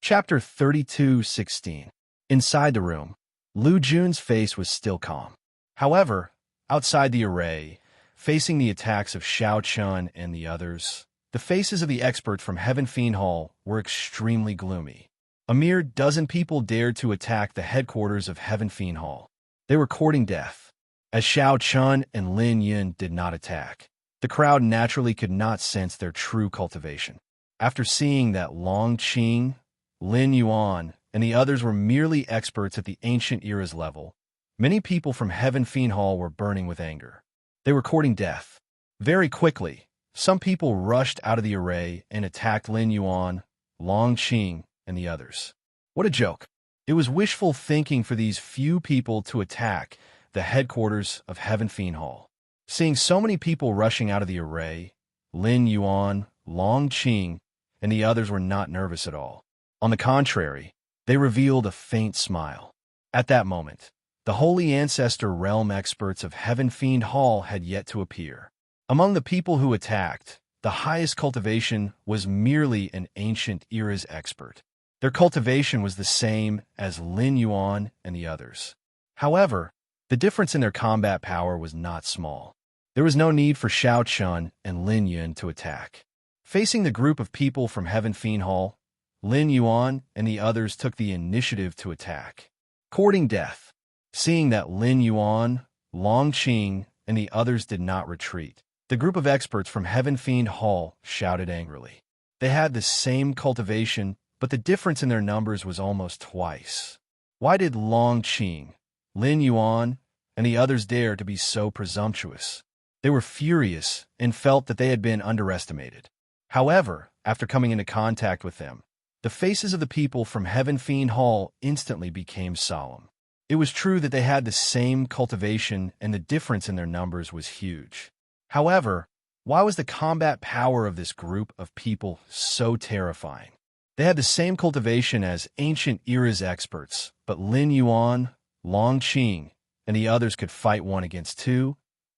Chapter 32:16. Inside the room, Lu Jun's face was still calm. However, outside the array, facing the attacks of Xiao Chun and the others, the faces of the experts from Heaven Fiend Hall were extremely gloomy. A mere dozen people dared to attack the headquarters of Heaven Fiend Hall. They were courting death. As Xiao Chun and Lin Yun did not attack, the crowd naturally could not sense their true cultivation. After seeing that Long Qing, Lin Yuan, and the others were merely experts at the ancient era's level, many people from Heaven Fiend Hall were burning with anger. They were courting death. Very quickly, some people rushed out of the array and attacked Lin Yuan, Long Qing, and the others. What a joke. It was wishful thinking for these few people to attack the headquarters of Heaven Fiend Hall. Seeing so many people rushing out of the array, Lin Yuan, Long Qing, and the others were not nervous at all. On the contrary, they revealed a faint smile. At that moment, the Holy Ancestor Realm experts of Heaven Fiend Hall had yet to appear. Among the people who attacked, the highest cultivation was merely an ancient era's expert. Their cultivation was the same as Lin Yuan and the others. However, the difference in their combat power was not small. There was no need for Xiao Chun and Lin Yun to attack. Facing the group of people from Heaven Fiend Hall, Lin Yuan and the others took the initiative to attack. Courting death. Seeing that Lin Yuan, Long Qing, and the others did not retreat, the group of experts from Heaven Fiend Hall shouted angrily. They had the same cultivation, but the difference in their numbers was almost twice. Why did Long Qing, Lin Yuan, and the others dare to be so presumptuous? They were furious and felt that they had been underestimated. However, after coming into contact with them, the faces of the people from Heaven Fiend Hall instantly became solemn. It was true that they had the same cultivation and the difference in their numbers was huge. However, why was the combat power of this group of people so terrifying? They had the same cultivation as ancient era's experts, but Lin Yuan, Long Qing, and the others could fight one against 2,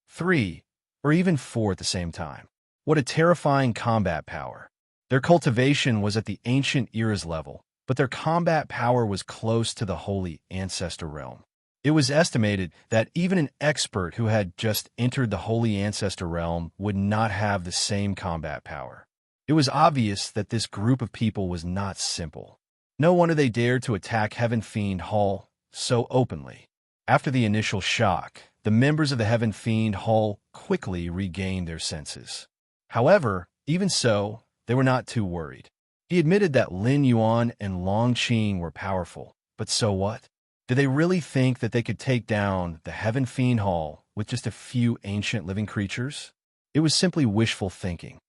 3, or even 4 at the same time. What a terrifying combat power. Their cultivation was at the ancient era's level, but their combat power was close to the Holy Ancestor Realm. It was estimated that even an expert who had just entered the Holy Ancestor Realm would not have the same combat power. It was obvious that this group of people was not simple. No wonder they dared to attack Heaven Fiend Hall so openly. After the initial shock, the members of the Heaven Fiend Hall quickly regained their senses. However, even so, they were not too worried. He admitted that Lin Yuan and Long Qing were powerful, but so what? Did they really think that they could take down the Heaven Fiend Hall with just a few ancient living creatures? It was simply wishful thinking.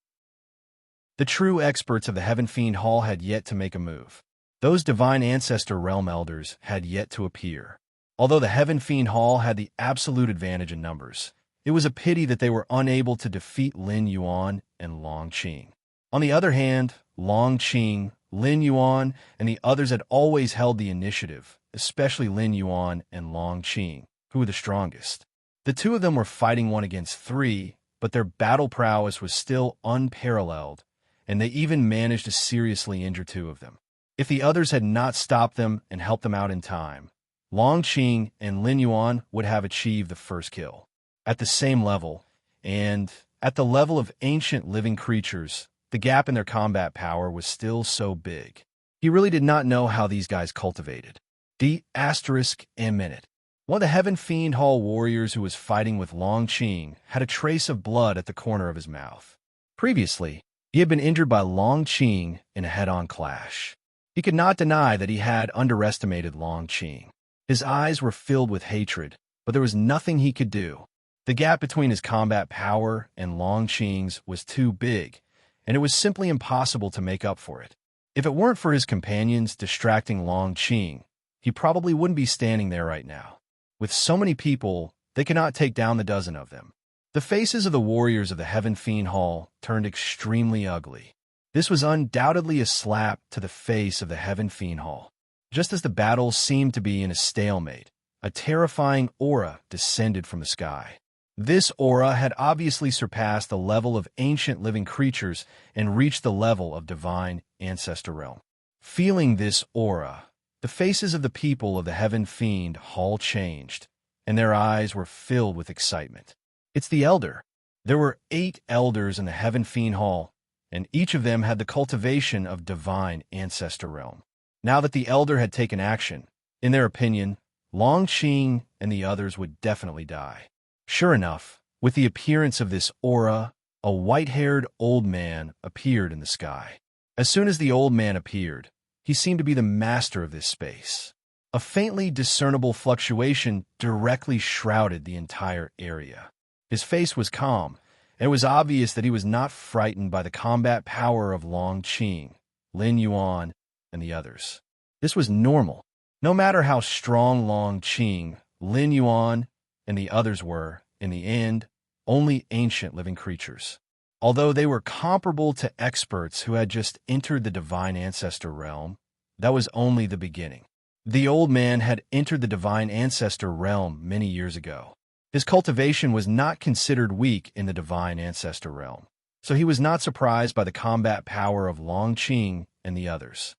The true experts of the Heaven Fiend Hall had yet to make a move. Those Divine Ancestor Realm Elders had yet to appear. Although the Heaven Fiend Hall had the absolute advantage in numbers, it was a pity that they were unable to defeat Lin Yuan and Long Qing. On the other hand, Long Qing, Lin Yuan, and the others had always held the initiative, especially Lin Yuan and Long Qing, who were the strongest. The two of them were fighting one against 3, but their battle prowess was still unparalleled, and they even managed to seriously injure 2 of them. If the others had not stopped them and helped them out in time, Long Qing and Lin Yuan would have achieved the first kill. At the same level, and at the level of ancient living creatures, the gap in their combat power was still so big. He really did not know how these guys cultivated. D***. One of the Heaven Fiend Hall warriors who was fighting with Long Qing had a trace of blood at the corner of his mouth. Previously, he had been injured by Long Qing in a head-on clash. He could not deny that he had underestimated Long Qing. His eyes were filled with hatred, but there was nothing he could do. The gap between his combat power and Long Qing's was too big, and it was simply impossible to make up for it. If it weren't for his companions distracting Long Qing, he probably wouldn't be standing there right now. With so many people, they could not take down the dozen of them. The faces of the warriors of the Heaven Fiend Hall turned extremely ugly. This was undoubtedly a slap to the face of the Heaven Fiend Hall. Just as the battle seemed to be in a stalemate, a terrifying aura descended from the sky. This aura had obviously surpassed the level of ancient living creatures and reached the level of Divine Ancestor Realm. Feeling this aura, the faces of the people of the Heaven Fiend Hall changed, and their eyes were filled with excitement. It's the Elder. There were 8 elders in the Heaven Fiend Hall, and each of them had the cultivation of divine ancestor realm. Now that the Elder had taken action, in their opinion, Long Qing and the others would definitely die. Sure enough, with the appearance of this aura, a white-haired old man appeared in the sky. As soon as the old man appeared, he seemed to be the master of this space. A faintly discernible fluctuation directly shrouded the entire area. His face was calm, and it was obvious that he was not frightened by the combat power of Long Qing, Lin Yuan, and the others. This was normal. No matter how strong Long Qing, Lin Yuan, and the others were, in the end, only ancient living creatures. Although they were comparable to experts who had just entered the divine ancestor realm, that was only the beginning. The old man had entered the divine ancestor realm many years ago. His cultivation was not considered weak in the divine ancestor realm, so he was not surprised by the combat power of Long Qing and the others.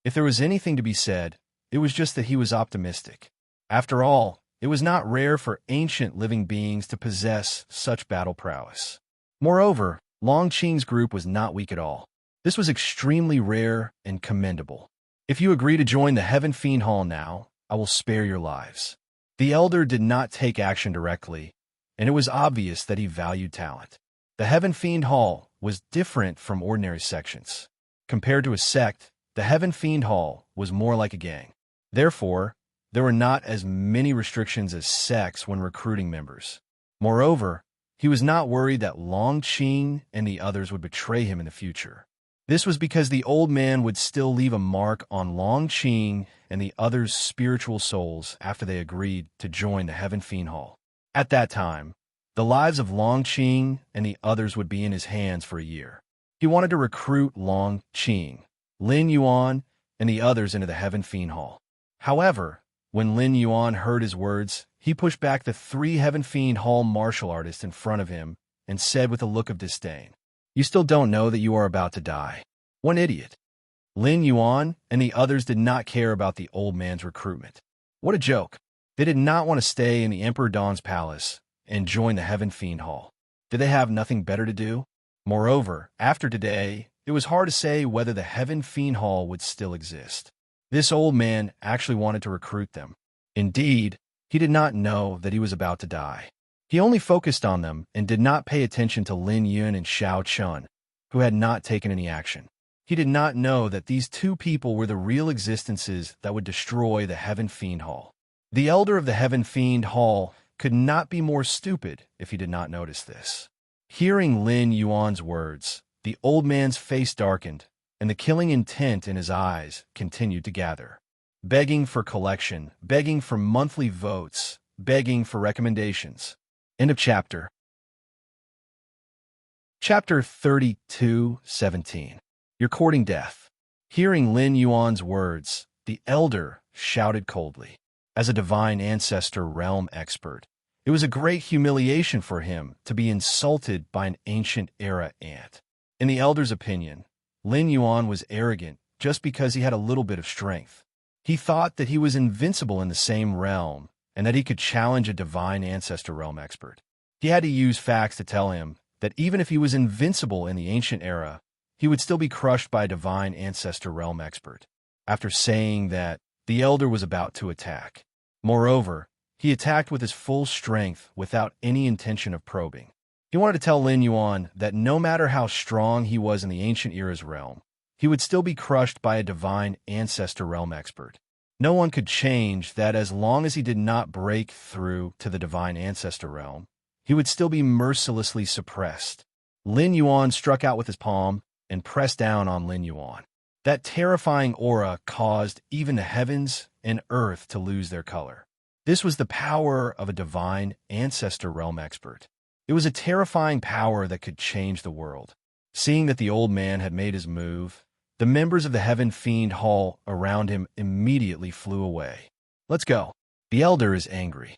If there was anything to be said, it was just that he was optimistic. After all, it was not rare for ancient living beings to possess such battle prowess. Moreover, Long Qing's group was not weak at all. This was extremely rare and commendable. If you agree to join the Heaven Fiend Hall now, I will spare your lives. The Elder did not take action directly, and it was obvious that he valued talent. The Heaven Fiend Hall was different from ordinary sections. Compared to a sect, the Heaven Fiend Hall was more like a gang. Therefore, there were not as many restrictions as sects when recruiting members. Moreover, he was not worried that Long Qing and the others would betray him in the future. This was because the old man would still leave a mark on Long Qing and the others' spiritual souls after they agreed to join the Heaven Fiend Hall. At that time, the lives of Long Qing and the others would be in his hands for a year. He wanted to recruit Long Qing, Lin Yuan, and the others into the Heaven Fiend Hall. However, when Lin Yuan heard his words, he pushed back the 3 Heaven Fiend Hall martial artists in front of him and said with a look of disdain, "You still don't know that you are about to die. One idiot." Lin Yuan and the others did not care about the old man's recruitment. What a joke. They did not want to stay in the Emperor Dawn's palace and join the Heaven Fiend Hall. Did they have nothing better to do? Moreover, after today, it was hard to say whether the Heaven Fiend Hall would still exist. This old man actually wanted to recruit them. Indeed, he did not know that he was about to die. He only focused on them and did not pay attention to Lin Yun and Xiao Chun, who had not taken any action. He did not know that these 2 people were the real existences that would destroy the Heaven Fiend Hall. The Elder of the Heaven Fiend Hall could not be more stupid if he did not notice this. Hearing Lin Yuan's words, the old man's face darkened, and the killing intent in his eyes continued to gather. Begging for collection, begging for monthly votes, begging for recommendations. End of chapter. Chapter 32:17. You're courting death. Hearing Lin Yuan's words, the Elder shouted coldly. As a divine ancestor realm expert, it was a great humiliation for him to be insulted by an ancient era ant. In the Elder's opinion, Lin Yuan was arrogant just because he had a little bit of strength. He thought that he was invincible in the same realm and that he could challenge a divine ancestor realm expert. He had to use facts to tell him that even if he was invincible in the ancient era, he would still be crushed by a divine ancestor realm expert. After saying that, the Elder was about to attack. Moreover, he attacked with his full strength without any intention of probing. He wanted to tell Lin Yuan that no matter how strong he was in the ancient era's realm, he would still be crushed by a divine ancestor realm expert. No one could change that as long as he did not break through to the divine ancestor realm, he would still be mercilessly suppressed. Lin Yuan struck out with his palm and pressed down on Lin Yuan. That terrifying aura caused even the heavens and earth to lose their color. This was the power of a divine ancestor realm expert. It was a terrifying power that could change the world. Seeing that the old man had made his move, the members of the Heaven Fiend Hall around him immediately flew away. Let's go. The Elder is angry.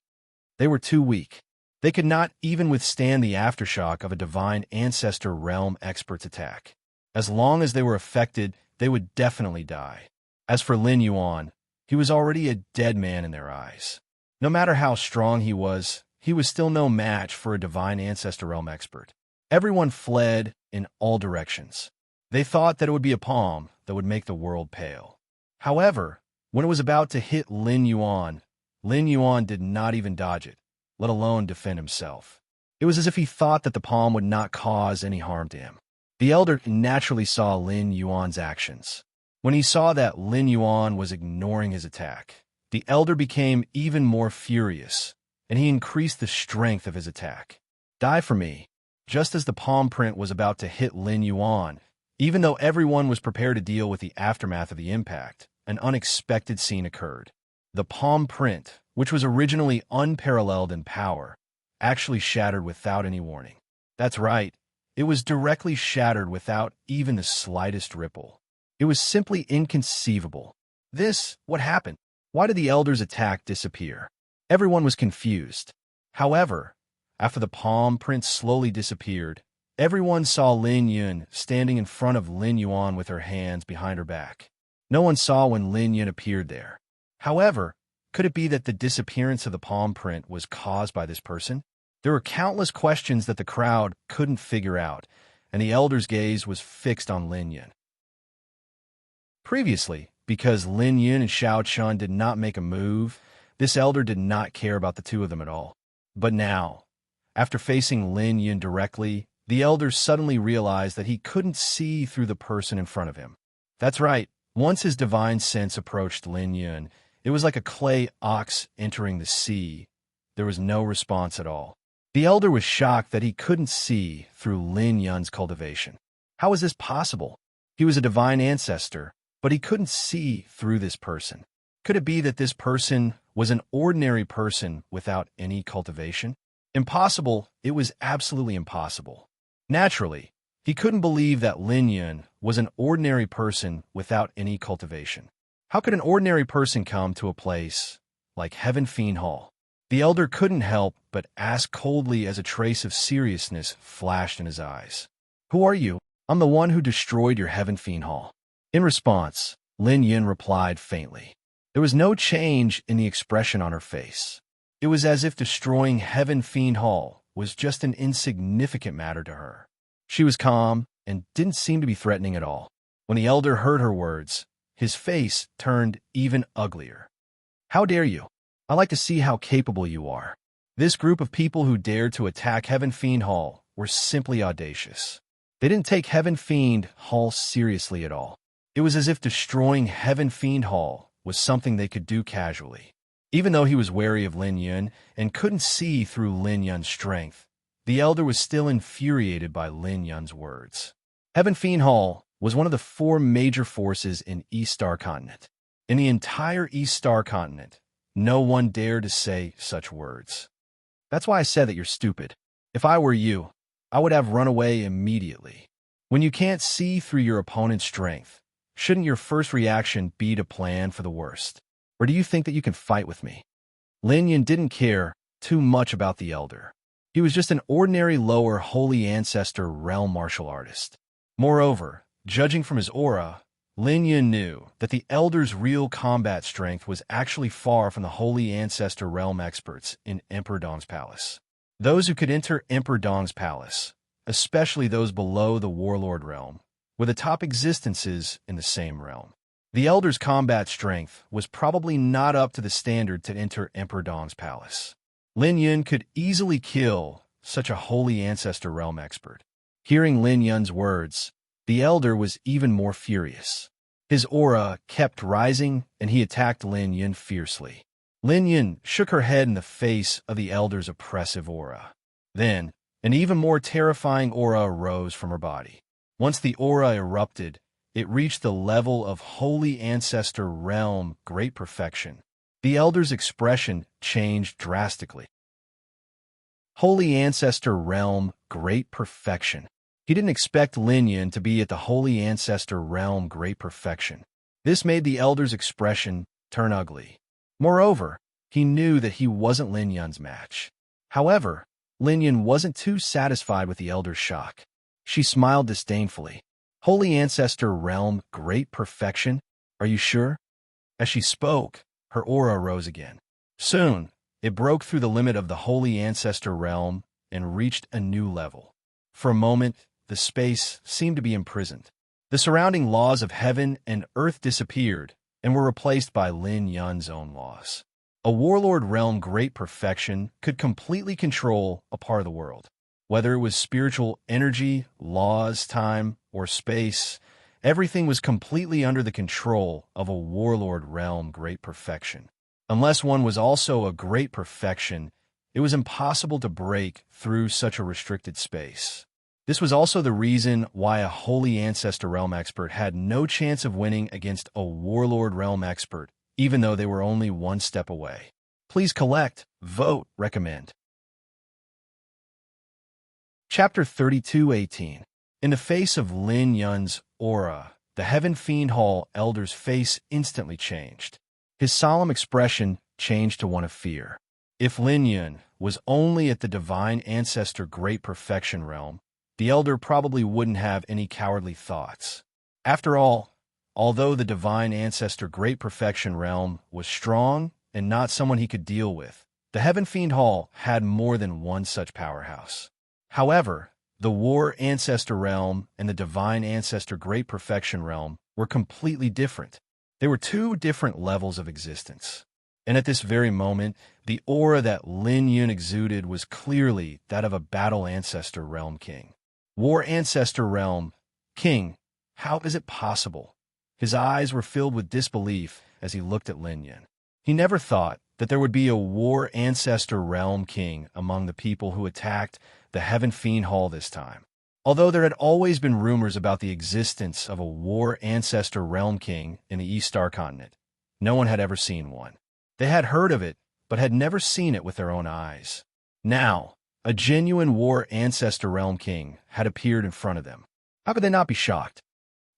They were too weak. They could not even withstand the aftershock of a divine ancestor realm expert's attack. As long as they were affected, they would definitely die. As for Lin Yuan, he was already a dead man in their eyes. No matter how strong he was still no match for a divine ancestor realm expert. Everyone fled in all directions. They thought that it would be a palm that would make the world pale. However, when it was about to hit Lin Yuan did not even dodge it, let alone defend himself. It was as if he thought that the palm would not cause any harm to him. The elder naturally saw Lin Yuan's actions. When he saw that Lin Yuan was ignoring his attack, the elder became even more furious, and he increased the strength of his attack. Die for me. Just as the palm print was about to hit Lin Yuan, even though everyone was prepared to deal with the aftermath of the impact, an unexpected scene occurred. The palm print, which was originally unparalleled in power, actually shattered without any warning. That's right, it was directly shattered without even the slightest ripple. It was simply inconceivable. What happened? Why did the elder's attack disappear? Everyone was confused. However, after the palm print slowly disappeared, everyone saw Lin Yun standing in front of Lin Yuan with her hands behind her back. No one saw when Lin Yun appeared there. However, could it be that the disappearance of the palm print was caused by this person? There were countless questions that the crowd couldn't figure out, and the elder's gaze was fixed on Lin Yun. Previously, because Lin Yun and Xiao Chun did not make a move, this elder did not care about the two of them at all. But now, after facing Lin Yun directly, the elder suddenly realized that he couldn't see through the person in front of him. That's right, once his divine sense approached Lin Yun, it was like a clay ox entering the sea. There was no response at all. The elder was shocked that he couldn't see through Lin Yun's cultivation. How was this possible? He was a divine ancestor, but he couldn't see through this person. Could it be that this person was an ordinary person without any cultivation? Impossible. It was absolutely impossible. Naturally, he couldn't believe that Lin Yun was an ordinary person without any cultivation. How could an ordinary person come to a place like Heaven Fiend Hall? The elder couldn't help but ask coldly as a trace of seriousness flashed in his eyes. Who are you? I'm the one who destroyed your Heaven Fiend Hall. In response, Lin Yun replied faintly. There was no change in the expression on her face. It was as if destroying Heaven Fiend Hall was just an insignificant matter to her. She was calm and didn't seem to be threatening at all. When the elder heard her words, his face turned even uglier. How dare you? I like to see how capable you are. This group of people who dared to attack Heaven Fiend Hall were simply audacious. They didn't take Heaven Fiend Hall seriously at all. It was as if destroying Heaven Fiend Hall was something they could do casually. Even though he was wary of Lin Yun and couldn't see through Lin Yun's strength, the elder was still infuriated by Lin Yun's words. Heaven Fiend Hall was one of the 4 major forces in East Star Continent. In the entire East Star Continent, no one dared to say such words. That's why I said that you're stupid. If I were you, I would have run away immediately. When you can't see through your opponent's strength, shouldn't your first reaction be to plan for the worst? Or do you think that you can fight with me? Lin Yun didn't care too much about the elder. He was just an ordinary lower holy ancestor realm martial artist. Moreover, judging from his aura, Lin Yun knew that the elder's real combat strength was actually far from the holy ancestor realm experts in Emperor Dong's palace. Those who could enter Emperor Dong's palace, especially those below the warlord realm, were the top existences in the same realm. The elder's combat strength was probably not up to the standard to enter Emperor Dong's palace. Lin Yun could easily kill such a holy ancestor realm expert. Hearing Lin Yun's words, the elder was even more furious. His aura kept rising, and he attacked Lin Yun fiercely. Lin Yun shook her head in the face of the elder's oppressive aura. Then, an even more terrifying aura arose from her body. Once the aura erupted, it reached the level of holy ancestor realm great perfection. The elder's expression changed drastically. Holy ancestor realm great perfection. He didn't expect Lin Yun to be at the holy ancestor realm great perfection. This made the elder's expression turn ugly. Moreover, he knew that he wasn't Lin Yun's match. However, Lin Yun wasn't too satisfied with the elder's shock. She smiled disdainfully. Holy Ancestor Realm, great perfection? Are you sure? As she spoke, her aura rose again. Soon, it broke through the limit of the Holy Ancestor Realm and reached a new level. For a moment, the space seemed to be imprisoned. The surrounding laws of heaven and earth disappeared and were replaced by Lin Yun's own laws. A warlord realm great perfection could completely control a part of the world. Whether it was spiritual energy, laws, time, or space, everything was completely under the control of a warlord realm great perfection. Unless one was also a great perfection, it was impossible to break through such a restricted space. This was also the reason why a Holy Ancestor Realm expert had no chance of winning against a Warlord Realm expert, even though they were only one step away. Please collect, vote, recommend. Chapter 32:18. In the face of Lin Yun's aura, the Heaven Fiend Hall elder's face instantly changed. His solemn expression changed to one of fear. If Lin Yun was only at the Divine Ancestor Great Perfection Realm, the elder probably wouldn't have any cowardly thoughts. After all, although the Divine Ancestor Great Perfection Realm was strong and not someone he could deal with, the Heaven Fiend Hall had more than one such powerhouse. However, the War Ancestor Realm and the Divine Ancestor Great Perfection Realm were completely different. They were two different levels of existence. And at this very moment, the aura that Lin Yun exuded was clearly that of a Battle Ancestor Realm King. War Ancestor Realm King, how is it possible? His eyes were filled with disbelief as he looked at Lin Yun. He never thought that there would be a War Ancestor Realm King among the people who attacked the Heaven Fiend Hall this time. Although there had always been rumors about the existence of a War Ancestor Realm King in the East Star Continent, no one had ever seen one. They had heard of it, but had never seen it with their own eyes. Now, a genuine War Ancestor Realm King had appeared in front of them. How could they not be shocked?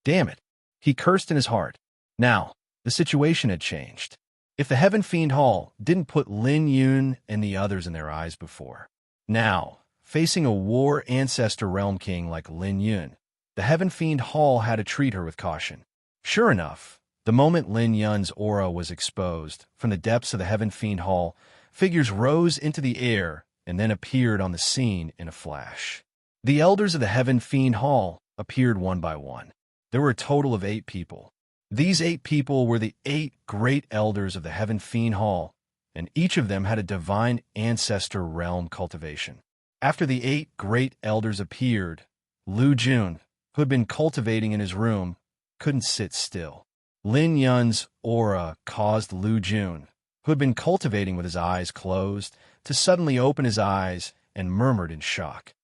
Damn it, he cursed in his heart. Now, the situation had changed. If the Heaven Fiend Hall didn't put Lin Yun and the others in their eyes before, now, facing a War Ancestor Realm King like Lin Yun, the Heaven Fiend Hall had to treat her with caution. Sure enough, the moment Lin Yun's aura was exposed, from the depths of the Heaven Fiend Hall, figures rose into the air and then appeared on the scene in a flash. The elders of the Heaven Fiend Hall appeared one by one. There were a total of 8 people. These 8 people were the 8 great elders of the Heaven Fiend Hall, and each of them had a Divine Ancestor Realm cultivation. After the 8 great elders appeared, Lu Jun, who had been cultivating in his room, couldn't sit still. Lin Yun's aura caused Lu Jun, who had been cultivating with his eyes closed, to suddenly open his eyes and murmured in shock.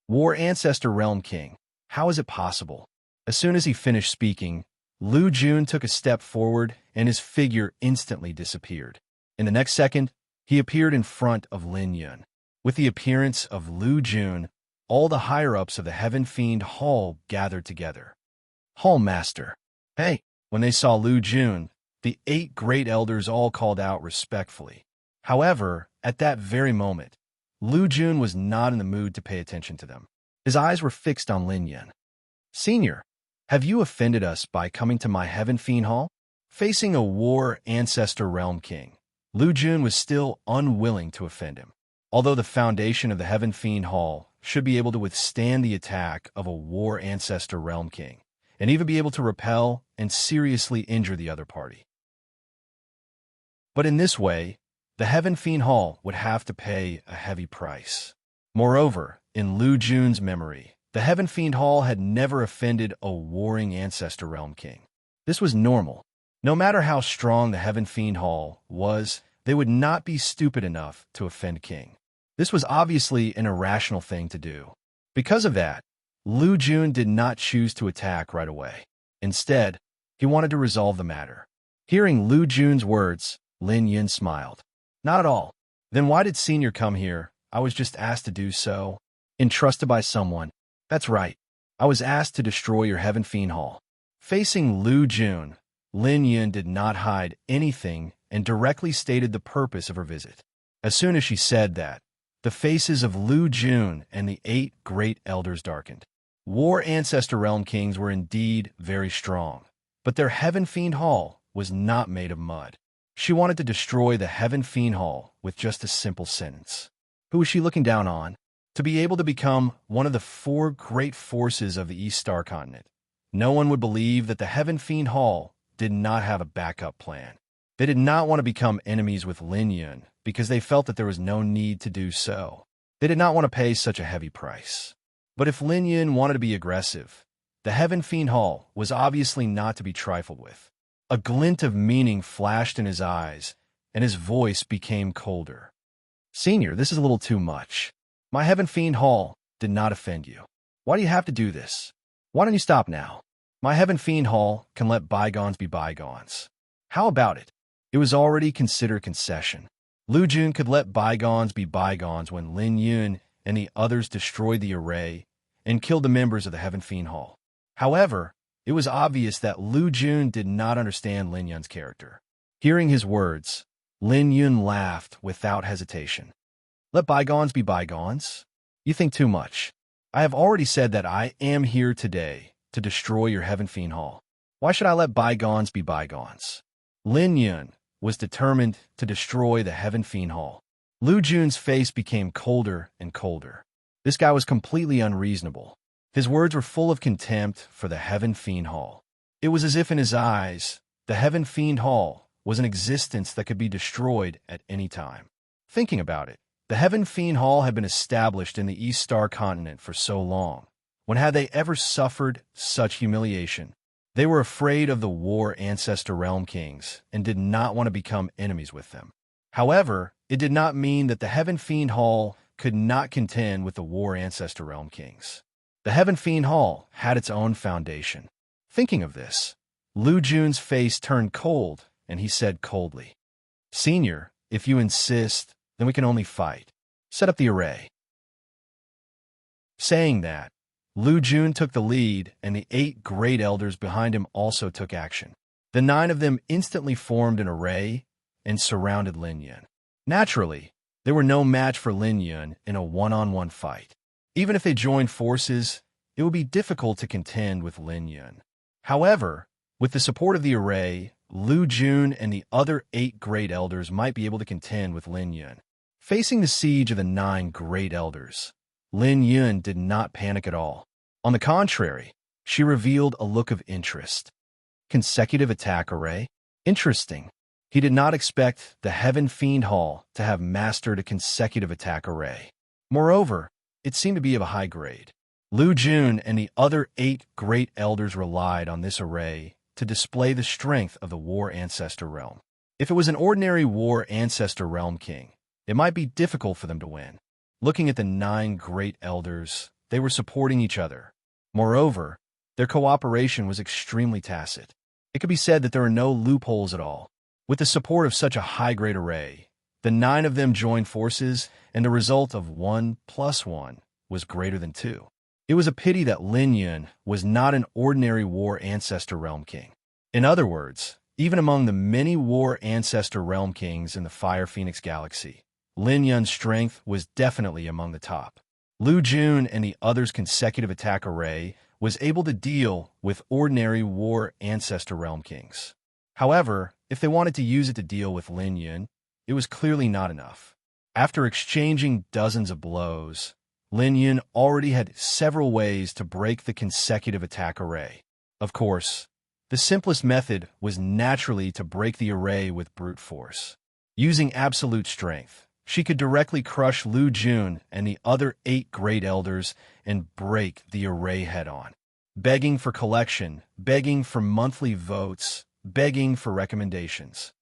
War Ancestor Realm King, how is it possible? As soon as he finished speaking, Lu Jun took a step forward and his figure instantly disappeared. In the next second, he appeared in front of Lin Yun. With the appearance of Lu Jun, all the higher-ups of the Heaven Fiend Hall gathered together. Hall Master. Hey! When they saw Lu Jun, the 8 great elders all called out respectfully. However, at that very moment, Lu Jun was not in the mood to pay attention to them. His eyes were fixed on Lin Yun. Senior, have you offended us by coming to my Heaven Fiend Hall? Facing a War Ancestor Realm King, Lu Jun was still unwilling to offend him. Although the foundation of the Heaven Fiend Hall should be able to withstand the attack of a War Ancestor Realm King, and even be able to repel and seriously injure the other party. But in this way, the Heaven Fiend Hall would have to pay a heavy price. Moreover, in Lu Jun's memory, the Heaven Fiend Hall had never offended a warring Ancestor Realm King. This was normal. No matter how strong the Heaven Fiend Hall was, they would not be stupid enough to offend King. This was obviously an irrational thing to do. Because of that, Lu Jun did not choose to attack right away. Instead, he wanted to resolve the matter. Hearing Lu Jun's words, Lin Yun smiled. Not at all. Then why did Senior come here? I was just asked to do so. Entrusted by someone. That's right. I was asked to destroy your Heaven Fiend Hall. Facing Lu Jun, Lin Yun did not hide anything and directly stated the purpose of her visit. As soon as she said that, the faces of Lu Jun and the 8 great elders darkened. War Ancestor Realm Kings were indeed very strong, but their Heaven Fiend Hall was not made of mud. She wanted to destroy the Heaven Fiend Hall with just a simple sentence. Who was she looking down on? To be able to become one of the 4 great forces of the East Star Continent. No one would believe that the Heaven Fiend Hall did not have a backup plan. They did not want to become enemies with Lin Yun because they felt that there was no need to do so. They did not want to pay such a heavy price. But if Lin Yun wanted to be aggressive, the Heaven Fiend Hall was obviously not to be trifled with. A glint of meaning flashed in his eyes, and his voice became colder. Senior, this is a little too much. My Heaven Fiend Hall did not offend you. Why do you have to do this? Why don't you stop now? My Heaven Fiend Hall can let bygones be bygones. How about it? It was already considered concession. Lu Jun could let bygones be bygones when Lin Yun and the others destroyed the array and killed the members of the Heaven Fiend Hall. However, it was obvious that Lu Jun did not understand Lin Yun's character. Hearing his words, Lin Yun laughed without hesitation. Let bygones be bygones? You think too much. I have already said that I am here today to destroy your Heaven Fiend Hall. Why should I let bygones be bygones? Lin Yun was determined to destroy the Heaven Fiend Hall. Lu Jun's face became colder and colder. This guy was completely unreasonable. His words were full of contempt for the Heaven Fiend Hall. It was as if in his eyes, the Heaven Fiend Hall was an existence that could be destroyed at any time. Thinking about it, the Heaven Fiend Hall had been established in the East Star Continent for so long. When had they ever suffered such humiliation? They were afraid of the War Ancestor Realm Kings and did not want to become enemies with them. However, it did not mean that the Heaven Fiend Hall could not contend with the War Ancestor Realm Kings. The Heaven Fiend Hall had its own foundation. Thinking of this, Lu Jun's face turned cold, and he said coldly, Senior, if you insist, then we can only fight. Set up the array. Saying that, Lu Jun took the lead, and the 8 great elders behind him also took action. The 9 of them instantly formed an array and surrounded Lin Yun. Naturally, they were no match for Lin Yun in a one-on-one fight. Even if they joined forces, it would be difficult to contend with Lin Yun. However, with the support of the array, Lu Jun and the other 8 great elders might be able to contend with Lin Yun. Facing the siege of the 9 great elders, Lin Yun did not panic at all. On the contrary, she revealed a look of interest. Consecutive attack array? Interesting. He did not expect the Heaven Fiend Hall to have mastered a consecutive attack array. Moreover, it seemed to be of a high grade. Lu Jun and the other 8 great elders relied on this array to display the strength of the War Ancestor Realm. If it was an ordinary War Ancestor Realm King, it might be difficult for them to win. Looking at the 9 great elders, they were supporting each other. Moreover, their cooperation was extremely tacit. It could be said that there are no loopholes at all. With the support of such a high-grade array, the 9 of them joined forces, and the result of 1 + 1 was greater than 2. It was a pity that Lin Yun was not an ordinary War Ancestor Realm King. In other words, even among the many War Ancestor Realm Kings in the Fire Phoenix Galaxy, Lin Yun's strength was definitely among the top. Lu Jun and the others' consecutive attack array was able to deal with ordinary War Ancestor Realm Kings. However, if they wanted to use it to deal with Lin Yun, it was clearly not enough. After exchanging dozens of blows, Lin Yun already had several ways to break the consecutive attack array. Of course, the simplest method was naturally to break the array with brute force. Using absolute strength, she could directly crush Lu Jun and the other 8 great elders and break the array head-on. Begging for collection, begging for monthly votes, begging for recommendations.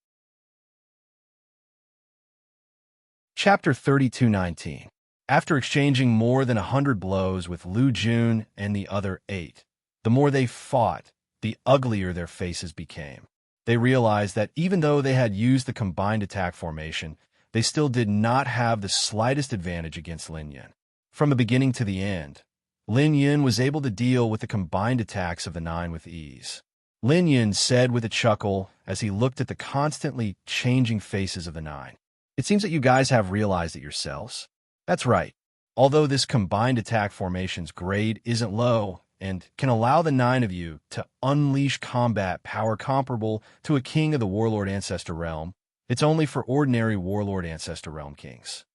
Chapter 32:19. After exchanging more than 100 blows with Lu Jun and the other 8, the more they fought, the uglier their faces became. They realized that even though they had used the combined attack formation, they still did not have the slightest advantage against Lin Yun. From the beginning to the end, Lin Yun was able to deal with the combined attacks of the 9 with ease. Lin Yun said with a chuckle as he looked at the constantly changing faces of the 9. It seems that you guys have realized it yourselves. That's right. Although this combined attack formation's grade isn't low and can allow the 9 of you to unleash combat power comparable to a king of the Warlord Ancestor Realm, it's only for ordinary Warlord Ancestor Realm kings.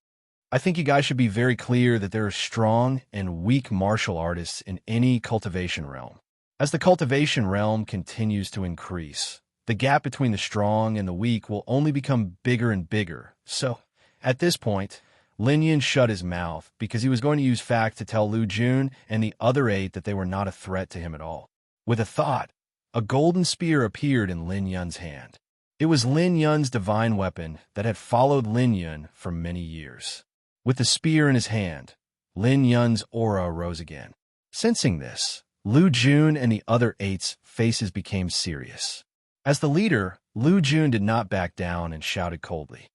I think you guys should be very clear that there are strong and weak martial artists in any cultivation realm. As the cultivation realm continues to increase, the gap between the strong and the weak will only become bigger and bigger. So, at this point, Lin Yin shut his mouth because he was going to use fact to tell Lu Jun and the other 8 that they were not a threat to him at all. With a thought, a golden spear appeared in Lin Yun's hand. It was Lin Yun's divine weapon that had followed Lin Yun for many years. With the spear in his hand, Lin Yun's aura rose again. Sensing this, Lu Jun and the other 8's faces became serious. As the leader, Lu Jun did not back down and shouted coldly,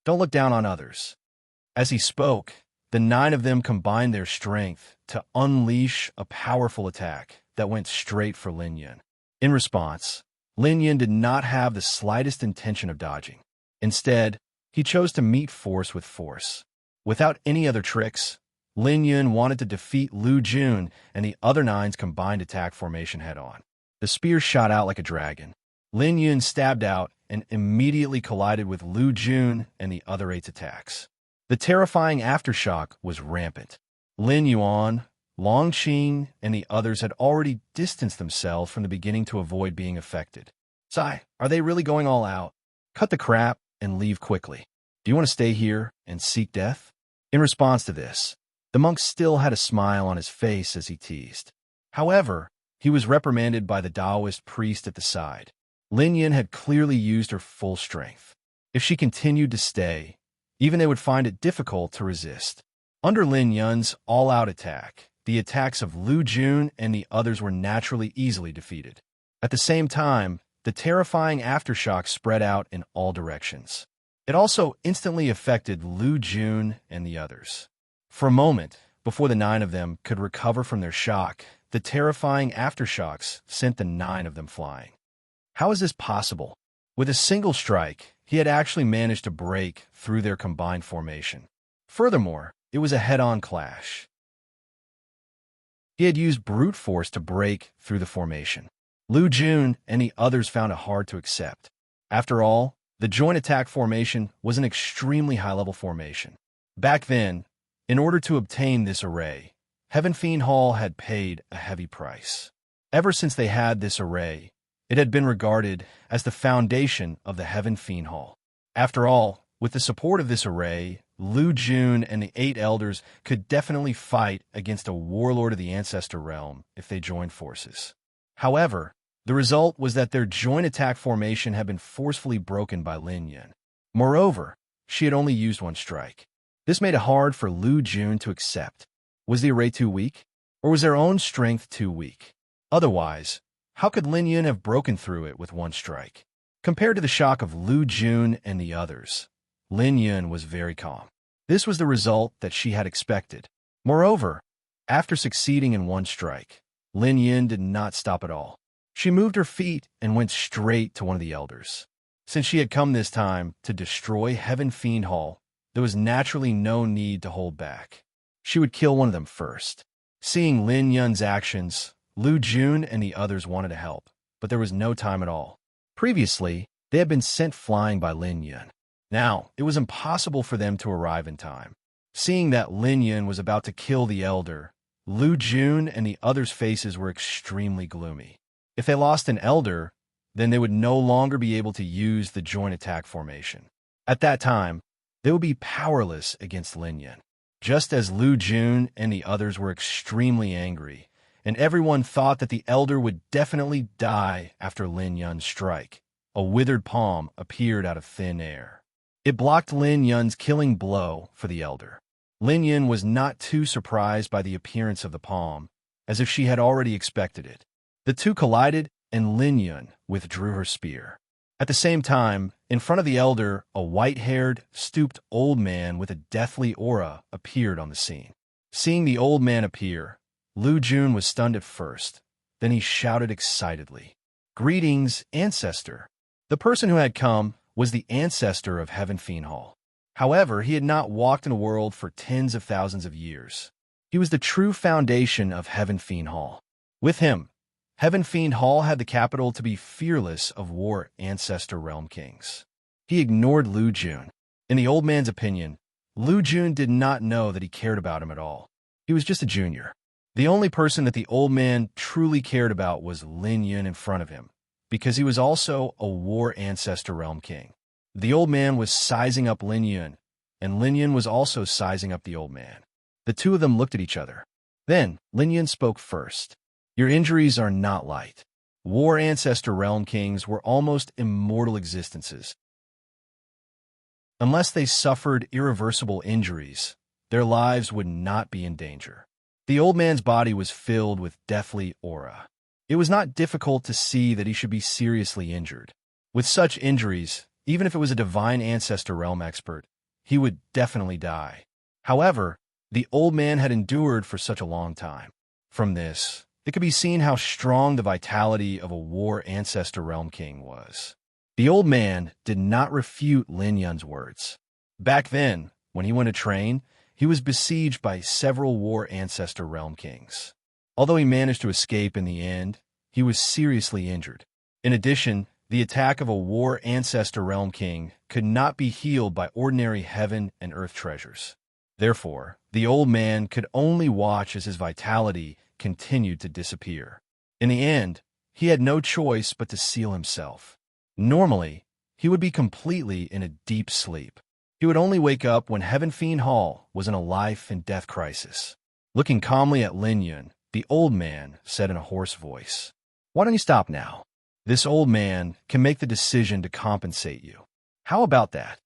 "Don't look down on others." As he spoke, the 9 of them combined their strength to unleash a powerful attack that went straight for Lin Yun. In response, Lin Yun did not have the slightest intention of dodging. Instead, he chose to meet force with force. Without any other tricks, Lin Yun wanted to defeat Lu Jun and the other 9's combined attack formation head-on. The spear shot out like a dragon. Lin Yun stabbed out and immediately collided with Lu Jun and the other 8's attacks. The terrifying aftershock was rampant. Lin Yuan, Long Qing, and the others had already distanced themselves from the beginning to avoid being affected. Sai, are they really going all out? Cut the crap and leave quickly. Do you want to stay here and seek death? In response to this, the monk still had a smile on his face as he teased. However, he was reprimanded by the Taoist priest at the side. Lin Yin had clearly used her full strength. If she continued to stay, even they would find it difficult to resist. Under Lin Yun's all-out attack, the attacks of Lu Jun and the others were naturally easily defeated. At the same time, the terrifying aftershock spread out in all directions. It also instantly affected Lu Jun and the others. For a moment, before the 9 of them could recover from their shock, the terrifying aftershocks sent the 9 of them flying. How is this possible? With a single strike, he had actually managed to break through their combined formation. Furthermore, it was a head-on clash. He had used brute force to break through the formation. Lu Jun and the others found it hard to accept. After all, the joint attack formation was an extremely high-level formation. Back then, in order to obtain this array, Heaven Fiend Hall had paid a heavy price. Ever since they had this array, it had been regarded as the foundation of the Heaven Fiend Hall. After all, with the support of this array, Lu Jun and the 8 elders could definitely fight against a warlord of the Ancestor Realm if they joined forces. However, the result was that their joint attack formation had been forcefully broken by Lin Yun. Moreover, she had only used 1 strike. This made it hard for Lu Jun to accept. Was the array too weak? Or was their own strength too weak? Otherwise, how could Lin Yun have broken through it with 1 strike? Compared to the shock of Lu Jun and the others, Lin Yun was very calm. This was the result that she had expected. Moreover, after succeeding in 1 strike, Lin Yun did not stop at all. She moved her feet and went straight to one of the elders. Since she had come this time to destroy Heaven Fiend Hall, there was naturally no need to hold back. She would kill one of them first. Seeing Lin Yun's actions, Lu Jun and the others wanted to help, but there was no time at all. Previously, they had been sent flying by Lin Yun. Now, it was impossible for them to arrive in time. Seeing that Lin Yun was about to kill the elder, Lu Jun and the others' faces were extremely gloomy. If they lost an elder, then they would no longer be able to use the joint attack formation. At that time, they would be powerless against Lin Yun. Just as Lu Jun and the others were extremely angry, and everyone thought that the elder would definitely die after Lin Yun's strike, a withered palm appeared out of thin air. It blocked Lin Yun's killing blow for the elder. Lin Yun was not too surprised by the appearance of the palm, as if she had already expected it. The two collided, and Lin Yun withdrew her spear. At the same time, in front of the elder, a white-haired, stooped old man with a deathly aura appeared on the scene. Seeing the old man appear, Lu Jun was stunned at first. Then he shouted excitedly, "Greetings, Ancestor!" The person who had come was the Ancestor of Heaven Fiend Hall. However, he had not walked in a world for tens of thousands of years. He was the true foundation of Heaven Fiend Hall. With him, Heaven Fiend Hall had the capital to be fearless of war ancestor realm kings. He ignored Lu Jun. In the old man's opinion, Lu Jun did not know that he cared about him at all. He was just a junior. The only person that the old man truly cared about was Lin Yun in front of him, because he was also a war ancestor realm king. The old man was sizing up Lin Yun, and Lin Yun was also sizing up the old man. The two of them looked at each other. Then, Lin Yun spoke first. Your injuries are not light. War ancestor realm kings were almost immortal existences. Unless they suffered irreversible injuries, their lives would not be in danger. The old man's body was filled with deathly aura. It was not difficult to see that he should be seriously injured. With such injuries, even if it was a divine ancestor realm expert, he would definitely die. However, the old man had endured for such a long time. From this, it could be seen how strong the vitality of a war ancestor realm king was. The old man did not refute Lin Yun's words. Back then, when he went to train, he was besieged by several war ancestor realm kings. Although he managed to escape in the end, he was seriously injured. In addition, the attack of a war ancestor realm king could not be healed by ordinary heaven and earth treasures. Therefore, the old man could only watch as his vitality continued to disappear. In the end, he had no choice but to seal himself. Normally, he would be completely in a deep sleep. He would only wake up when Heaven Fiend Hall was in a life and death crisis. Looking calmly at Lin Yun, the old man said in a hoarse voice, "Why don't you stop now? This old man can make the decision to compensate you. How about that?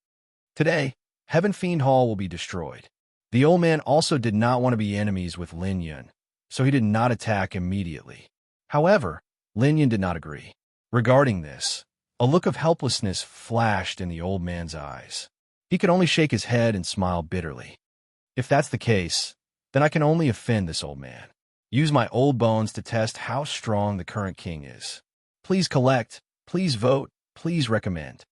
Today, Heaven Fiend Hall will be destroyed." The old man also did not want to be enemies with Lin Yun, so he did not attack immediately. However, Lin Yun did not agree. Regarding this, a look of helplessness flashed in the old man's eyes. He could only shake his head and smile bitterly. If that's the case, then I can only offend this old man. Use my old bones to test how strong the current king is. Please collect, please vote, please recommend.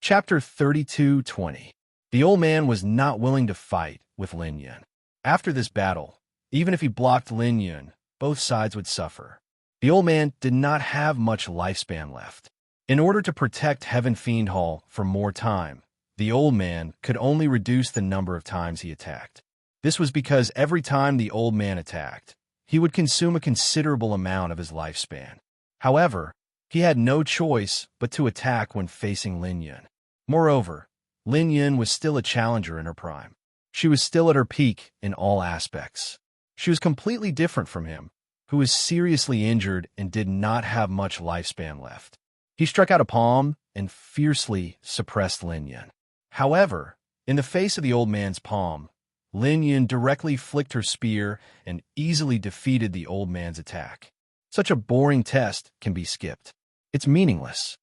Chapter 32:20. The old man was not willing to fight with Lin Yun. After this battle, even if he blocked Lin Yun, both sides would suffer. The old man did not have much lifespan left. In order to protect Heaven Fiend Hall for more time, the old man could only reduce the number of times he attacked. This was because every time the old man attacked, he would consume a considerable amount of his lifespan. However, he had no choice but to attack when facing Lin Yun. Moreover, Lin Yun was still a challenger in her prime. She was still at her peak in all aspects. She was completely different from him, who was seriously injured and did not have much lifespan left. He struck out a palm and fiercely suppressed Lin Yun. However, in the face of the old man's palm, Lin Yun directly flicked her spear and easily defeated the old man's attack. Such a boring test can be skipped. It's meaningless.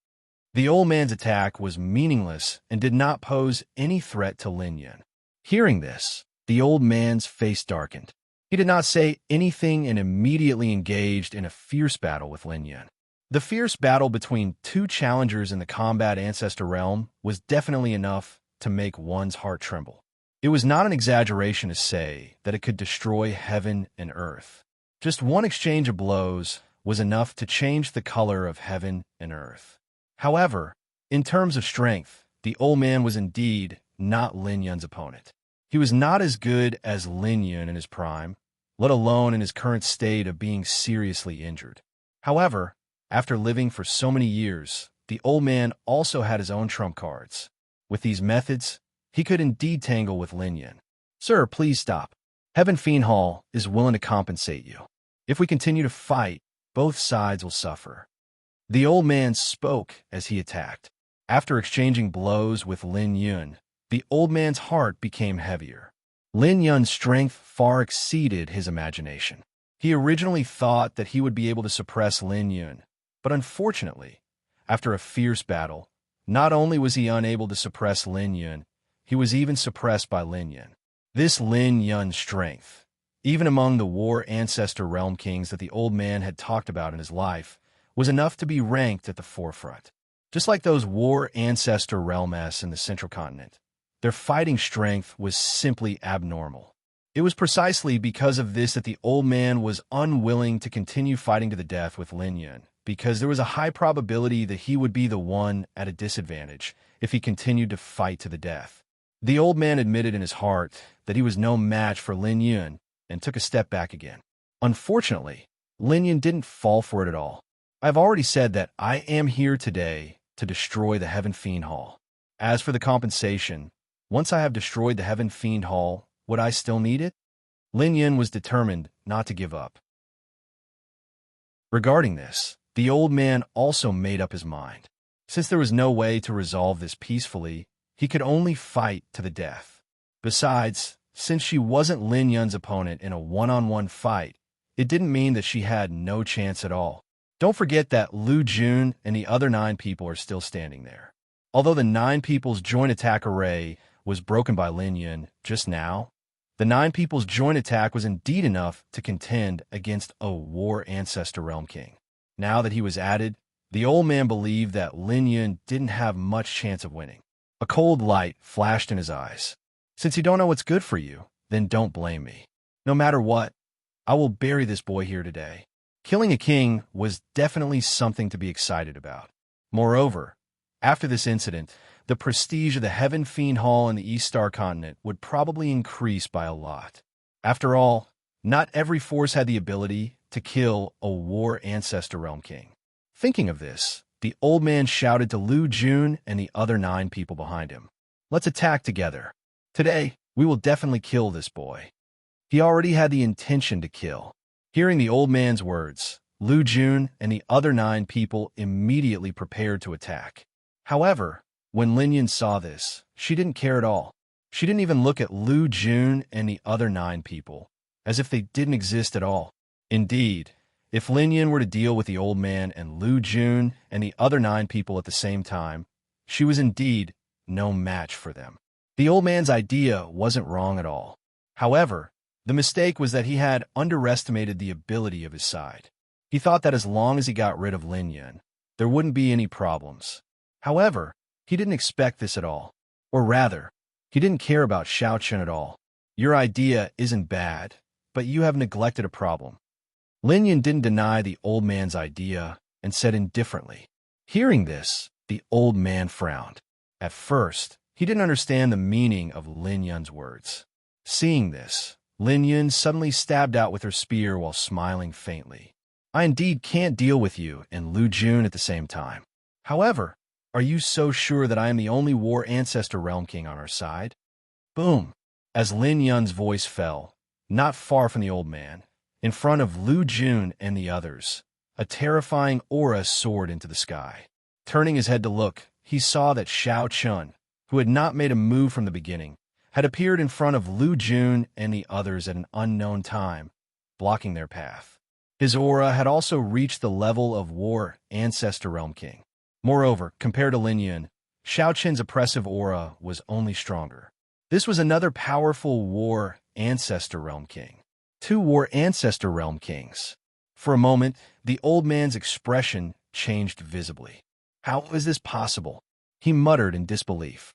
The old man's attack was meaningless and did not pose any threat to Lin Yun. Hearing this, the old man's face darkened. He did not say anything and immediately engaged in a fierce battle with Lin Yun. The fierce battle between two challengers in the combat ancestor realm was definitely enough to make one's heart tremble. It was not an exaggeration to say that it could destroy heaven and earth. Just one exchange of blows was enough to change the color of heaven and earth. However, in terms of strength, the old man was indeed not Lin Yun's opponent. He was not as good as Lin Yun in his prime, let alone in his current state of being seriously injured. However, after living for so many years, the old man also had his own trump cards. With these methods, he could indeed tangle with Lin Yun. "Sir, please stop. Heaven Fiend Hall is willing to compensate you. If we continue to fight, both sides will suffer." The old man spoke as he attacked. After exchanging blows with Lin Yun, the old man's heart became heavier. Lin Yun's strength far exceeded his imagination. He originally thought that he would be able to suppress Lin Yun, but unfortunately, after a fierce battle, not only was he unable to suppress Lin Yun, he was even suppressed by Lin Yun. This Lin Yun's strength, even among the war ancestor realm kings that the old man had talked about in his life, was enough to be ranked at the forefront. Just like those war ancestor realm-s in the central continent, their fighting strength was simply abnormal. It was precisely because of this that the old man was unwilling to continue fighting to the death with Lin Yun, because there was a high probability that he would be the one at a disadvantage if he continued to fight to the death. The old man admitted in his heart that he was no match for Lin Yun and took a step back again. Unfortunately, Lin Yun didn't fall for it at all. I've already said that I am here today to destroy the Heaven Fiend Hall. As for the compensation, once I have destroyed the Heaven Fiend Hall, would I still need it? Lin Yun was determined not to give up. Regarding this, the old man also made up his mind. Since there was no way to resolve this peacefully, he could only fight to the death. Besides, since she wasn't Lin Yun's opponent in a one-on-one fight, it didn't mean that she had no chance at all. Don't forget that Lu Jun and the other 9 people are still standing there. Although the 9 people's joint attack array was broken by Lin Yun just now, the 9 people's joint attack was indeed enough to contend against a war ancestor realm king. Now that he was added, the old man believed that Lin Yun didn't have much chance of winning. A cold light flashed in his eyes. Since you don't know what's good for you, then don't blame me. No matter what, I will bury this boy here today. Killing a king was definitely something to be excited about. Moreover, after this incident, the prestige of the Heaven Fiend Hall in the East Star Continent would probably increase by a lot. After all, not every force had the ability to kill a war ancestor realm king. Thinking of this, the old man shouted to Lu Jun and the other 9 people behind him. Let's attack together. Today, we will definitely kill this boy. He already had the intention to kill. Hearing the old man's words, Lu Jun and the other 9 people immediately prepared to attack. However, when Lin Yun saw this, she didn't care at all. She didn't even look at Lu Jun and the other 9 people, as if they didn't exist at all. Indeed, if Lin Yun were to deal with the old man and Lu Jun and the other 9 people at the same time, she was indeed no match for them. The old man's idea wasn't wrong at all. However, the mistake was that he had underestimated the ability of his side. He thought that as long as he got rid of Lin Yun, there wouldn't be any problems. However, he didn't expect this at all. Or rather, he didn't care about Xiao Chun at all. Your idea isn't bad, but you have neglected a problem. Lin Yun didn't deny the old man's idea and said indifferently. Hearing this, the old man frowned. At first, he didn't understand the meaning of Lin Yun's words. Seeing this, Lin Yun suddenly stabbed out with her spear while smiling faintly. I indeed can't deal with you and Lu Jun at the same time. However, are you so sure that I am the only war ancestor realm king on our side? Boom! As Lin Yun's voice fell, not far from the old man, in front of Lu Jun and the others, a terrifying aura soared into the sky. Turning his head to look, he saw that Xiao Chun, who had not made a move from the beginning, had appeared in front of Lu Jun and the others at an unknown time, blocking their path. His aura had also reached the level of war ancestor realm king. Moreover, compared to Lin Yun, Xiao Chun's oppressive aura was only stronger. This was another powerful war ancestor realm king. 2 war ancestor realm kings. For a moment, the old man's expression changed visibly. How is this possible? He muttered in disbelief.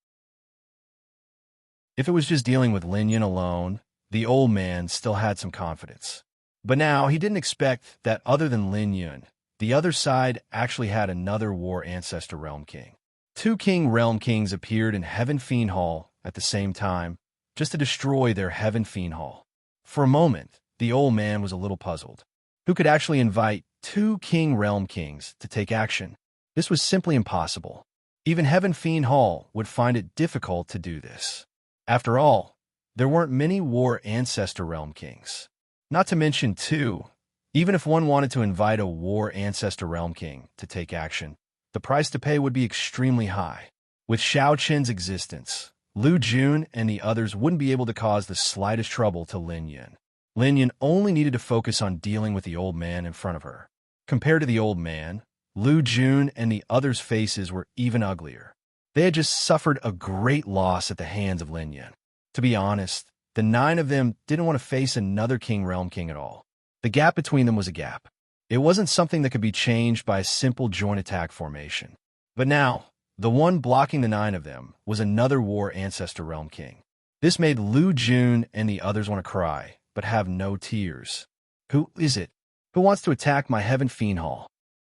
If it was just dealing with Lin Yun alone, the old man still had some confidence. But now he didn't expect that other than Lin Yun, the other side actually had another war ancestor realm king. 2 king realm kings appeared in Heaven Fiend Hall at the same time, just to destroy their Heaven Fiend Hall. For a moment, the old man was a little puzzled. Who could actually invite 2 king realm kings to take action? This was simply impossible. Even Heaven Fiend Hall would find it difficult to do this. After all, there weren't many war ancestor realm kings. Not to mention, too, even if one wanted to invite a war ancestor realm king to take action, the price to pay would be extremely high. With Xiao Chun's existence, Lu Jun and the others wouldn't be able to cause the slightest trouble to Lin Yun. Lin Yun only needed to focus on dealing with the old man in front of her. Compared to the old man, Lu Jun and the others' faces were even uglier. They had just suffered a great loss at the hands of Lin Yun. To be honest, the 9 of them didn't want to face another king realm king at all. The gap between them was a gap. It wasn't something that could be changed by a simple joint attack formation. But now, the one blocking the 9 of them was another War Ancestor Realm king. This made Lu Jun and the others want to cry, but have no tears. Who is it? Who wants to attack my Heaven Fiend Hall?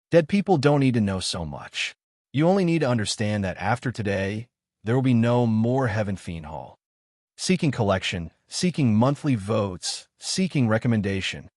Dead people don't need to know so much. You only need to understand that after today, there will be no more Heaven Fiend Hall. Seeking collection, seeking monthly votes, seeking recommendation.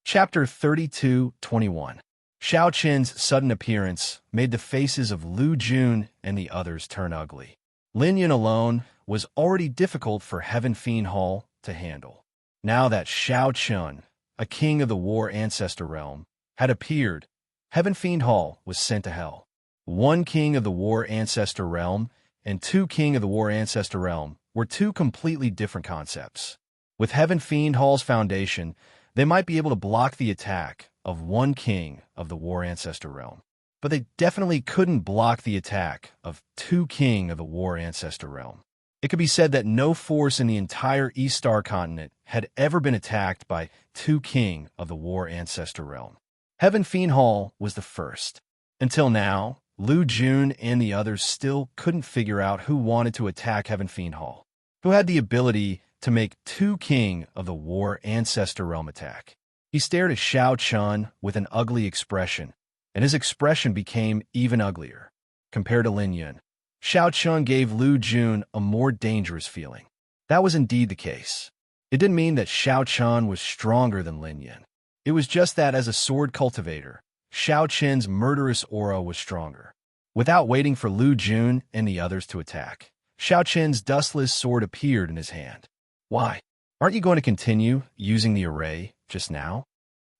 Chapter 32:21. Xiao Qin's sudden appearance made the faces of Lu Jun and the others turn ugly. Lin Yun alone was already difficult for Heaven Fiend Hall to handle. Now that Xiao Qin, a king of the War Ancestor Realm, had appeared, Heaven Fiend Hall was sent to hell. One king of the War Ancestor Realm and 2 king of the War Ancestor Realm were 2 completely different concepts. With Heaven Fiend Hall's foundation, they might be able to block the attack of 1 king of the War Ancestor Realm, but they definitely couldn't block the attack of 2 king of the War Ancestor Realm. It could be said that no force in the entire East Star continent had ever been attacked by 2 king of the War Ancestor Realm. Heaven Fiend Hall was the first. Until now, Lu Jun and the others still couldn't figure out who wanted to attack Heaven Fiend Hall, who had the ability to make 2 king of the War Ancestor Realm attack. He stared at Xiao Qin with an ugly expression, and his expression became even uglier. Compared to Lin Yun, Xiao Qin gave Lu Jun a more dangerous feeling. That was indeed the case. It didn't mean that Xiao Qin was stronger than Lin Yun. It was just that as a sword cultivator, Xiao Qin's murderous aura was stronger. Without waiting for Lu Jun and the others to attack, Xiao Qin's dustless sword appeared in his hand. Why? Aren't you going to continue using the array just now?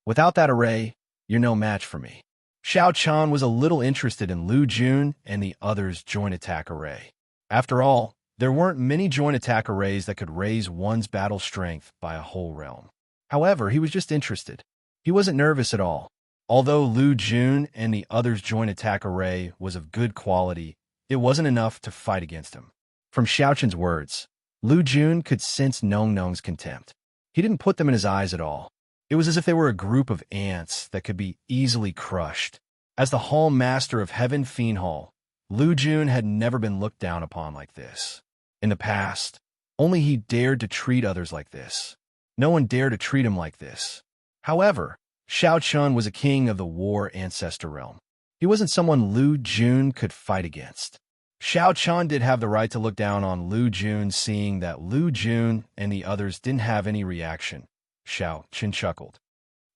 Without that array, you're no match for me. Xiao Qin was a little interested in Lu Jun and the others' joint attack array. After all, there weren't many joint attack arrays that could raise one's battle strength by a whole realm. However, he was just interested. He wasn't nervous at all. Although Lu Jun and the others' joint attack array was of good quality, it wasn't enough to fight against him. From Xiao Qin's words, Lu Jun could sense Nong Nong's contempt. He didn't put them in his eyes at all. It was as if they were a group of ants that could be easily crushed. As the Hall Master of Heaven Fiend Hall, Lu Jun had never been looked down upon like this. In the past, only he dared to treat others like this. No one dared to treat him like this. However, Xiao Qin was a king of the War Ancestor Realm. He wasn't someone Lu Jun could fight against. Xiao Qin did have the right to look down on Lu Jun, seeing that Lu Jun and the others didn't have any reaction. Xiao Qin chuckled.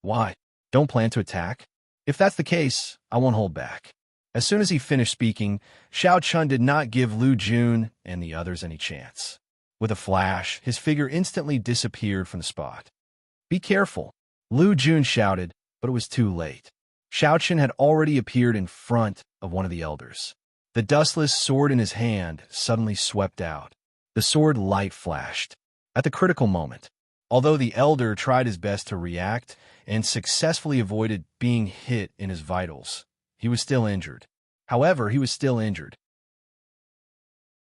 Why? Don't plan to attack? If that's the case, I won't hold back. As soon as he finished speaking, Xiao Qin did not give Lu Jun and the others any chance. With a flash, his figure instantly disappeared from the spot. Be careful, Lu Jun shouted, but it was too late. Xiao Qin had already appeared in front of one of the elders. The dustless sword in his hand suddenly swept out. The sword light flashed. At the critical moment, although the elder tried his best to react and successfully avoided being hit in his vitals, he was still injured. However, he was still injured.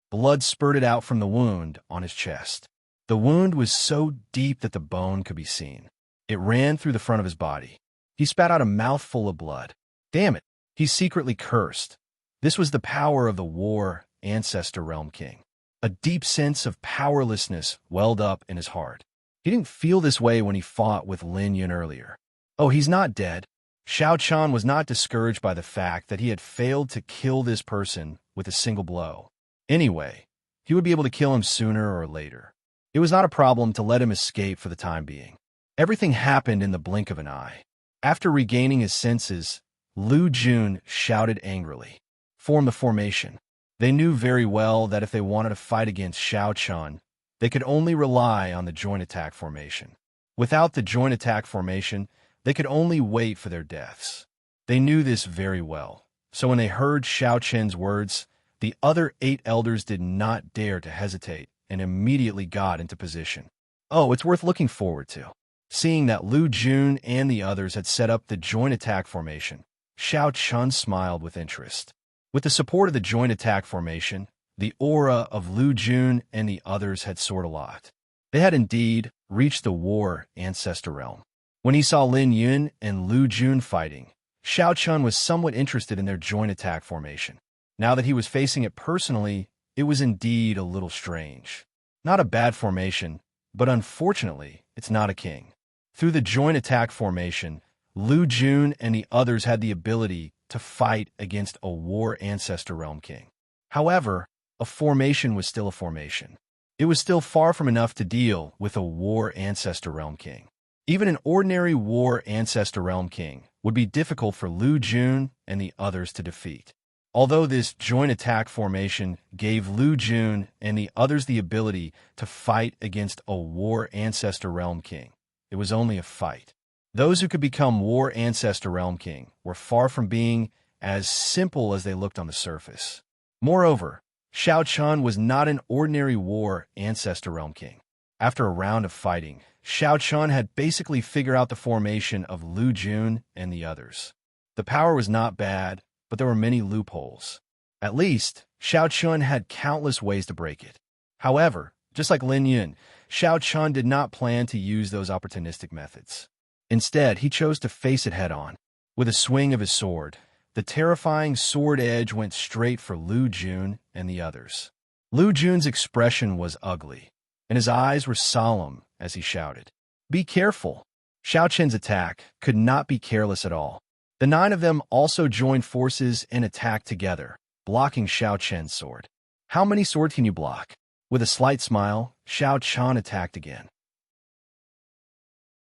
Blood spurted out from the wound on his chest. The wound was so deep that the bone could be seen. It ran through the front of his body. He spat out a mouthful of blood. Damn it, he secretly cursed. This was the power of the War Ancestor Realm King. A deep sense of powerlessness welled up in his heart. He didn't feel this way when he fought with Lin Yun earlier. Oh, he's not dead. Xiao Qin was not discouraged by the fact that he had failed to kill this person with a single blow. Anyway, he would be able to kill him sooner or later. It was not a problem to let him escape for the time being. Everything happened in the blink of an eye. After regaining his senses, Lu Jun shouted angrily. Form the formation. They knew very well that if they wanted to fight against Xiao Qin, they could only rely on the joint attack formation. Without the joint attack formation, they could only wait for their deaths. They knew this very well, so when they heard Xiao Qin's words, the other 8 elders did not dare to hesitate and immediately got into position. Oh, it's worth looking forward to. Seeing that Lu Jun and the others had set up the joint attack formation, Xiao Qin smiled with interest. With the support of the joint attack formation, the aura of Lu Jun and the others had soared a lot. They had indeed reached the War Ancestor Realm. When he saw Lin Yun and Lu Jun fighting, Xiao Chun was somewhat interested in their joint attack formation. Now that he was facing it personally, it was indeed a little strange. Not a bad formation, but unfortunately, it's not a king. Through the joint attack formation, Lu Jun and the others had the ability to fight against a War Ancestor Realm king. However, a formation was still a formation. It was still far from enough to deal with a War Ancestor Realm king. Even an ordinary War Ancestor Realm king would be difficult for Lu Jun and the others to defeat. Although this joint attack formation gave Lu Jun and the others the ability to fight against a War Ancestor Realm king, it was only a fight. Those who could become War Ancestor Realm king were far from being as simple as they looked on the surface. Moreover, Xiao Chun was not an ordinary War Ancestor Realm king. After a round of fighting, Xiao Chun had basically figured out the formation of Lu Jun and the others. The power was not bad, but there were many loopholes. At least, Xiao Chun had countless ways to break it. However, just like Lin Yun, Xiao Chun did not plan to use those opportunistic methods. Instead, he chose to face it head-on. With a swing of his sword, the terrifying sword edge went straight for Lu Jun and the others. Lu Jun's expression was ugly, and his eyes were solemn as he shouted, "Be careful!" Xiao Chun's attack could not be careless at all. The 9 of them also joined forces and attacked together, blocking Xiao Chun's sword. How many swords can you block? With a slight smile, Xiao Chun attacked again.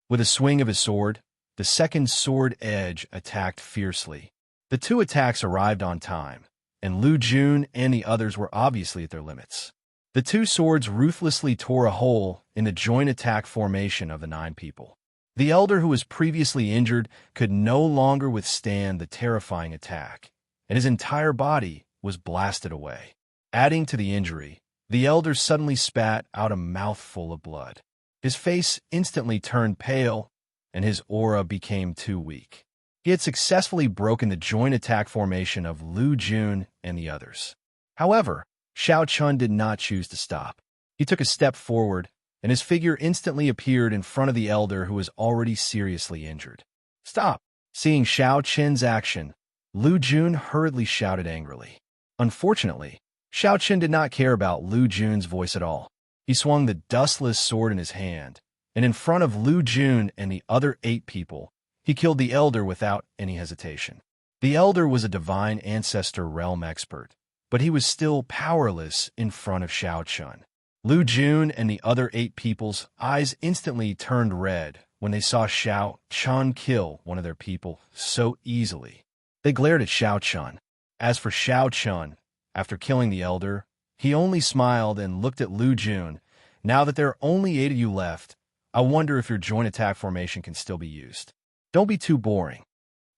With a swing of his sword, the second sword edge attacked fiercely. The 2 attacks arrived on time, and Lu Jun and the others were obviously at their limits. The 2 swords ruthlessly tore a hole in the joint attack formation of the 9 people. The elder who was previously injured could no longer withstand the terrifying attack, and his entire body was blasted away. Adding to the injury, the elder suddenly spat out a mouthful of blood. His face instantly turned pale, and his aura became too weak. He had successfully broken the joint attack formation of Lu Jun and the others. However, Xiao Chun did not choose to stop. He took a step forward, and his figure instantly appeared in front of the elder who was already seriously injured. "Stop!" Seeing Xiao Chun's action, Lu Jun hurriedly shouted angrily. Unfortunately, Xiao Chun did not care about Lu Jun's voice at all. He swung the dustless sword in his hand, and in front of Lu Jun and the other 8 people, he killed the elder without any hesitation. The elder was a divine ancestor realm expert, but he was still powerless in front of Xiao Chun. Lu Jun and the other 8 people's eyes instantly turned red when they saw Xiao Chun kill one of their people so easily. They glared at Xiao Chun. As for Xiao Chun, after killing the elder, he only smiled and looked at Lu Jun. "Now that there are only 8 of you left, I wonder if your joint attack formation can still be used. Don't be too boring."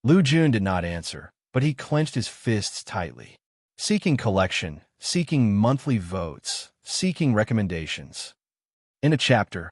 Lu Jun did not answer, but he clenched his fists tightly. Seeking collection, seeking monthly votes, seeking recommendations. In a chapter.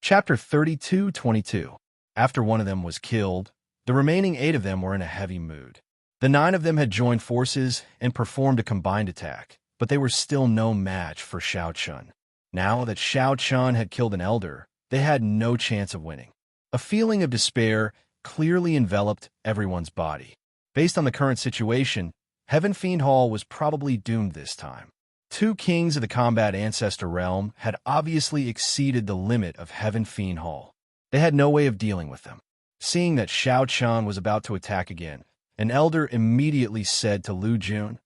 Chapter 32-22. After one of them was killed, the remaining 8 of them were in a heavy mood. The 9 of them had joined forces and performed a combined attack, but they were still no match for Xiao Chun. Now that Xiao Chun had killed an elder, they had no chance of winning. A feeling of despair clearly enveloped everyone's body. Based on the current situation, Heaven Fiend Hall was probably doomed this time. 2 kings of the combat ancestor realm had obviously exceeded the limit of Heaven Fiend Hall. They had no way of dealing with them. Seeing that Xiao Chun was about to attack again, an elder immediately said to Lu Jun,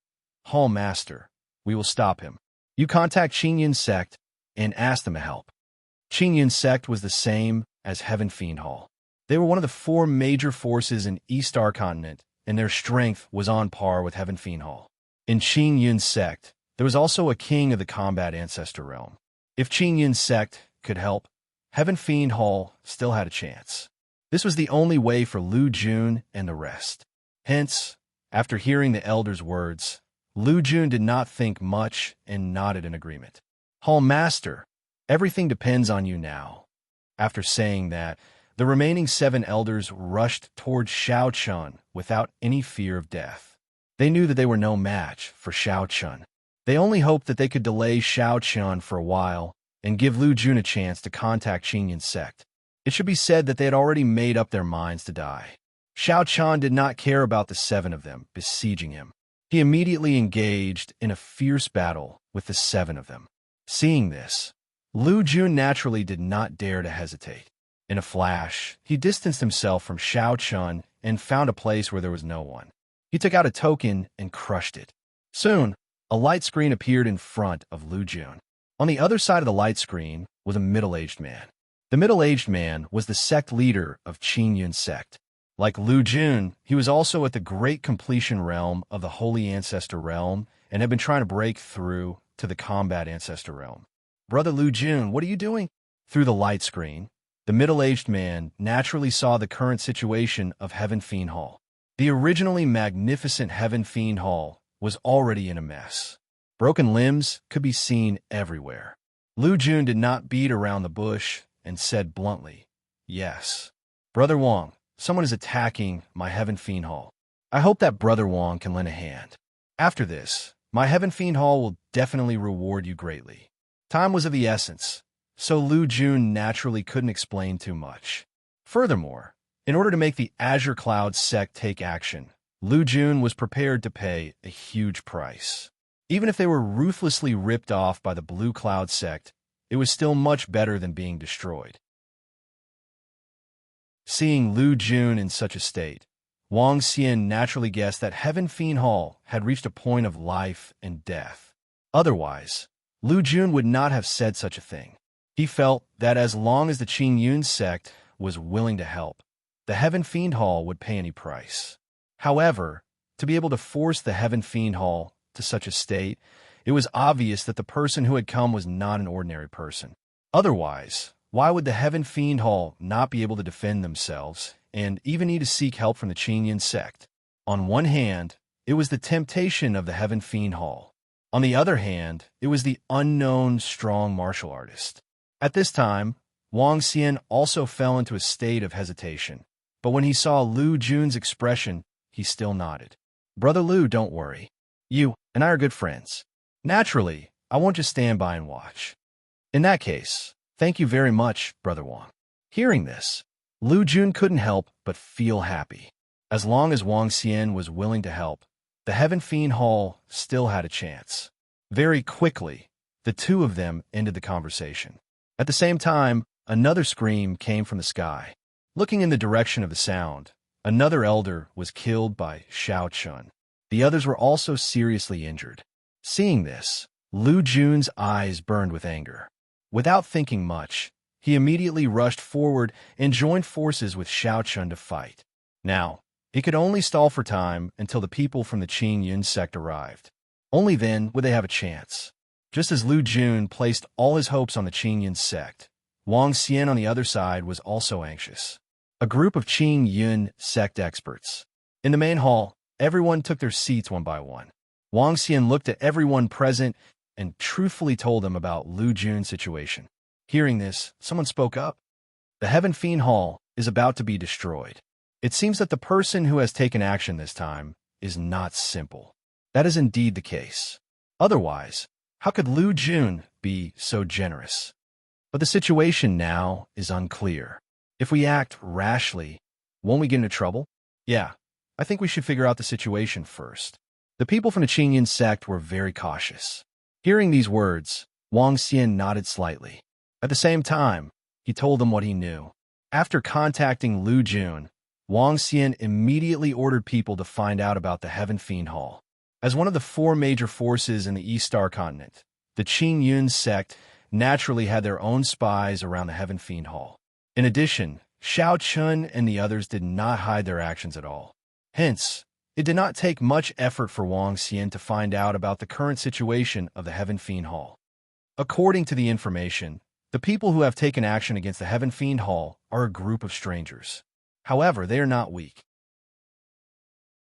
"Hall Master, we will stop him. You contact Qing Yun's sect and ask them to help." Qing Yun's sect was the same as Heaven Fiend Hall. They were one of the 4 major forces in East Star Continent, and their strength was on par with Heaven Fiend Hall. In Qing Yun's sect, there was also a king of the combat ancestor realm. If Qing Yun's sect could help, Heaven Fiend Hall still had a chance. This was the only way for Lu Jun and the rest. Hence, after hearing the elder's words, Lu Jun did not think much and nodded in agreement. "Hall Master, everything depends on you now." After saying that, the remaining 7 elders rushed towards Xiao Chun without any fear of death. They knew that they were no match for Xiao Chun. They only hoped that they could delay Xiao Chun for a while and give Lu Jun a chance to contact Qing Yun's sect. It should be said that they had already made up their minds to die. Xiao Chun did not care about the 7 of them besieging him. He immediately engaged in a fierce battle with the 7 of them. Seeing this, Lu Jun naturally did not dare to hesitate. In a flash, he distanced himself from Xiao Chun and found a place where there was no one. He took out a token and crushed it. Soon, a light screen appeared in front of Lu Jun. On the other side of the light screen was a middle-aged man. The middle-aged man was the sect leader of Qin Yun sect. Like Lu Jun, he was also at the Great Completion realm of the Holy Ancestor realm and had been trying to break through to the Combat Ancestor realm. "Brother Lu Jun, what are you doing?" Through the light screen, the middle-aged man naturally saw the current situation of Heaven Fiend Hall. The originally magnificent Heaven Fiend Hall was already in a mess. Broken limbs could be seen everywhere. Lu Jun did not beat around the bush and said bluntly, "Yes. Brother Wang, someone is attacking my Heaven Fiend Hall. I hope that Brother Wang can lend a hand. After this, my Heaven Fiend Hall will definitely reward you greatly." Time was of the essence, so Lu Jun naturally couldn't explain too much. Furthermore, in order to make the Azure Cloud sect take action, Lu Jun was prepared to pay a huge price. Even if they were ruthlessly ripped off by the Blue Cloud sect, it was still much better than being destroyed. Seeing Lu Jun in such a state, Wang Xian naturally guessed that Heaven Fiend Hall had reached a point of life and death. Otherwise, Lu Jun would not have said such a thing. He felt that as long as the Qin Yun sect was willing to help, the Heaven Fiend Hall would pay any price. However, to be able to force the Heaven Fiend Hall to such a state, it was obvious that the person who had come was not an ordinary person. Otherwise, why would the Heaven Fiend Hall not be able to defend themselves and even need to seek help from the Qin Yun sect? On one hand, it was the temptation of the Heaven Fiend Hall. On the other hand, it was the unknown strong martial artist. At this time, Wang Xian also fell into a state of hesitation, but when he saw Lu Jun's expression, he still nodded. "Brother Lu, don't worry. You and I are good friends. Naturally, I won't just stand by and watch." "In that case, thank you very much, Brother Wang." Hearing this, Lu Jun couldn't help but feel happy. As long as Wang Xian was willing to help, the Heaven Fiend Hall still had a chance. Very quickly, the two of them ended the conversation. At the same time, another scream came from the sky. Looking in the direction of the sound, another elder was killed by Xiao Chun. The others were also seriously injured. Seeing this, Lu Jun's eyes burned with anger. Without thinking much, he immediately rushed forward and joined forces with Xiao Chun to fight. Now, he could only stall for time until the people from the Qin Yun sect arrived. Only then would they have a chance. Just as Lu Jun placed all his hopes on the Qin Yun sect, Wang Xian on the other side was also anxious. A group of Qin Yun sect experts. In the main hall, everyone took their seats one by one. Wang Xian looked at everyone present and truthfully told them about Lu Jun's situation. Hearing this, someone spoke up. "The Heaven Fiend Hall is about to be destroyed. It seems that the person who has taken action this time is not simple." That is indeed the case. Otherwise, how could Lu Jun be so generous? But the situation now is unclear. If we act rashly, won't we get into trouble? Yeah, I think we should figure out the situation first. The people from the Qin Yun sect were very cautious. Hearing these words, Wang Xian nodded slightly. At the same time, he told them what he knew. After contacting Lu Jun, Wang Xian immediately ordered people to find out about the Heaven Fiend Hall. As one of the 4 major forces in the East Star Continent, the Qin Yun sect naturally had their own spies around the Heaven Fiend Hall. In addition, Xiao Chun and the others did not hide their actions at all. Hence, it did not take much effort for Wang Xian to find out about the current situation of the Heaven Fiend Hall. According to the information, the people who have taken action against the Heaven Fiend Hall are a group of strangers. However, they are not weak.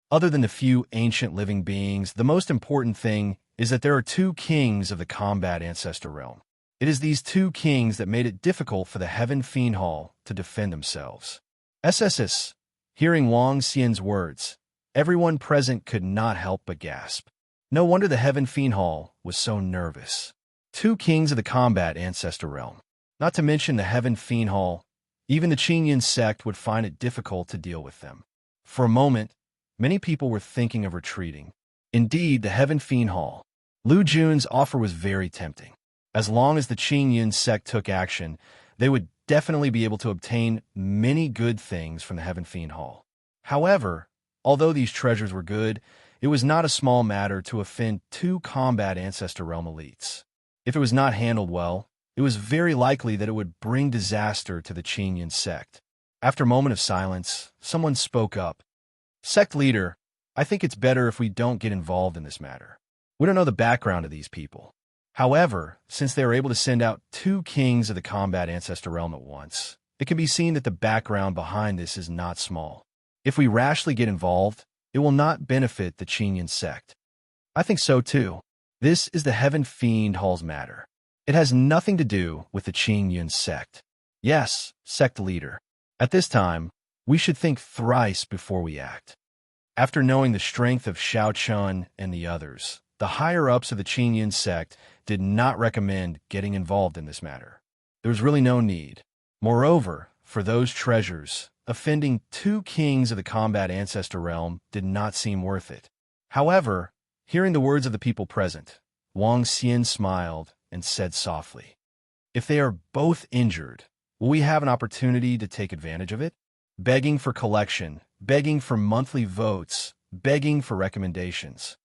Other than the few ancient living beings, the most important thing is that there are 2 kings of the Combat Ancestor realm. It is these 2 kings that made it difficult for the Heaven Fiend Hall to defend themselves. SSS. Hearing Wang Xian's words, everyone present could not help but gasp. No wonder the Heaven Fiend Hall was so nervous. 2 kings of the Combat Ancestor realm. Not to mention the Heaven Fiend Hall. Even the Qingyan sect would find it difficult to deal with them. For a moment, many people were thinking of retreating. Indeed, the Heaven Fiend Hall. Lu Jun's offer was very tempting. As long as the Qingyan sect took action, they would definitely be able to obtain many good things from the Heaven Fiend Hall. However, although these treasures were good, it was not a small matter to offend 2 combat Ancestor Realm elites. If it was not handled well, it was very likely that it would bring disaster to the Qingyan sect. After a moment of silence, someone spoke up. Sect leader, I think it's better if we don't get involved in this matter. We don't know the background of these people. However, since they are able to send out 2 kings of the combat Ancestor Realm at once, it can be seen that the background behind this is not small. If we rashly get involved, it will not benefit the Qingyan sect. I think so too. This is the Heaven Fiend Hall's matter. It has nothing to do with the Qingyan sect. Yes, sect leader. At this time, we should think thrice before we act. After knowing the strength of Xiao Chun and the others, the higher-ups of the Qingyan sect did not recommend getting involved in this matter. There was really no need. Moreover, for those treasures, offending 2 kings of the combat Ancestor Realm did not seem worth it. However, hearing the words of the people present, Wang Xian smiled and said softly, "If they are both injured, will we have an opportunity to take advantage of it? Begging for collection, begging for monthly votes, begging for recommendations."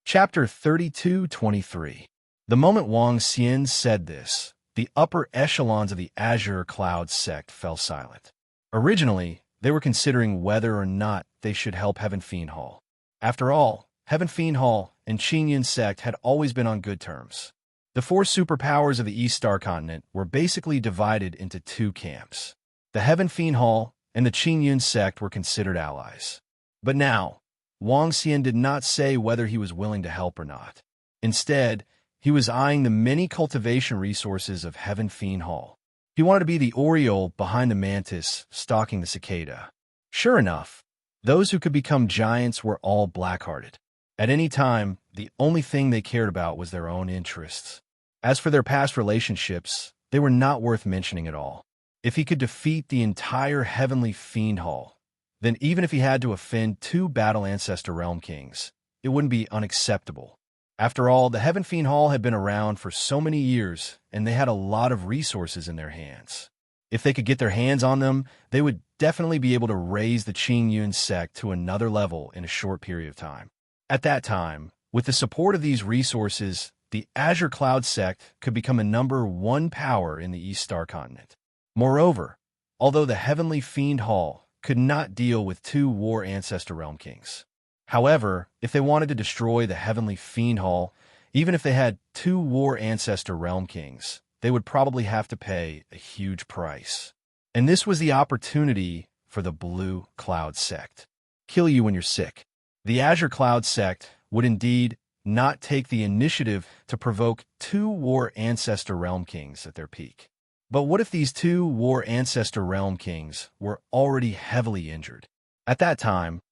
Chapter 32-23. The moment Wang Xian said this, the upper echelons of the Azure Cloud sect fell silent. Originally, they were considering whether or not they should help Heaven Fiend Hall. After all, Heaven Fiend Hall and Qingyan sect had always been on good terms. The 4 superpowers of the East Star Continent were basically divided into 2 camps. The Heaven Fiend Hall and the Qingyan sect were considered allies. But now, Wang Xian did not say whether he was willing to help or not. Instead, he was eyeing the many cultivation resources of Heaven Fiend Hall. He wanted to be the Oriole behind the mantis stalking the cicada. Sure enough, those who could become giants were all black-hearted. At any time, the only thing they cared about was their own interests. As for their past relationships, they were not worth mentioning at all. If he could defeat the entire Heavenly Fiend Hall, then even if he had to offend 2 battle Ancestor Realm kings, it wouldn't be unacceptable. After all, the Heaven Fiend Hall had been around for so many years, and they had a lot of resources in their hands. If they could get their hands on them, they would definitely be able to raise the Qingyan sect to another level in a short period of time. At that time, with the support of these resources, the Azure Cloud sect could become a #1 power in the East Star Continent. Moreover, although the Heavenly Fiend Hall could not deal with 2 war Ancestor Realm kings. However, if they wanted to destroy the Heavenly Fiend Hall, even if they had 2 war Ancestor Realm kings, they would probably have to pay a huge price. And this was the opportunity for the Blue Cloud sect. Kill you when you're sick. The Azure Cloud sect would indeed not take the initiative to provoke 2 war Ancestor Realm kings at their peak. But what if these 2 war Ancestor Realm kings were already heavily injured? At that time,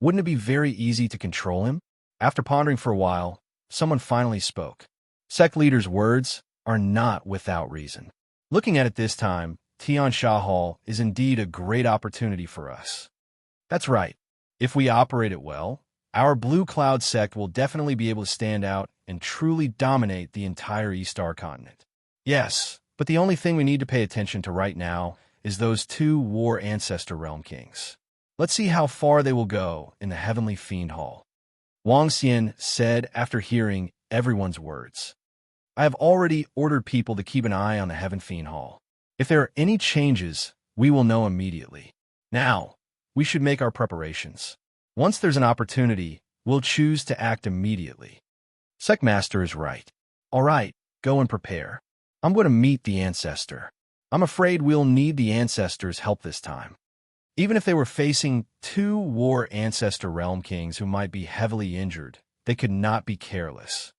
wouldn't it be very easy to control him? After pondering for a while, someone finally spoke. Sect leader's words are not without reason. Looking at it this time, Tian Sha Hall is indeed a great opportunity for us. That's right. If we operate it well, our Blue Cloud sect will definitely be able to stand out and truly dominate the entire East Star Continent. Yes, but the only thing we need to pay attention to right now is those 2 war Ancestor Realm kings. Let's see how far they will go in the Heavenly Fiend Hall. Wang Xian said after hearing everyone's words. I have already ordered people to keep an eye on the Heaven Fiend Hall. If there are any changes, we will know immediately. Now, we should make our preparations. Once there's an opportunity, we'll choose to act immediately. Sectmaster is right. All right, go and prepare. I'm going to meet the Ancestor. I'm afraid we'll need the Ancestor's help this time. Even if they were facing 2 war Ancestor Realm kings who might be heavily injured, they could not be careless.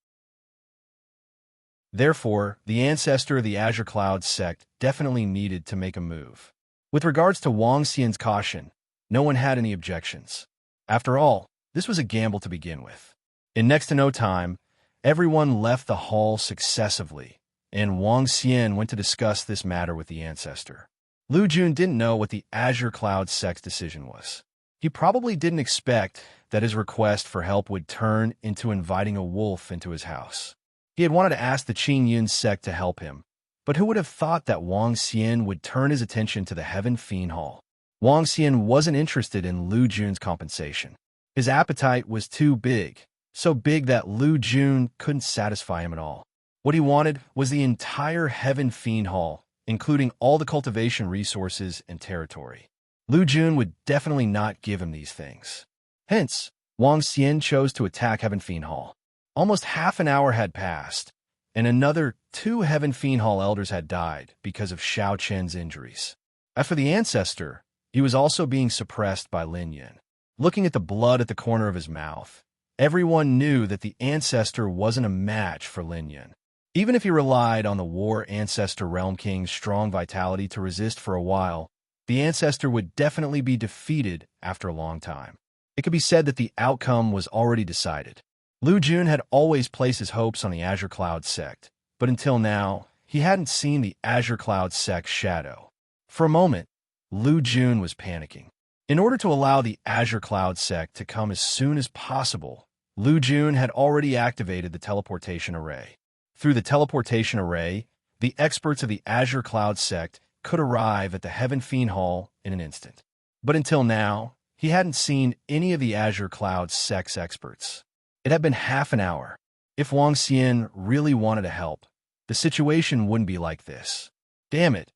Therefore, the Ancestor of the Azure Cloud sect definitely needed to make a move. With regards to Wang Xian's caution, no one had any objections. After all, this was a gamble to begin with. In next to no time, everyone left the hall successively, and Wang Xian went to discuss this matter with the ancestor. Lu Jun didn't know what the Azure Cloud sect's decision was. He probably didn't expect that his request for help would turn into inviting a wolf into his house. He had wanted to ask the Qin Yun sect to help him, but who would have thought that Wang Xian would turn his attention to the Heaven Fiend Hall? Wang Xian wasn't interested in Lu Jun's compensation. His appetite was too big, so big that Lu Jun couldn't satisfy him at all. What he wanted was the entire Heaven Fiend Hall, including all the cultivation resources and territory. Lu Jun would definitely not give him these things. Hence, Wang Xian chose to attack Heaven Fiend Hall. Almost half an hour had passed, and another 2 Heaven Fiend Hall elders had died because of Xiao Chen's injuries. As for the ancestor, he was also being suppressed by Lin Yin. Looking at the blood at the corner of his mouth, everyone knew that the ancestor wasn't a match for Lin Yin. Even if he relied on the War Ancestor Realm King's strong vitality to resist for a while, the ancestor would definitely be defeated after a long time. It could be said that the outcome was already decided. Lu Jun had always placed his hopes on the Azure Cloud sect, but until now, he hadn't seen the Azure Cloud sect's shadow. For a moment, Lu Jun was panicking. In order to allow the Azure Cloud sect to come as soon as possible, Lu Jun had already activated the teleportation array. Through the teleportation array, the experts of the Azure Cloud sect could arrive at the Heaven Fiend Hall in an instant. But until now, he hadn't seen any of the Azure Cloud sect's experts. It had been half an hour. If Wang Xian really wanted to help, the situation wouldn't be like this. Damn it!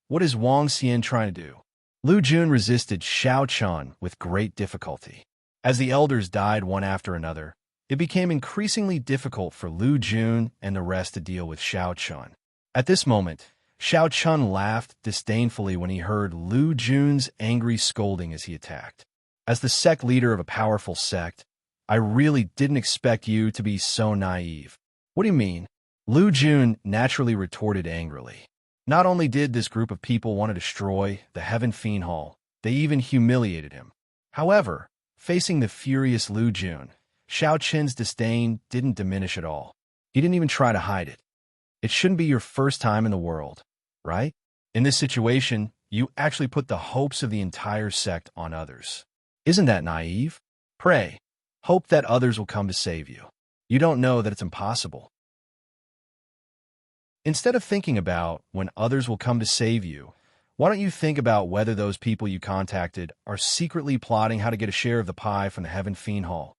What is Wang Xian trying to do? Lu Jun resisted Xiao Chen with great difficulty. As the elders died one after another, it became increasingly difficult for Lu Jun and the rest to deal with Xiao Chen. At this moment, Xiao Chen laughed disdainfully when he heard Lu Jun's angry scolding as he attacked. As the sect leader of a powerful sect, I really didn't expect you to be so naive. What do you mean? Lu Jun naturally retorted angrily. Not only did this group of people want to destroy the Heaven Fiend Hall, they even humiliated him. However, facing the furious Lu Jun, Xiao Chen's disdain didn't diminish at all. He didn't even try to hide it. It shouldn't be your first time in the world, right? In this situation, you actually put the hopes of the entire sect on others. Isn't that naive? Pray, hope that others will come to save you. You don't know that it's impossible. Instead of thinking about when others will come to save you, why don't you think about whether those people you contacted are secretly plotting how to get a share of the pie from the Heaven Fiend Hall?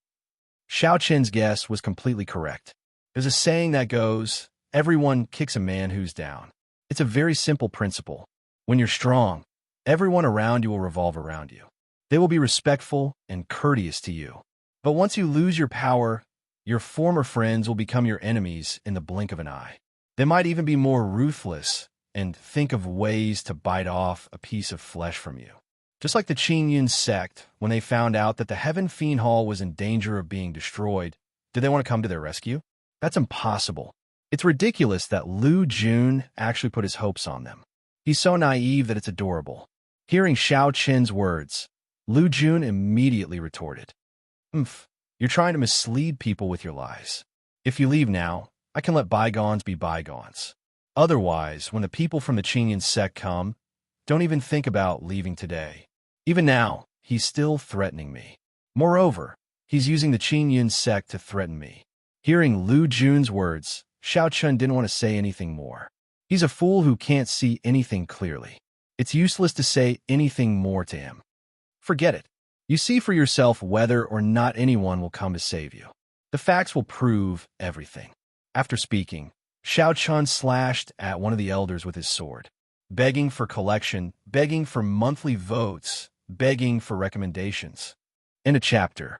Xiao Chen's guess was completely correct. There's a saying that goes, everyone kicks a man who's down. It's a very simple principle. When you're strong, everyone around you will revolve around you. They will be respectful and courteous to you. But once you lose your power, your former friends will become your enemies in the blink of an eye. They might even be more ruthless and think of ways to bite off a piece of flesh from you. Just like the Qin Yun sect, when they found out that the Heaven Fiend Hall was in danger of being destroyed, did they want to come to their rescue? That's impossible. It's ridiculous that Lu Jun actually put his hopes on them. He's so naive that it's adorable. Hearing Xiao Chen's words, Lu Jun immediately retorted, you're trying to mislead people with your lies. If you leave now, I can let bygones be bygones. Otherwise, when the people from the Qin Yun sect come, don't even think about leaving today. Even now, he's still threatening me. Moreover, he's using the Qin Yun sect to threaten me. Hearing Lu Jun's words, Xiao Chen didn't want to say anything more. He's a fool who can't see anything clearly. It's useless to say anything more to him. Forget it. You see for yourself whether or not anyone will come to save you. The facts will prove everything. After speaking, Xiao Chen slashed at one of the elders with his sword, begging for collection, begging for monthly votes, begging for recommendations. End of chapter.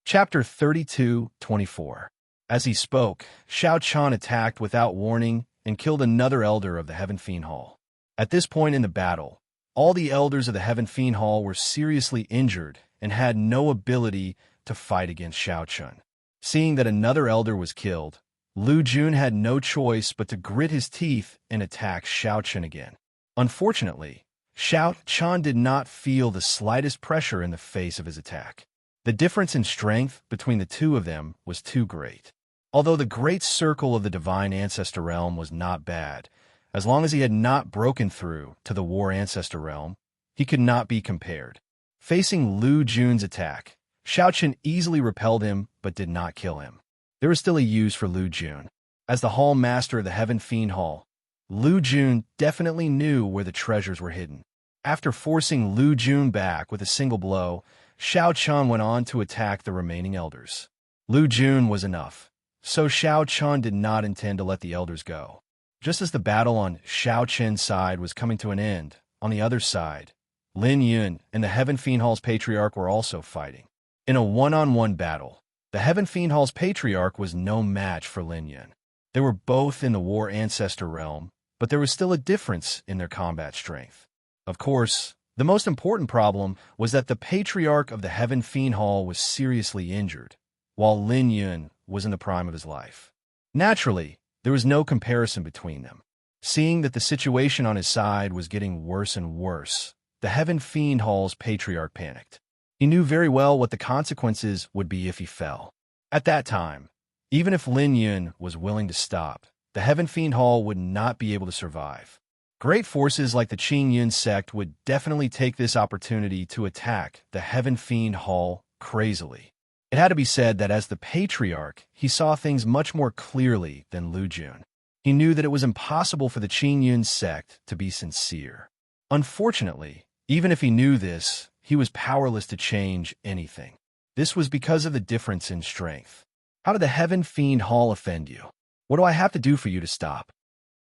Chapter 32-24. As he spoke, Xiao Chen attacked without warning and killed another elder of the Heaven Fiend Hall. At this point in the battle, all the elders of the Heaven Fiend Hall were seriously injured and had no ability to fight against Xiao Chen. Seeing that another elder was killed, Lu Jun had no choice but to grit his teeth and attack Xiao Chen again. Unfortunately, Xiao Chen did not feel the slightest pressure in the face of his attack. The difference in strength between the two of them was too great. Although the great circle of the divine ancestor realm was not bad, as long as he had not broken through to the war ancestor realm, he could not be compared. Facing Lu Jun's attack, Shao Chen easily repelled him but did not kill him. There was still a use for Lu Jun. As the Hall Master of the Heaven Fiend Hall, Lu Jun definitely knew where the treasures were hidden. After forcing Lu Jun back with a single blow, Shao Chen went on to attack the remaining elders. Lu Jun was enough, so Shao Chen did not intend to let the elders go. Just as the battle on Shao Chen's side was coming to an end, on the other side, Lin Yun and the Heaven Fiend Hall's Patriarch were also fighting. In a one-on-one battle, the Heaven Fiend Hall's Patriarch was no match for Lin Yun. They were both in the War Ancestor realm, but there was still a difference in their combat strength. Of course, the most important problem was that the Patriarch of the Heaven Fiend Hall was seriously injured, while Lin Yun was in the prime of his life. Naturally, there was no comparison between them. Seeing that the situation on his side was getting worse and worse, the Heaven Fiend Hall's Patriarch panicked. He knew very well what the consequences would be if he fell. At that time, even if Lin Yun was willing to stop, the Heaven Fiend Hall would not be able to survive. Great forces like the Qing Yun sect would definitely take this opportunity to attack the Heaven Fiend Hall crazily. It had to be said that as the Patriarch, he saw things much more clearly than Lu Jun. He knew that it was impossible for the Qing Yun sect to be sincere. Unfortunately, even if he knew this, he was powerless to change anything. This was because of the difference in strength. How did the Heaven Fiend Hall offend you? What do I have to do for you to stop?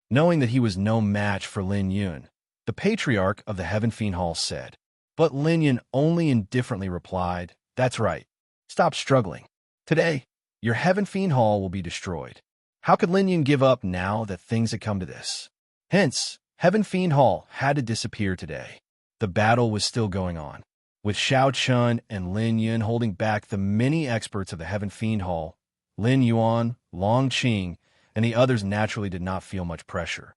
Knowing that he was no match for Lin Yun, the Patriarch of the Heaven Fiend Hall said. But Lin Yun only indifferently replied, "That's right. Stop struggling. Today, your Heaven Fiend Hall will be destroyed." How could Lin Yun give up now that things had come to this? Hence, Heaven Fiend Hall had to disappear today. The battle was still going on, with Shao Chen and Lin Yun holding back the many experts of the Heaven Fiend Hall. Lin Yuan, Long Qing, and the others naturally did not feel much pressure.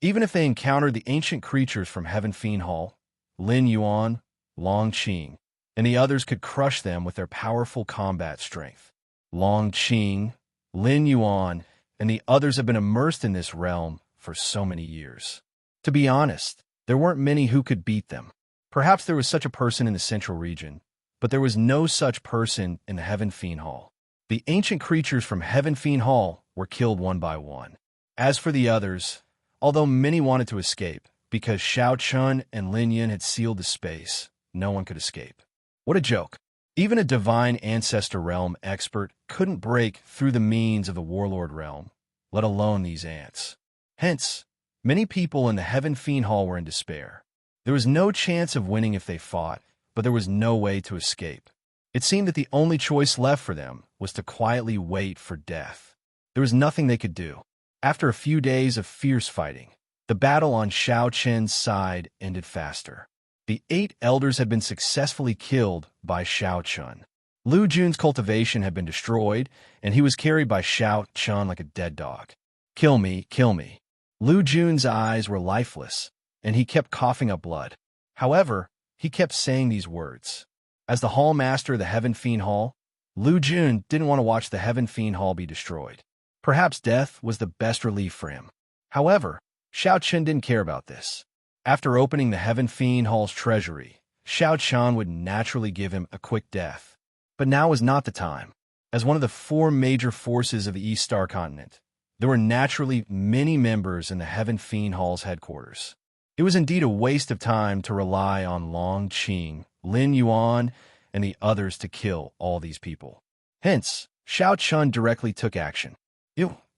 Even if they encountered the ancient creatures from Heaven Fiend Hall, Lin Yuan, Long Qing, and the others could crush them with their powerful combat strength. Long Qing, Lin Yuan, and the others have been immersed in this realm for so many years. To be honest, there weren't many who could beat them. Perhaps there was such a person in the central region, but there was no such person in the Heaven Fiend Hall. The ancient creatures from Heaven Fiend Hall were killed one by one. As for the others, although many wanted to escape, because Shao Chen and Lin Yun had sealed the space, no one could escape. What a joke. Even a divine ancestor realm expert couldn't break through the means of the warlord realm, let alone these ants. Hence, many people in the Heaven Fiend Hall were in despair. There was no chance of winning if they fought, but there was no way to escape. It seemed that the only choice left for them was to quietly wait for death. There was nothing they could do. After a few days of fierce fighting, the battle on Shao Chen's side ended faster. The 8 elders had been successfully killed by Shao Chen. Lu Jun's cultivation had been destroyed, and he was carried by Shao Chen like a dead dog. "Kill me, kill me." Lu Jun's eyes were lifeless, and he kept coughing up blood. However, he kept saying these words. As the Hall Master of the Heaven Fiend Hall, Lu Jun didn't want to watch the Heaven Fiend Hall be destroyed. Perhaps death was the best relief for him. However, Shao Chen didn't care about this. After opening the Heaven Fiend Hall's treasury, Shao Chen would naturally give him a quick death. But now was not the time. As one of the 4 major forces of the East Star Continent, there were naturally many members in the Heaven Fiend Hall's headquarters. It was indeed a waste of time to rely on Long Qing, Lin Yuan, and the others to kill all these people. Hence, Shao Chen directly took action.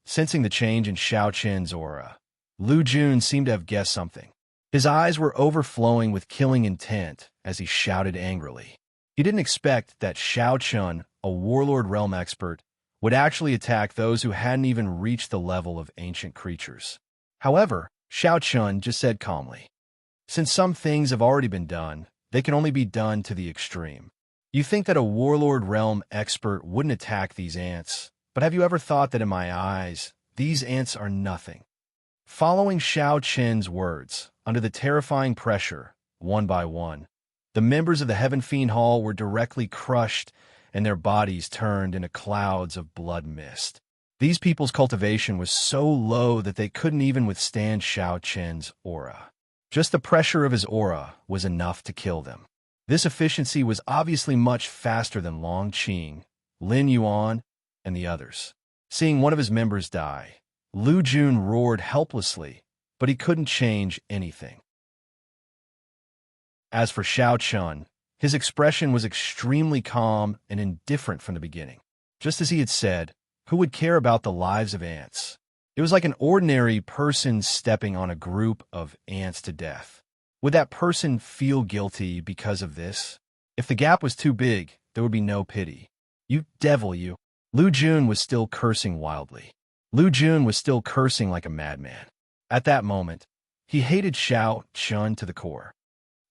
Sensing the change in Shao Chen's aura, Lu Jun seemed to have guessed something. His eyes were overflowing with killing intent as he shouted angrily. He didn't expect that Shao Chen, a warlord realm expert, would actually attack those who hadn't even reached the level of ancient creatures. However, Shao Chen just said calmly, "Since some things have already been done, they can only be done to the extreme. You think that a warlord realm expert wouldn't attack these ants, but have you ever thought that in my eyes, these ants are nothing?" Following Shao Chen's words, under the terrifying pressure, one by one, The members of the Heaven Fiend Hall were directly crushed, and their bodies turned into clouds of blood mist. These people's cultivation was so low that they couldn't even withstand Xiao Qian's aura. Just the pressure of his aura was enough to kill them. This efficiency was obviously much faster than Long Qing, Lin Yuan, and the others. Seeing one of his members die, Lu Jun roared helplessly, but he couldn't change anything. As for Xiao Chun, his expression was extremely calm and indifferent from the beginning. Just as he had said, who would care about the lives of ants? It was like an ordinary person stepping on a group of ants to death. Would that person feel guilty because of this? If the gap was too big, there would be no pity. You devil, you. Lu Jun was still cursing wildly. Lu Jun was still cursing like a madman. At that moment, he hated Xiao Chun to the core.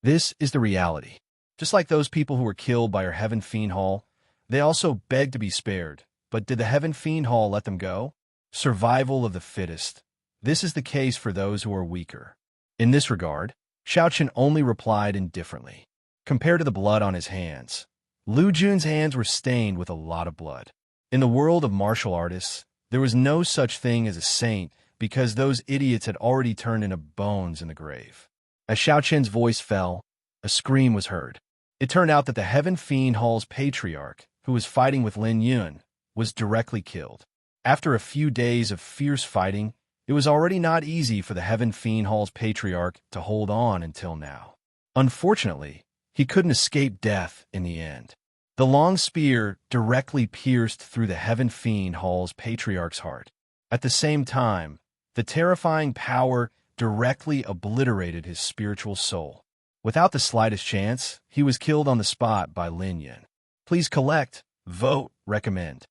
This is the reality. Just like those people who were killed by our Heaven Fiend Hall, they also begged to be spared. But did the Heaven Fiend Hall let them go? Survival of the fittest. This is the case for those who are weaker. In this regard, Xiao Chen only replied indifferently. Compared to the blood on his hands, Lu Jun's hands were stained with a lot of blood. In the world of martial artists, there was no such thing as a saint because those idiots had already turned into bones in the grave. As Xiao Chen's voice fell, a scream was heard. It turned out that the Heaven Fiend Hall's patriarch, who was fighting with Lin Yun, was directly killed. After a few days of fierce fighting, it was already not easy for the Heaven Fiend Hall's patriarch to hold on until now. Unfortunately, he couldn't escape death in the end. The long spear directly pierced through the Heaven Fiend Hall's patriarch's heart. At the same time, the terrifying power directly obliterated his spiritual soul. Without the slightest chance, he was killed on the spot by Lin Yun. Please collect, vote, recommend.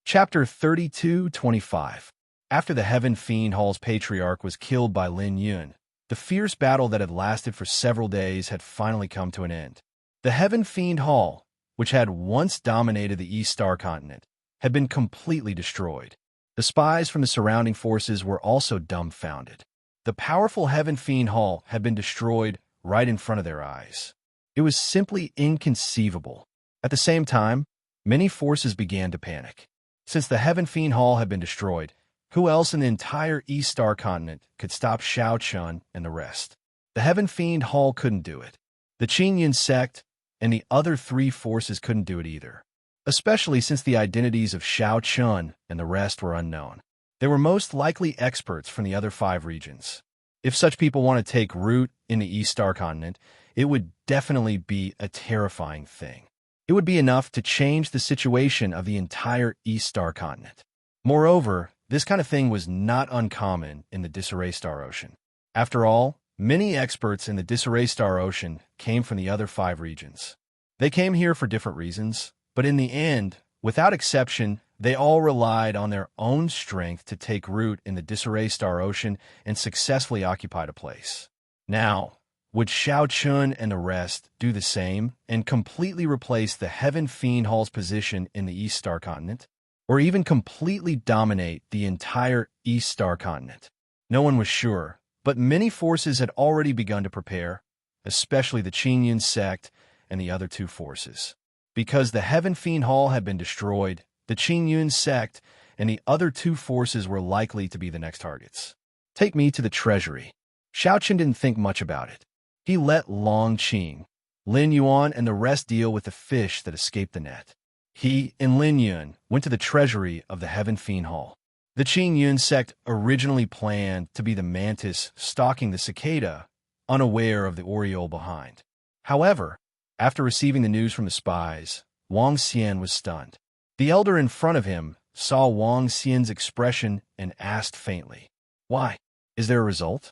Chapter 32-25. After the Heaven Fiend Hall's patriarch was killed by Lin Yun, the fierce battle that had lasted for several days had finally come to an end. The Heaven Fiend Hall, which had once dominated the East Star continent, had been completely destroyed. The spies from the surrounding forces were also dumbfounded. The powerful Heaven Fiend Hall had been destroyed right in front of their eyes. It was simply inconceivable. At the same time, many forces began to panic. Since the Heaven Fiend Hall had been destroyed, who else in the entire East Star continent could stop Xiao Chun and the rest? The Heaven Fiend Hall couldn't do it. The Qingyun sect and the other three forces couldn't do it either, especially since the identities of Xiao Chun and the rest were unknown. They were most likely experts from the other 5 regions. If such people want to take root in the East Star continent, it would definitely be a terrifying thing. It would be enough to change the situation of the entire East Star continent. Moreover, this kind of thing was not uncommon in the Disarray Star Ocean. After all, many experts in the Disarray Star Ocean came from the other 5 regions. They came here for different reasons, but in the end, without exception, they all relied on their own strength to take root in the Disarray Star Ocean and successfully occupied a place. Now, would Xiao Chun and the rest do the same and completely replace the Heaven Fiend Hall's position in the East Star continent? Or even completely dominate the entire East Star continent? No one was sure, but many forces had already begun to prepare, especially the Qingyun sect and the other 2 forces. Because the Heaven Fiend Hall had been destroyed, the Qingyun sect and the other 2 forces were likely to be the next targets. Take me to the treasury. Xiao Chen didn't think much about it. He let Long Qing, Lin Yuan, and the rest deal with the fish that escaped the net. He and Lin Yun went to the treasury of the Heaven Fiend Hall. The Qingyun sect originally planned to be the mantis stalking the cicada, unaware of the oriole behind. However, after receiving the news from the spies, Wang Xian was stunned. The elder in front of him saw Wang Xian's expression and asked faintly, "Why? Is there a result?"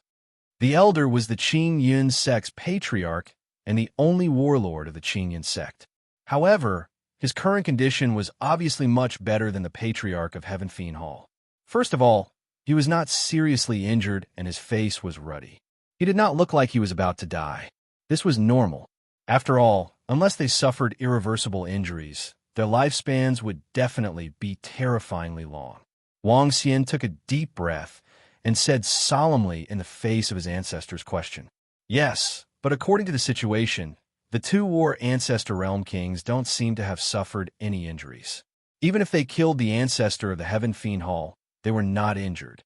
The elder was the Qingyun sect's patriarch and the only warlord of the Qingyun sect. However, his current condition was obviously much better than the patriarch of Heaven Fiend Hall. First of all, he was not seriously injured and his face was ruddy. He did not look like he was about to die. This was normal. After all, unless they suffered irreversible injuries, their lifespans would definitely be terrifyingly long. Wang Xian took a deep breath and said solemnly in the face of his ancestor's question, "Yes, but according to the situation, the two war ancestor realm kings don't seem to have suffered any injuries. Even if they killed the ancestor of the Heaven Fiend Hall, they were not injured."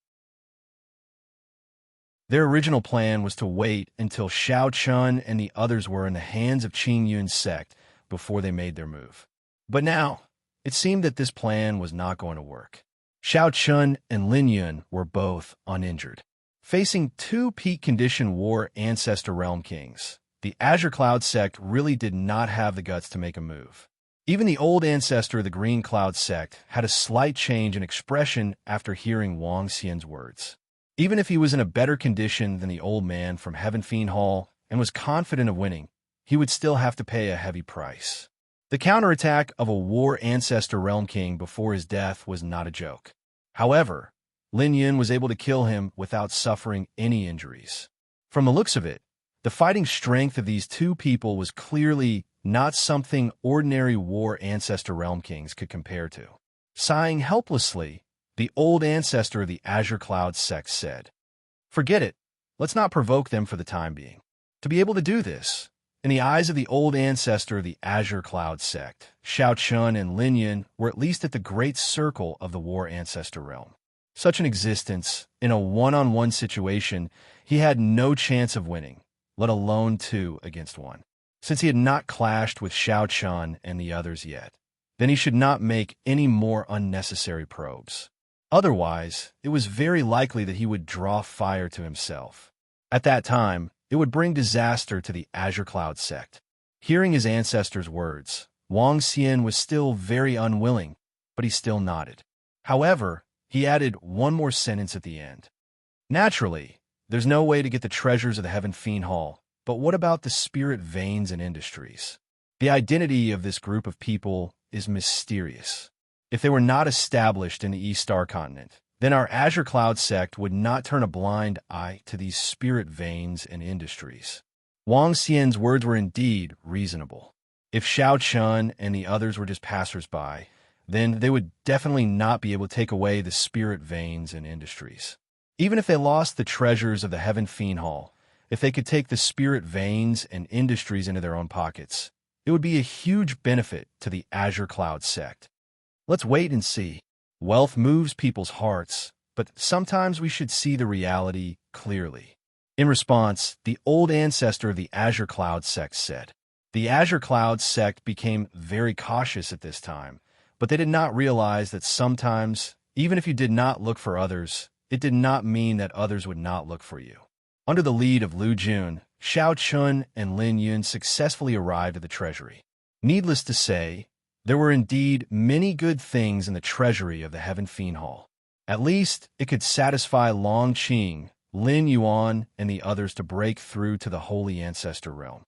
Their original plan was to wait until Shao Chun and the others were in the hands of Qing Yun's sect before they made their move. But now, it seemed that this plan was not going to work. Shao Chun and Lin Yun were both uninjured. Facing two peak-condition war ancestor realm kings, the Azure Cloud sect really did not have the guts to make a move. Even the old ancestor of the Green Cloud sect had a slight change in expression after hearing Wang Xian's words. Even if he was in a better condition than the old man from Heaven Fiend Hall and was confident of winning, he would still have to pay a heavy price. The counterattack of a war ancestor realm king before his death was not a joke. However, Lin Yun was able to kill him without suffering any injuries. From the looks of it, the fighting strength of these two people was clearly not something ordinary war ancestor realm kings could compare to. Sighing helplessly, the old ancestor of the Azure Cloud sect said, "Forget it. Let's not provoke them for the time being." To be able to do this, in the eyes of the old ancestor of the Azure Cloud sect, Shao Chun and Lin Yun were at least at the great circle of the war ancestor realm. Such an existence, in a one-on-one situation, he had no chance of winning, let alone 2 against 1. Since he had not clashed with Shao Chun and the others yet, then he should not make any more unnecessary probes. Otherwise, it was very likely that he would draw fire to himself. At that time, it would bring disaster to the Azure Cloud sect. Hearing his ancestor's words, Wang Xian was still very unwilling, but he still nodded. However, he added one more sentence at the end. "Naturally, there's no way to get the treasures of the Heaven Fiend Hall, but what about the spirit veins and industries? The identity of this group of people is mysterious. If they were not established in the East Star Continent, then our Azure Cloud sect would not turn a blind eye to these spirit veins and industries." Wang Xian's words were indeed reasonable. If Shao Chun and the others were just passers-by, then they would definitely not be able to take away the spirit veins and industries. Even if they lost the treasures of the Heaven Fiend Hall, if they could take the spirit veins and industries into their own pockets, it would be a huge benefit to the Azure Cloud sect. Let's wait and see. Wealth moves people's hearts, but sometimes we should see the reality clearly. In response, the old ancestor of the Azure Cloud sect said. The Azure Cloud sect became very cautious at this time, but they did not realize that sometimes, even if you did not look for others, it did not mean that others would not look for you. Under the lead of Lu Jun, Shao Chun and Lin Yun successfully arrived at the treasury. Needless to say, there were indeed many good things in the treasury of the Heaven Fiend Hall. At least, it could satisfy Long Qing, Lin Yuan, and the others to break through to the Holy Ancestor realm.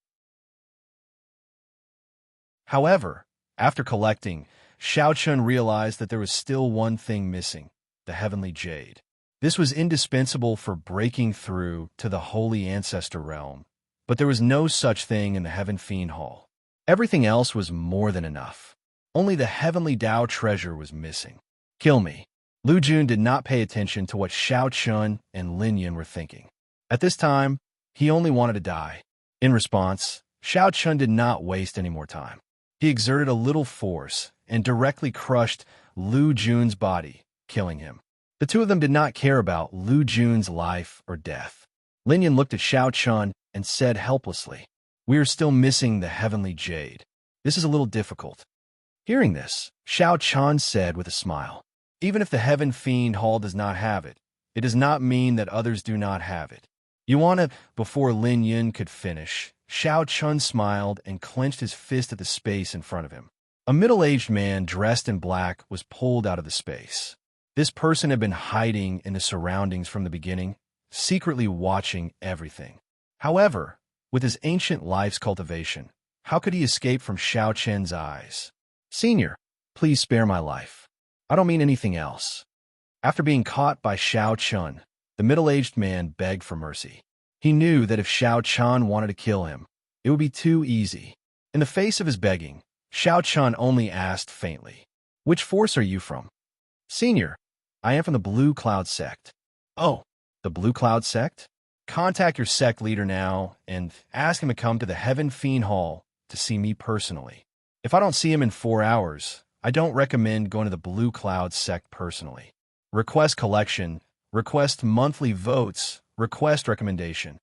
However, after collecting, Shao Chun realized that there was still one thing missing, the Heavenly Jade. This was indispensable for breaking through to the Holy Ancestor realm, but there was no such thing in the Heaven Fiend Hall. Everything else was more than enough. Only the Heavenly Tao treasure was missing. Kill me. Lu Jun did not pay attention to what Shao Chun and Lin Yun were thinking. At this time, he only wanted to die. In response, Shao Chun did not waste any more time. He exerted a little force and directly crushed Lu Jun's body, killing him. The two of them did not care about Lu Jun's life or death. Lin Yun looked at Shao Chun and said helplessly, "We are still missing the Heavenly Jade. This is a little difficult." Hearing this, Shao Chun said with a smile, "Even if the Heaven Fiend Hall does not have it, it does not mean that others do not have it." "You want to?" Before Lin Yun could finish, Shao Chun smiled and clenched his fist at the space in front of him. A middle-aged man dressed in black was pulled out of the space. This person had been hiding in the surroundings from the beginning, secretly watching everything. However, with his ancient life's cultivation, how could he escape from Shao Chun's eyes? "Senior, please spare my life. I don't mean anything else." After being caught by Shao Chun, the middle-aged man begged for mercy. He knew that if Shao Chun wanted to kill him, it would be too easy. In the face of his begging, Shao Chun only asked faintly, "Which force are you from?" "Senior, I am from the Blue Cloud sect." "Oh, The Blue Cloud sect? Contact your sect leader now and ask him to come to the Heaven Fiend Hall to see me personally. If I don't see him in 4 hours, I don't recommend going to the Blue Cloud sect personally. Request collection, request monthly votes, request recommendation.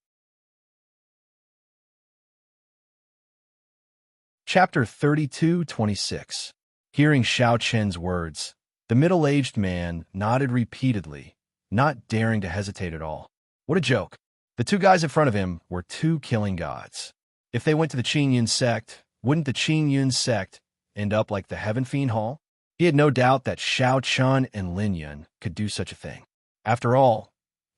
Chapter 32:26. Hearing Xiao Chen's words, the middle-aged man nodded repeatedly, not daring to hesitate at all. What a joke. The two guys in front of him were two killing gods. If they went to the Qing Yun sect, wouldn't the Qing Yun sect end up like the Heaven Fiend Hall? He had no doubt that Xiao Chun and Lin Yun could do such a thing. After all,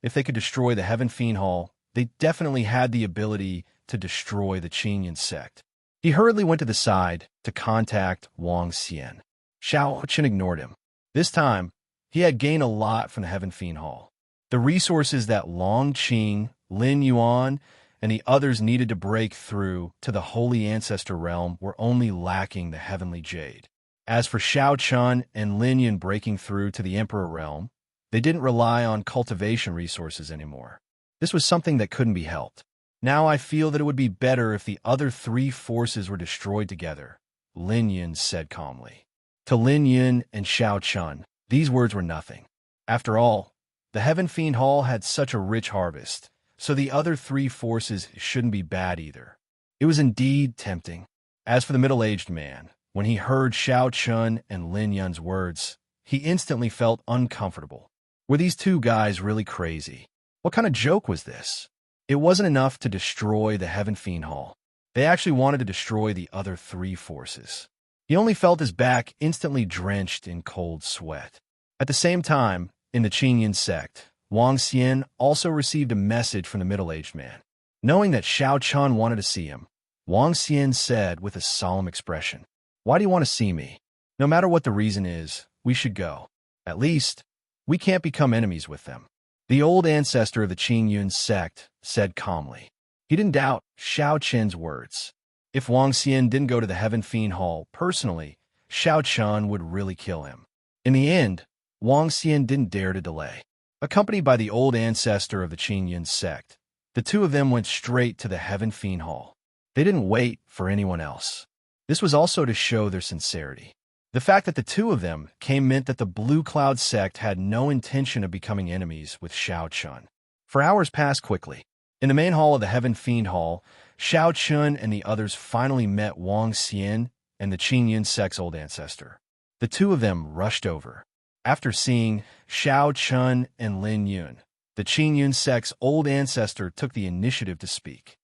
if they could destroy the Heaven Fiend Hall, they definitely had the ability to destroy the Qing Yun sect. He hurriedly went to the side to contact Wang Xian. Xiao Chen ignored him. This time, he had gained a lot from the Heaven Fiend Hall. The resources that Long Qing, Lin Yuan, and the others needed to break through to the Holy Ancestor realm were only lacking the Heavenly Jade. As for Xiao Chun and Lin Yun breaking through to the Emperor realm, they didn't rely on cultivation resources anymore. This was something that couldn't be helped. Now I feel that it would be better if the other three forces were destroyed together, Lin Yun said calmly. To Lin Yun and Xiao Chun, these words were nothing. After all, the Heaven Fiend Hall had such a rich harvest, so the other three forces shouldn't be bad either. It was indeed tempting. As for the middle-aged man, when he heard Xiao Chun and Lin Yun's words, he instantly felt uncomfortable. Were these two guys really crazy? What kind of joke was this? It wasn't enough to destroy the Heaven Fiend Hall. They actually wanted to destroy the other three forces. He only felt his back instantly drenched in cold sweat. At the same time, in the Qing Yun sect, Wang Xian also received a message from the middle-aged man. Knowing that Xiao Chun wanted to see him, Wang Xian said with a solemn expression, "Why do you want to see me? No matter what the reason is, we should go. At least, we can't become enemies with them." The old ancestor of the Qing Yun sect said calmly. He didn't doubt Xiao Chen's words. If Wang Xian didn't go to the Heaven Fiend Hall personally, Xiao Chun would really kill him. In the end, Wang Xian didn't dare to delay. Accompanied by the old ancestor of the Qing Yun sect, the two of them went straight to the Heaven Fiend Hall. They didn't wait for anyone else. This was also to show their sincerity. The fact that the two of them came meant that the Blue Cloud sect had no intention of becoming enemies with Xiao Chun. For hours passed quickly. In the main hall of the Heaven Fiend Hall, Xiao Chun and the others finally met Wang Xian and the Qing Yun sect's old ancestor. The two of them rushed over. After seeing Xiao Chun and Lin Yun, the Qing Yun sect's old ancestor took the initiative to speak.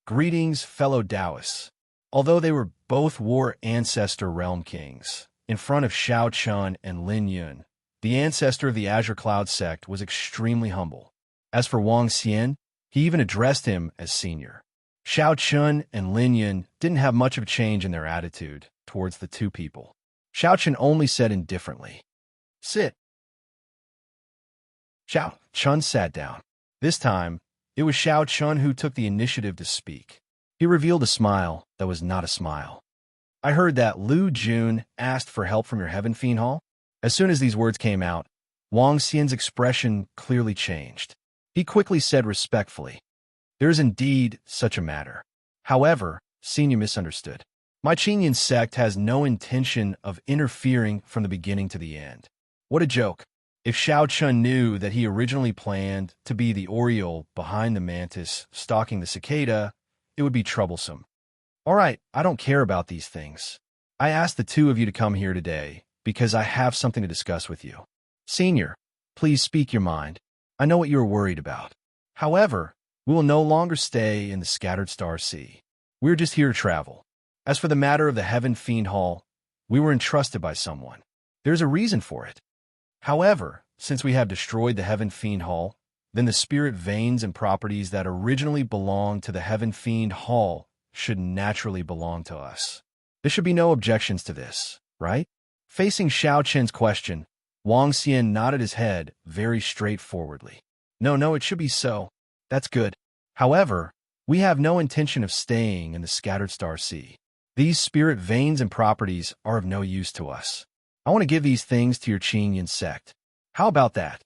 Greetings, fellow Taoists. Although they were both war ancestor realm kings, in front of Xiao Chun and Lin Yun, the ancestor of the Azure Cloud sect was extremely humble. As for Wang Xian, he even addressed him as senior. Xiao Chun and Lin Yun didn't have much of a change in their attitude towards the two people. Xiao Chun only said indifferently, "Sit." Xiao Chun sat down. This time, it was Xiao Chun who took the initiative to speak. He revealed a smile that was not a smile. "I heard that Lu Jun asked for help from your Heaven Fiend Hall." As soon as these words came out, Wang Xian's expression clearly changed. He quickly said respectfully, "There is indeed such a matter. However, Senior misunderstood. My Qing Yun sect has no intention of interfering from the beginning to the end." What a joke. If Xiao Chun knew that he originally planned to be the Oriole behind the mantis stalking the cicada, it would be troublesome. "All right, I don't care about these things. I asked the two of you to come here today because I have something to discuss with you. Senior, please speak your mind. I know what you are worried about. However, we will no longer stay in the Scattered Star Sea. We're just here to travel. As for the matter of the Heaven Fiend Hall, we were entrusted by someone. There's a reason for it. However, since we have destroyed the Heaven Fiend Hall, then the spirit veins and properties that originally belonged to the Heaven Fiend Hall should naturally belong to us. There should be no objections to this, right?" Facing Xiao Chen's question, Wang Xian nodded his head very straightforwardly. No, it should be so. That's good. However, we have no intention of staying in the Scattered Star Sea. These spirit veins and properties are of no use to us. I want to give these things to your Qing Yun sect. How about that?"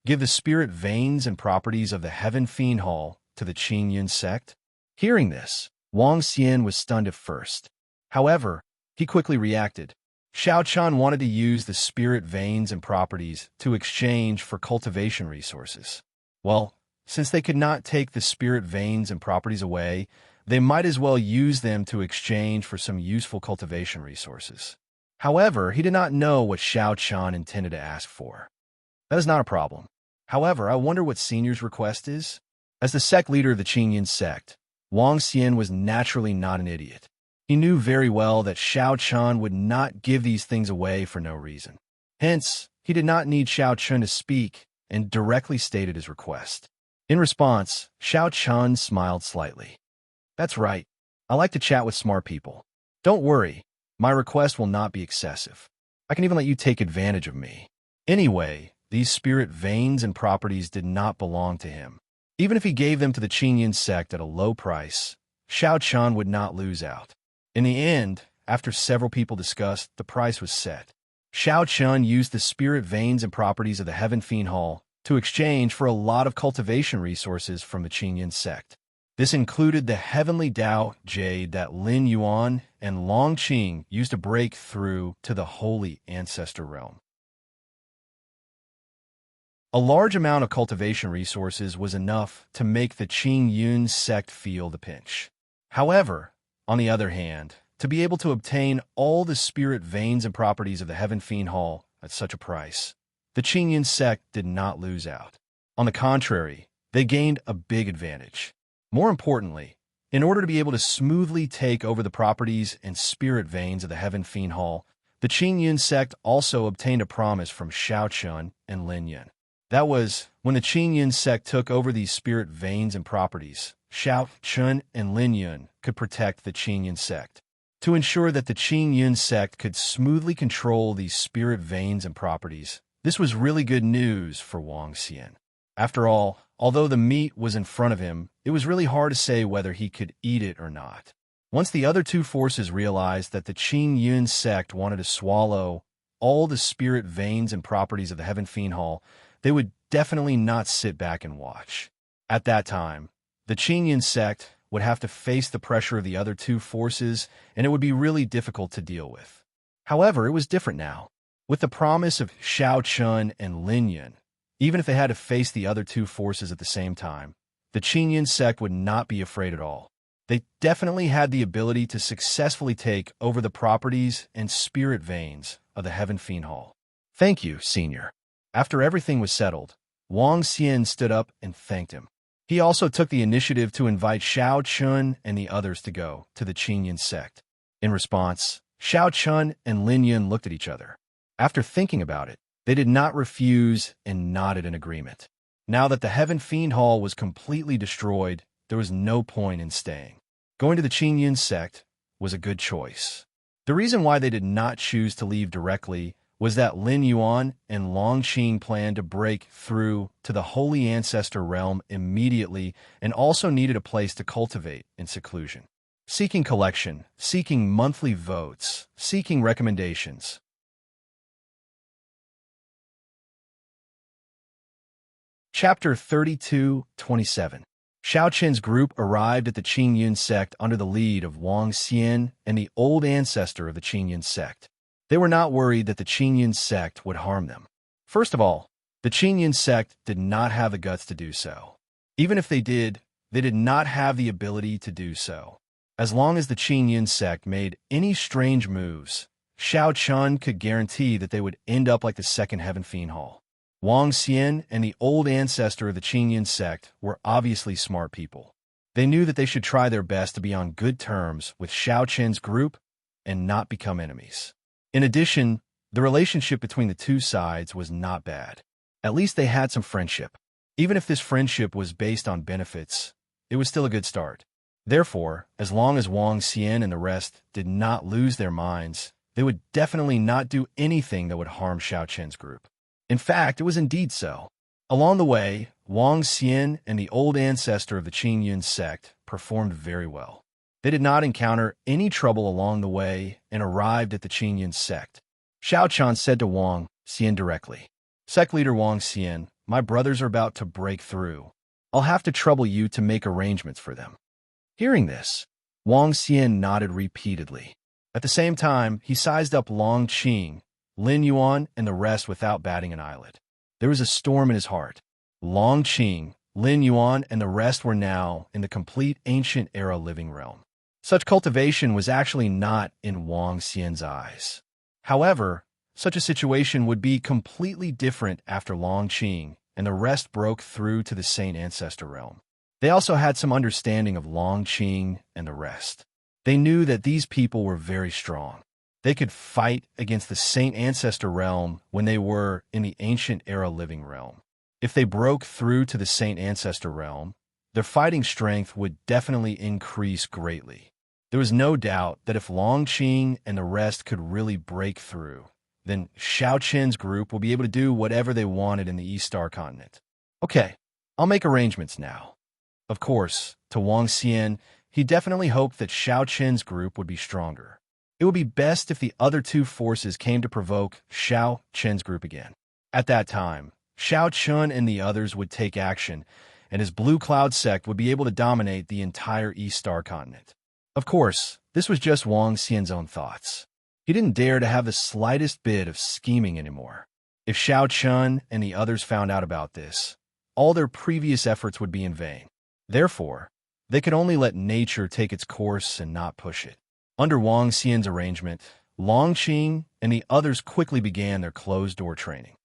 give the spirit veins and properties of the Heaven Fiend Hall to the Qing Yun sect? Hearing this, Wang Xian was stunned at first. However, he quickly reacted. Xiao Chan wanted to use the spirit veins and properties to exchange for cultivation resources. Well, since they could not take the spirit veins and properties away, they might as well use them to exchange for some useful cultivation resources. However, he did not know what Xiao Chan intended to ask for. That is not a problem. However, I wonder what Senior's request is? As the sect leader of the Qingyan sect, Wang Xian was naturally not an idiot. He knew very well that Xiao Chan would not give these things away for no reason. Hence, he did not need Xiao Chan to speak and directly stated his request. In response, Xiao Chan smiled slightly. That's right. I like to chat with smart people. Don't worry, my request will not be excessive. I can even let you take advantage of me. Anyway, these spirit veins and properties did not belong to him. Even if he gave them to the Qingyan sect at a low price, Xiao Chan would not lose out. In the end, after several people discussed, the price was set. Xiao Chan used the spirit veins and properties of the Heaven Fiend Hall to exchange for a lot of cultivation resources from the Qingyan sect. This included the heavenly Dao jade that Lin Yuan and Long Qing used to break through to the holy ancestor realm. A large amount of cultivation resources was enough to make the Qing Yun sect feel the pinch. However, on the other hand, to be able to obtain all the spirit veins and properties of the Heaven Fiend Hall at such a price, the Qing Yun sect did not lose out. On the contrary, they gained a big advantage. More importantly, in order to be able to smoothly take over the properties and spirit veins of the Heaven Fiend Hall, the Qing Yun sect also obtained a promise from Xiao Chun and Lin Yun. That was, when the Qing Yun sect took over these spirit veins and properties, Xiao Chun and Lin Yun could protect the Qing Yun sect. To ensure that the Qing Yun sect could smoothly control these spirit veins and properties, this was really good news for Wang Xian. After all, although the meat was in front of him, it was really hard to say whether he could eat it or not. Once the other two forces realized that the Qing Yun sect wanted to swallow all the spirit veins and properties of the Heaven Fiend Hall, they would definitely not sit back and watch. At that time, the Qing Yun sect would have to face the pressure of the other two forces, and it would be really difficult to deal with. However, it was different now. With the promise of Xiao Chun and Lin Yun, even if they had to face the other two forces at the same time, the Qing Yun sect would not be afraid at all. They definitely had the ability to successfully take over the properties and spirit veins of the Heaven Fiend Hall. Thank you, Senior. After everything was settled, Wang Xian stood up and thanked him. He also took the initiative to invite Xiao Chun and the others to go to the Qing Yun sect. In response, Xiao Chun and Lin Yun looked at each other. After thinking about it, they did not refuse and nodded in agreement. Now that the Heaven Fiend Hall was completely destroyed, there was no point in staying. Going to the Qing Yun sect was a good choice. The reason why they did not choose to leave directly was that Lin Yuan and Long Qing planned to break through to the Holy Ancestor realm immediately and also needed a place to cultivate in seclusion. Seeking collection, seeking monthly votes, seeking recommendations. Chapter 32-27. Xiao Qin's group arrived at the Qing Yun sect under the lead of Wang Xian and the old ancestor of the Qing Yun sect. They were not worried that the Qing Yun sect would harm them. First of all, the Qing Yun sect did not have the guts to do so. Even if they did not have the ability to do so. As long as the Qing Yun sect made any strange moves, Xiao Chun could guarantee that they would end up like the Second Heaven Fiend Hall. Wang Xian and the old ancestor of the Qing Yun sect were obviously smart people. They knew that they should try their best to be on good terms with Xiao Qin's group and not become enemies. In addition, the relationship between the two sides was not bad. At least they had some friendship. Even if this friendship was based on benefits, it was still a good start. Therefore, as long as Wang Xian and the rest did not lose their minds, they would definitely not do anything that would harm Xiao Qin's group. In fact, it was indeed so. Along the way, Wang Xian and the old ancestor of the Qing Yun sect performed very well. They did not encounter any trouble along the way and arrived at the Qing Yun sect. Xiao Chan said to Wang Xian directly, "Sect leader Wang Xian, my brothers are about to break through. I'll have to trouble you to make arrangements for them." Hearing this, Wang Xian nodded repeatedly. At the same time, he sized up Long Qing, Lin Yuan, and the rest without batting an eyelid. There was a storm in his heart. Long Qing, Lin Yuan, and the rest were now in the complete ancient era living realm. Such cultivation was actually not in Wang Xian's eyes. However, such a situation would be completely different after Long Qing and the rest broke through to the Saint Ancestor realm. They also had some understanding of Long Qing and the rest. They knew that these people were very strong. They could fight against the Saint Ancestor realm when they were in the ancient era living realm. If they broke through to the Saint Ancestor realm, their fighting strength would definitely increase greatly. There was no doubt that if Long Qing and the rest could really break through, then Xiao Qin's group will be able to do whatever they wanted in the East Star Continent. Okay, I'll make arrangements now. Of course, to Wang Xian, he definitely hoped that Xiao Qin's group would be stronger. It would be best if the other two forces came to provoke Xiao Qin's group again. At that time, Xiao Qin and the others would take action, and his Blue Cloud sect would be able to dominate the entire East Star Continent. Of course, this was just Wang Xian's own thoughts. He didn't dare to have the slightest bit of scheming anymore. If Xiao Qin and the others found out about this, all their previous efforts would be in vain. Therefore, they could only let nature take its course and not push it. Under Wang Xian's arrangement, Long Qing and the others quickly began their closed-door training.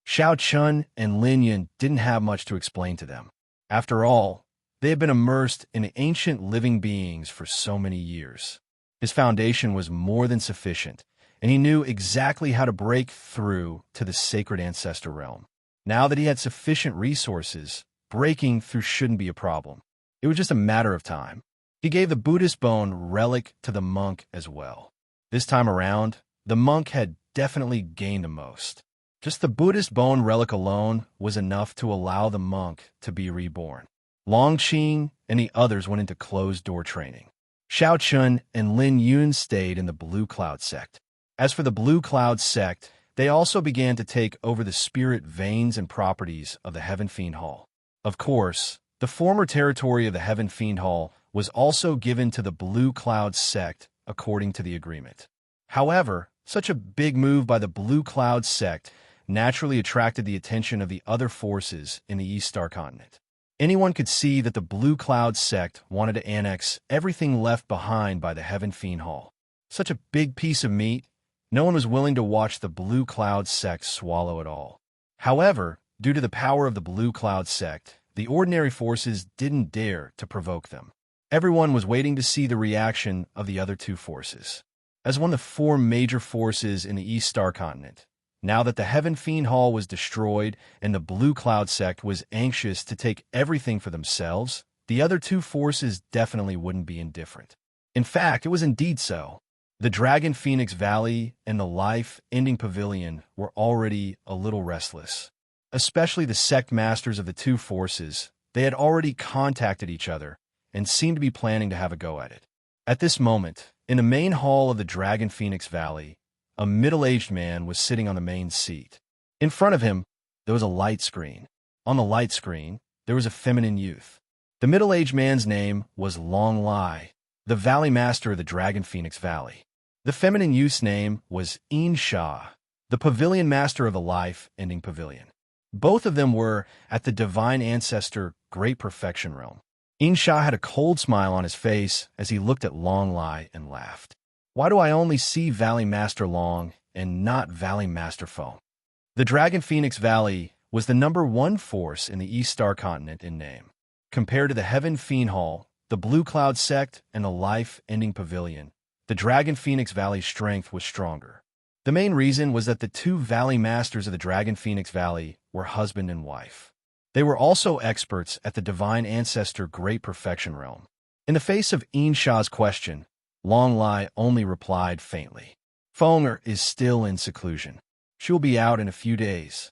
Xiao Qin and Lin Yun didn't have much to explain to them. After all, they had been immersed in ancient living beings for so many years. His foundation was more than sufficient, and he knew exactly how to break through to the sacred ancestor realm. Now that he had sufficient resources, breaking through shouldn't be a problem. It was just a matter of time. He gave the Buddhist bone relic to the monk as well. This time around, the monk had definitely gained the most. Just the Buddhist bone relic alone was enough to allow the monk to be reborn. Long Qing and the others went into closed-door training. Xiao Qin and Lin Yun stayed in the Blue Cloud sect. As for the Blue Cloud sect, they also began to take over the spirit veins and properties of the Heaven Fiend Hall. Of course, the former territory of the Heaven Fiend Hall was also given to the Blue Cloud sect according to the agreement. However, such a big move by the Blue Cloud sect naturally attracted the attention of the other forces in the East Star Continent. Anyone could see that the Blue Cloud sect wanted to annex everything left behind by the Heaven Fiend Hall. Such a big piece of meat, no one was willing to watch the Blue Cloud sect swallow it all. However, due to the power of the Blue Cloud sect, the ordinary forces didn't dare to provoke them. Everyone was waiting to see the reaction of the other two forces. As one of the four major forces in the East Star Continent, now that the Heaven Fiend Hall was destroyed and the Blue Cloud sect was anxious to take everything for themselves, the other two forces definitely wouldn't be indifferent. In fact, it was indeed so. The Dragon Phoenix Valley and the Life-Ending Pavilion were already a little restless. Especially the sect masters of the two forces, they had already contacted each other and seemed to be planning to have a go at it. At this moment, in the main hall of the Dragon Phoenix Valley, a middle-aged man was sitting on the main seat. In front of him, there was a light screen. On the light screen, there was a feminine youth. The middle-aged man's name was Long Lai, the Valley Master of the Dragon Phoenix Valley. The feminine youth's name was Sha, the Pavilion Master of the Life-Ending Pavilion. Both of them were at the Divine Ancestor Great Perfection Realm. Sha had a cold smile on his face as he looked at Long Lai and laughed. Why do I only see Valley Master Long and not Valley Master Foam? The Dragon Phoenix Valley was the #1 force in the East Star Continent in name. Compared to the Heaven Fiend Hall, the Blue Cloud sect, and the Life-Ending Pavilion, the Dragon Phoenix Valley's strength was stronger. The main reason was that the two Valley Masters of the Dragon Phoenix Valley were husband and wife. They were also experts at the Divine Ancestor Great Perfection Realm. In the face of Sha's question, Long Lai only replied faintly. Fonger is still in seclusion. She will be out in a few days.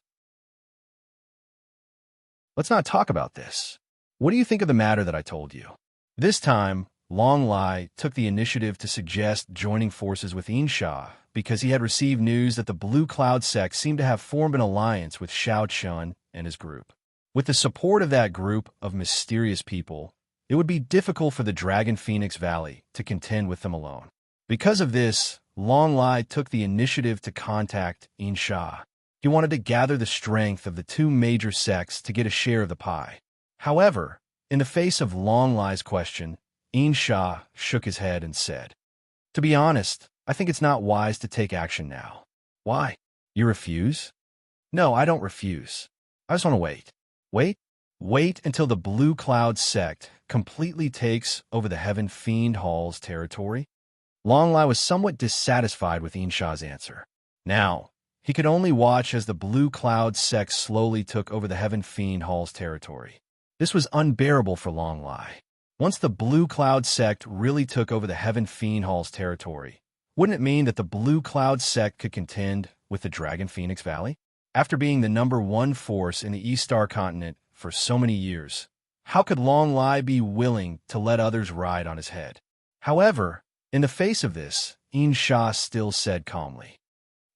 Let's not talk about this. What do you think of the matter that I told you? This time, Long Lai took the initiative to suggest joining forces with Insha because he had received news that the Blue Cloud sect seemed to have formed an alliance with Xiao Chun and his group. With the support of that group of mysterious people, it would be difficult for the Dragon Phoenix Valley to contend with them alone. Because of this, Long Lai took the initiative to contact Insha. He wanted to gather the strength of the two major sects to get a share of the pie. However, in the face of Long Lai's question, Insha shook his head and said, "To be honest, I think it's not wise to take action now." "Why? You refuse?" "No, I don't refuse. I just want to wait." "Wait? Wait until the Blue Cloud sect completely takes over the Heaven Fiend Hall's territory?" Long Lai was somewhat dissatisfied with Insha's answer. Now, he could only watch as the Blue Cloud sect slowly took over the Heaven Fiend Hall's territory. This was unbearable for Long Lai. Once the Blue Cloud sect really took over the Heaven Fiend Hall's territory, wouldn't it mean that the Blue Cloud sect could contend with the Dragon Phoenix Valley? After being the #1 force in the East Star continent for so many years, how could Long Lai be willing to let others ride on his head? However, in the face of this, Insha still said calmly,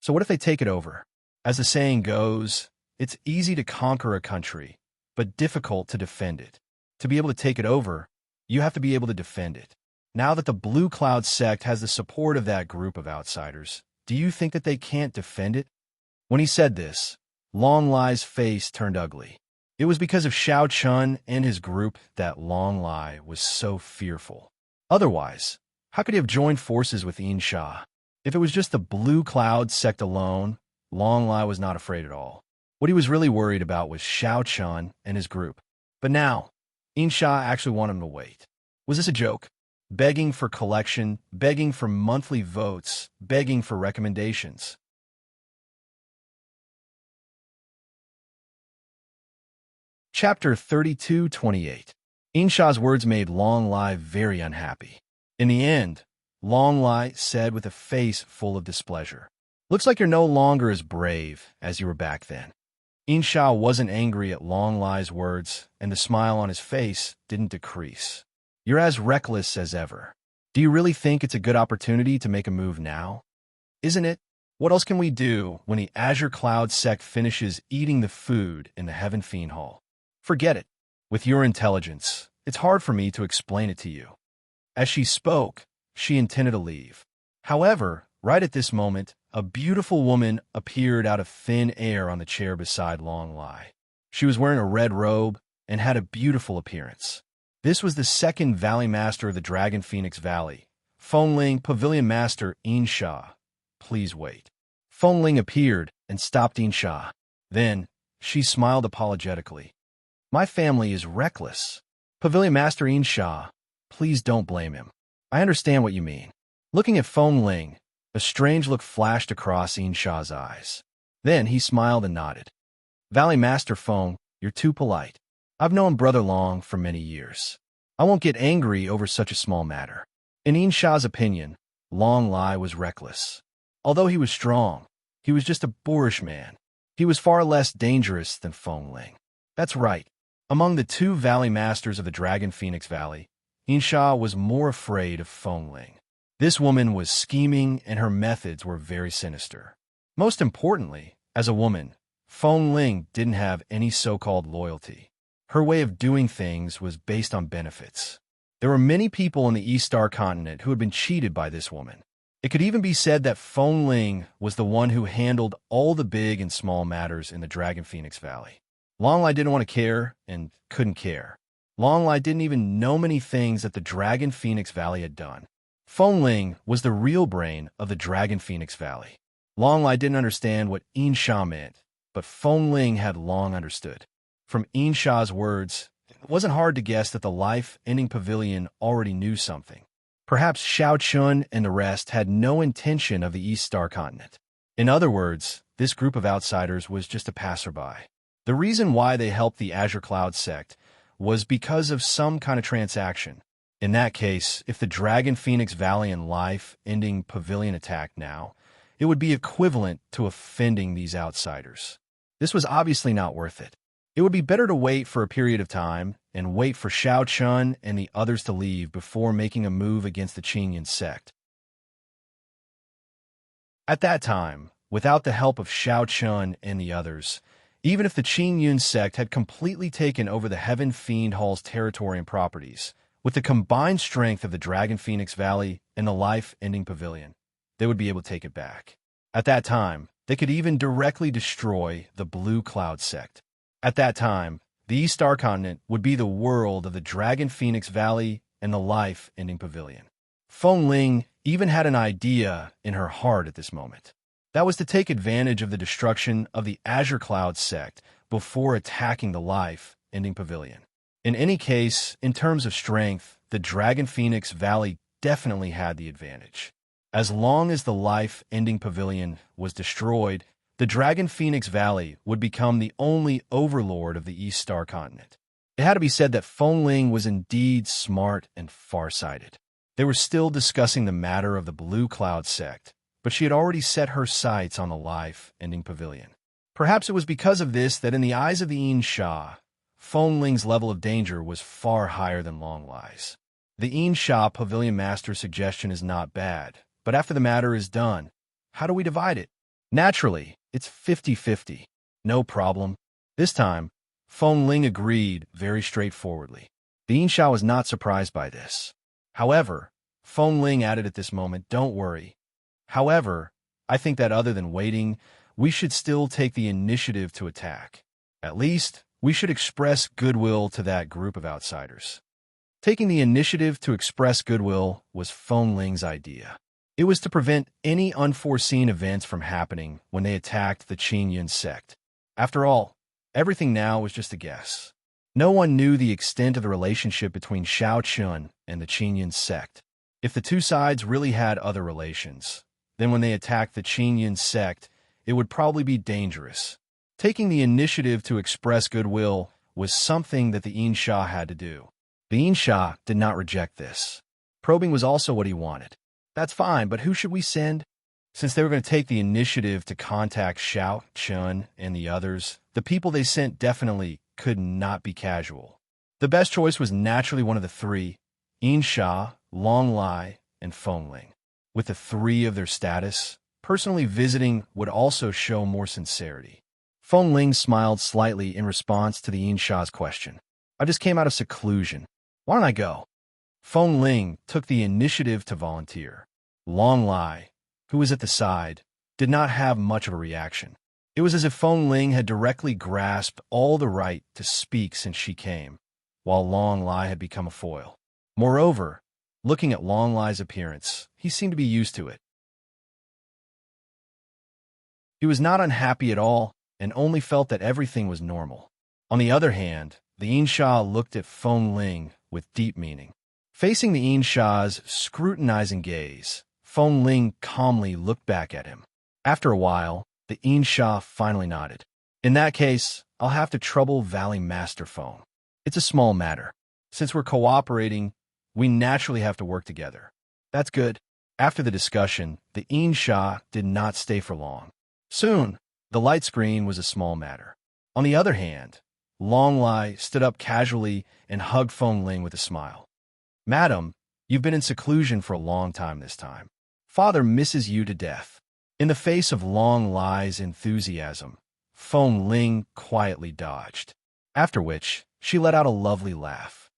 "So what if they take it over? As the saying goes, it's easy to conquer a country, but difficult to defend it. To be able to take it over, you have to be able to defend it. Now that the Blue Cloud sect has the support of that group of outsiders, do you think that they can't defend it?" When he said this, Long Lai's face turned ugly. It was because of Xiao Chun and his group that Long Lai was so fearful. Otherwise, how could he have joined forces with Insha? If it was just the Blue Cloud sect alone, Long Lai was not afraid at all. What he was really worried about was Xiao Chun and his group. But now, Insha actually wanted him to wait. Was this a joke? Begging for collection, begging for monthly votes, begging for recommendations. Chapter 32:28. Insha's words made Long Lai very unhappy. In the end, Long Lai said with a face full of displeasure, "Looks like you're no longer as brave as you were back then." Insha wasn't angry at Long Lai's words, and the smile on his face didn't decrease. "You're as reckless as ever. Do you really think it's a good opportunity to make a move now? Isn't it? What else can we do when the Azure Cloud sect finishes eating the food in the Heaven Fiend Hall? Forget it. With your intelligence, it's hard for me to explain it to you." As she spoke, she intended to leave. However, right at this moment, a beautiful woman appeared out of thin air on the chair beside Long Lai. She was wearing a red robe and had a beautiful appearance. This was the second Valley Master of the Dragon Phoenix Valley, Fengling Pavilion Master Insha. "Please wait." Fengling appeared and stopped Insha. Then, she smiled apologetically. "My family is reckless. Pavilion Master Insha, please don't blame him. I understand what you mean." Looking at Fengling, a strange look flashed across Insha's eyes. Then he smiled and nodded. "Valley Master Feng, you're too polite. I've known Brother Long for many years. I won't get angry over such a small matter." In Insha's opinion, Long Lai was reckless. Although he was strong, he was just a boorish man. He was far less dangerous than Fengling. That's right. Among the two Valley Masters of the Dragon Phoenix Valley, Insha was more afraid of Fengling. This woman was scheming, and her methods were very sinister. Most importantly, as a woman, Fengling didn't have any so-called loyalty. Her way of doing things was based on benefits. There were many people in the East Star continent who had been cheated by this woman. It could even be said that Fengling was the one who handled all the big and small matters in the Dragon Phoenix Valley. Long Lai didn't want to care and couldn't care. Long Lai didn't even know many things that the Dragon Phoenix Valley had done. Fengling was the real brain of the Dragon Phoenix Valley. Long Lai didn't understand what Insha meant, but Fengling had long understood. From Insha's words, it wasn't hard to guess that the life-ending pavilion already knew something. Perhaps Xiao Chun and the rest had no intention of the East Star continent. In other words, this group of outsiders was just a passerby. The reason why they helped the Azure Cloud sect was because of some kind of transaction. In that case, if the Dragon Phoenix Valley and life-ending pavilion attacked now, it would be equivalent to offending these outsiders. This was obviously not worth it. It would be better to wait for a period of time and wait for Xiao Chun and the others to leave before making a move against the Qingyun sect. At that time, without the help of Xiao Chun and the others, even if the Qingyun sect had completely taken over the Heaven Fiend Hall's territory and properties, with the combined strength of the Dragon Phoenix Valley and the Life-Ending Pavilion, they would be able to take it back. At that time, they could even directly destroy the Blue Cloud sect. At that time, the East Star Continent would be the world of the Dragon Phoenix Valley and the Life-Ending Pavilion. Feng Ling even had an idea in her heart at this moment. That was to take advantage of the destruction of the Azure Cloud sect before attacking the Life-Ending Pavilion. In any case, in terms of strength, the Dragon Phoenix Valley definitely had the advantage. As long as the Life-Ending Pavilion was destroyed, the Dragon Phoenix Valley would become the only overlord of the East Star Continent. It had to be said that Feng Ling was indeed smart and farsighted. They were still discussing the matter of the Blue Cloud sect, but she had already set her sights on the Life-Ending Pavilion. Perhaps it was because of this that in the eyes of the Yin Sha, Feng Ling's level of danger was far higher than Long Lai's. The Yin Sha Pavilion Master's suggestion is not bad, but after the matter is done, how do we divide it? Naturally, it's 50-50. No problem. This time, Feng Ling agreed very straightforwardly. The Yin Sha was not surprised by this. However, Feng Ling added at this moment, "Don't worry. However, I think that other than waiting, we should still take the initiative to attack. At least, we should express goodwill to that group of outsiders." Taking the initiative to express goodwill was Feng Ling's idea. It was to prevent any unforeseen events from happening when they attacked the Qingyun sect. After all, everything now was just a guess. No one knew the extent of the relationship between Xiao Chun and the Qingyun sect. If the two sides really had other relations, then when they attacked the Qingyun sect, it would probably be dangerous. Taking the initiative to express goodwill was something that the Yin Sha had to do. The Yin Sha did not reject this. Probing was also what he wanted. That's fine, but who should we send? Since they were going to take the initiative to contact Xiao Chun and the others, the people they sent definitely could not be casual. The best choice was naturally one of the three, Yin Sha, Long Lai, and Feng Ling. With the three of their status, personally visiting would also show more sincerity. Feng Ling smiled slightly in response to the Yin Sha's question. "I just came out of seclusion. Why don't I go?" Feng Ling took the initiative to volunteer. Long Lai, who was at the side, did not have much of a reaction. It was as if Feng Ling had directly grasped all the right to speak since she came, while Long Lai had become a foil. Moreover, looking at Long Lai's appearance, he seemed to be used to it. He was not unhappy at all, and only felt that everything was normal. On the other hand, the Yin Sha looked at Feng Ling with deep meaning. Facing the Yin Sha's scrutinizing gaze, Feng Ling calmly looked back at him. After a while, the Yin Sha finally nodded. "In that case, I'll have to trouble Valley Master Feng. It's a small matter. Since we're cooperating, we naturally have to work together." "That's good." After the discussion, the Yin Sha did not stay for long. Soon, the light screen was a small matter. On the other hand, Long Lai stood up casually and hugged Feng Ling with a smile. "Madam, you've been in seclusion for a long time this time. Father misses you to death." In the face of Long Lai's enthusiasm, Feng Ling quietly dodged, after which she let out a lovely laugh.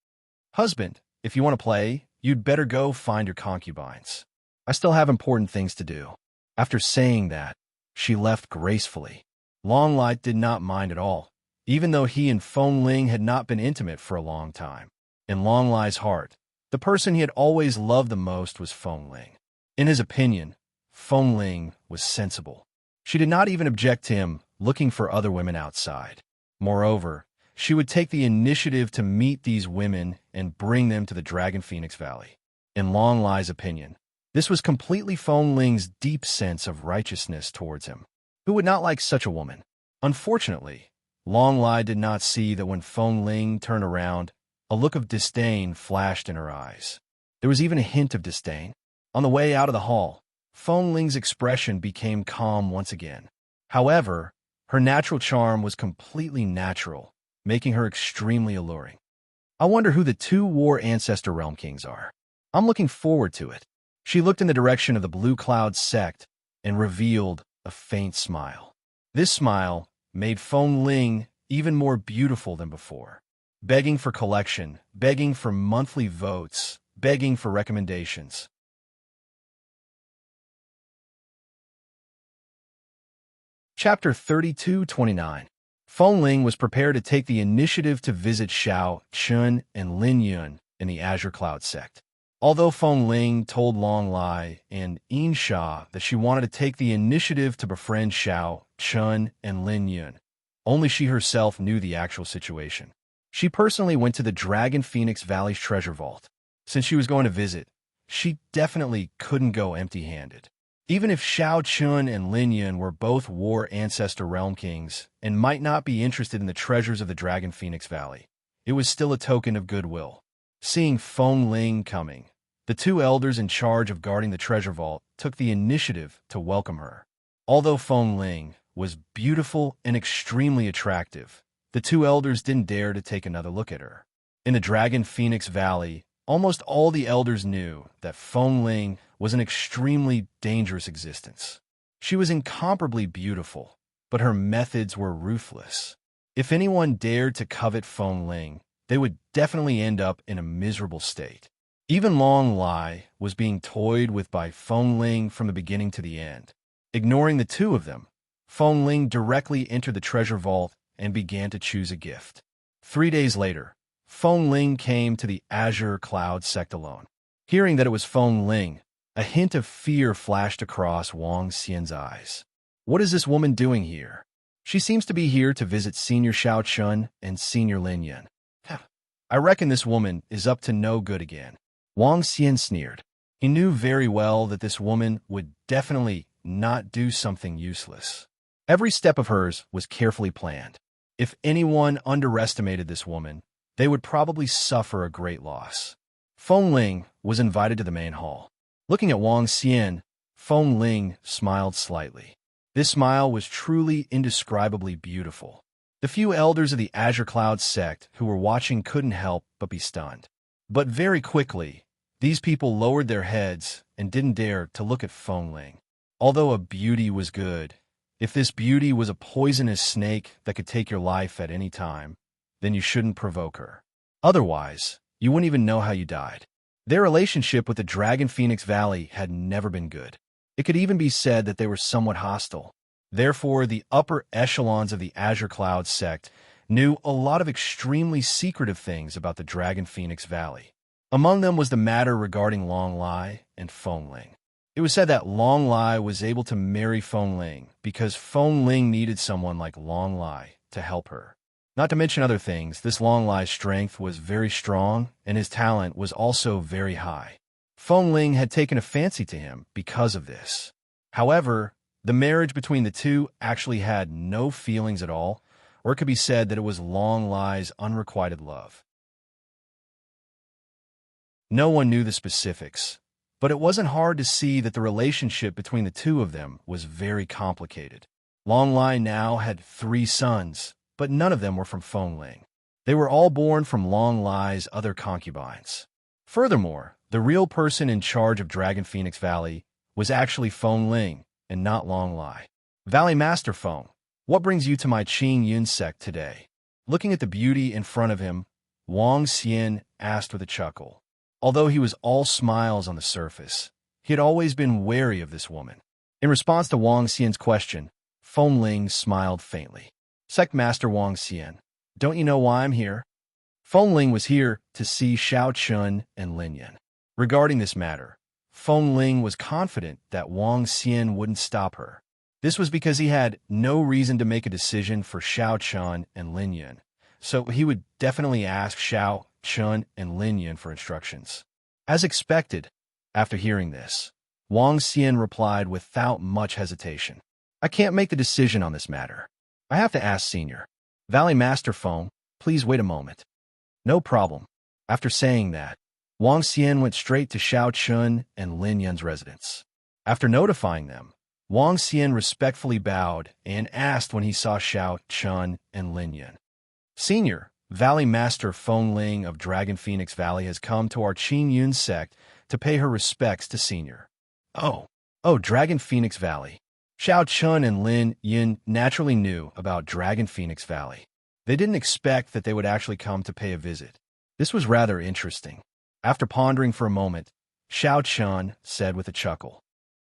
"Husband, if you want to play, you'd better go find your concubines. I still have important things to do." After saying that, she left gracefully. Long Lai did not mind at all, even though he and Feng Ling had not been intimate for a long time. In Long Lai's heart, the person he had always loved the most was Feng Ling. In his opinion, Feng Ling was sensible. She did not even object to him looking for other women outside. Moreover, she would take the initiative to meet these women and bring them to the Dragon Phoenix Valley. In Long Lai's opinion, this was completely Feng Ling's deep sense of righteousness towards him. Who would not like such a woman? Unfortunately, Long Lai did not see that when Feng Ling turned around, a look of disdain flashed in her eyes. There was even a hint of disdain. On the way out of the hall, Feng Ling's expression became calm once again. However, her natural charm was completely natural, making her extremely alluring. I wonder who the two war ancestor realm kings are. I'm looking forward to it. She looked in the direction of the Blue Cloud sect and revealed a faint smile. This smile made Feng Ling even more beautiful than before. Begging for collection, begging for monthly votes, begging for recommendations. Chapter 32-29. Feng Ling was prepared to take the initiative to visit Xiao Chun and Lin Yun in the Azure Cloud sect. Although Feng Ling told Long Lai and Yin Sha that she wanted to take the initiative to befriend Xiao Chun and Lin Yun, only she herself knew the actual situation. She personally went to the Dragon Phoenix Valley's treasure vault. Since she was going to visit, she definitely couldn't go empty-handed. Even if Xiao Chun and Lin Yun were both war ancestor realm kings and might not be interested in the treasures of the Dragon Phoenix Valley, it was still a token of goodwill. Seeing Feng Ling coming, the two elders in charge of guarding the treasure vault took the initiative to welcome her. Although Feng Ling was beautiful and extremely attractive, the two elders didn't dare to take another look at her. In the Dragon Phoenix Valley, almost all the elders knew that Feng Ling was an extremely dangerous existence. She was incomparably beautiful, but her methods were ruthless. If anyone dared to covet Feng Ling, they would definitely end up in a miserable state. Even Long Lai was being toyed with by Feng Ling from the beginning to the end. Ignoring the two of them, Feng Ling directly entered the treasure vault and began to choose a gift. 3 days later, Feng Ling came to the Azure Cloud sect alone. Hearing that it was Feng Ling, a hint of fear flashed across Wang Xian's eyes. What is this woman doing here? She seems to be here to visit Senior Xiao Chun and Senior Lin Yun. I reckon this woman is up to no good again. Wang Xian sneered. He knew very well that this woman would definitely not do something useless. Every step of hers was carefully planned. If anyone underestimated this woman, they would probably suffer a great loss. Feng Ling was invited to the main hall. Looking at Wang Xian, Feng Ling smiled slightly. This smile was truly indescribably beautiful. The few elders of the Azure Cloud sect who were watching couldn't help but be stunned. But very quickly, these people lowered their heads and didn't dare to look at Feng Ling. Although a beauty was good, if this beauty was a poisonous snake that could take your life at any time, then you shouldn't provoke her. Otherwise, you wouldn't even know how you died. Their relationship with the Dragon Phoenix Valley had never been good. It could even be said that they were somewhat hostile. Therefore, the upper echelons of the Azure Cloud sect knew a lot of extremely secretive things about the Dragon Phoenix Valley. Among them was the matter regarding Long Lai and Feng Ling. It was said that Long Lai was able to marry Feng Ling because Feng Ling needed someone like Long Lai to help her. Not to mention other things, this Long Lai's strength was very strong and his talent was also very high. Feng Ling had taken a fancy to him because of this. However, the marriage between the two actually had no feelings at all, or it could be said that it was Long Lai's unrequited love. No one knew the specifics, but it wasn't hard to see that the relationship between the two of them was very complicated. Long Lai now had 3 sons, but none of them were from Feng Ling. They were all born from Long Lai's other concubines. Furthermore, the real person in charge of Dragon Phoenix Valley was actually Feng Ling and not Long Lai. Valley Master Feng, what brings you to my Qing Yun sect today? Looking at the beauty in front of him, Wang Xian asked with a chuckle. Although he was all smiles on the surface, he had always been wary of this woman. In response to Wang Xian's question, Feng Ling smiled faintly. Sect Master Wang Xian, don't you know why I'm here? Feng Ling was here to see Xiao Chun and Lin Yun. Regarding this matter, Feng Ling was confident that Wang Xian wouldn't stop her. This was because he had no reason to make a decision for Xiao Chun and Lin Yun, so he would definitely ask Xiao Chun and Lin Yun for instructions. As expected, after hearing this, Wang Xian replied without much hesitation. I can't make the decision on this matter. I have to ask Senior. Valley Master Feng, please wait a moment. No problem. After saying that, Wang Xian went straight to Xiao Chun and Lin Yun's residence. After notifying them, Wang Xian respectfully bowed and asked when he saw Xiao Chun and Lin Yun. Senior, Valley Master Feng Ling of Dragon Phoenix Valley has come to our Qin Yun sect to pay her respects to Senior. Oh, Dragon Phoenix Valley. Xiao Chun and Lin Yun naturally knew about Dragon Phoenix Valley. They didn't expect that they would actually come to pay a visit. This was rather interesting. After pondering for a moment, Xiao Chun said with a chuckle,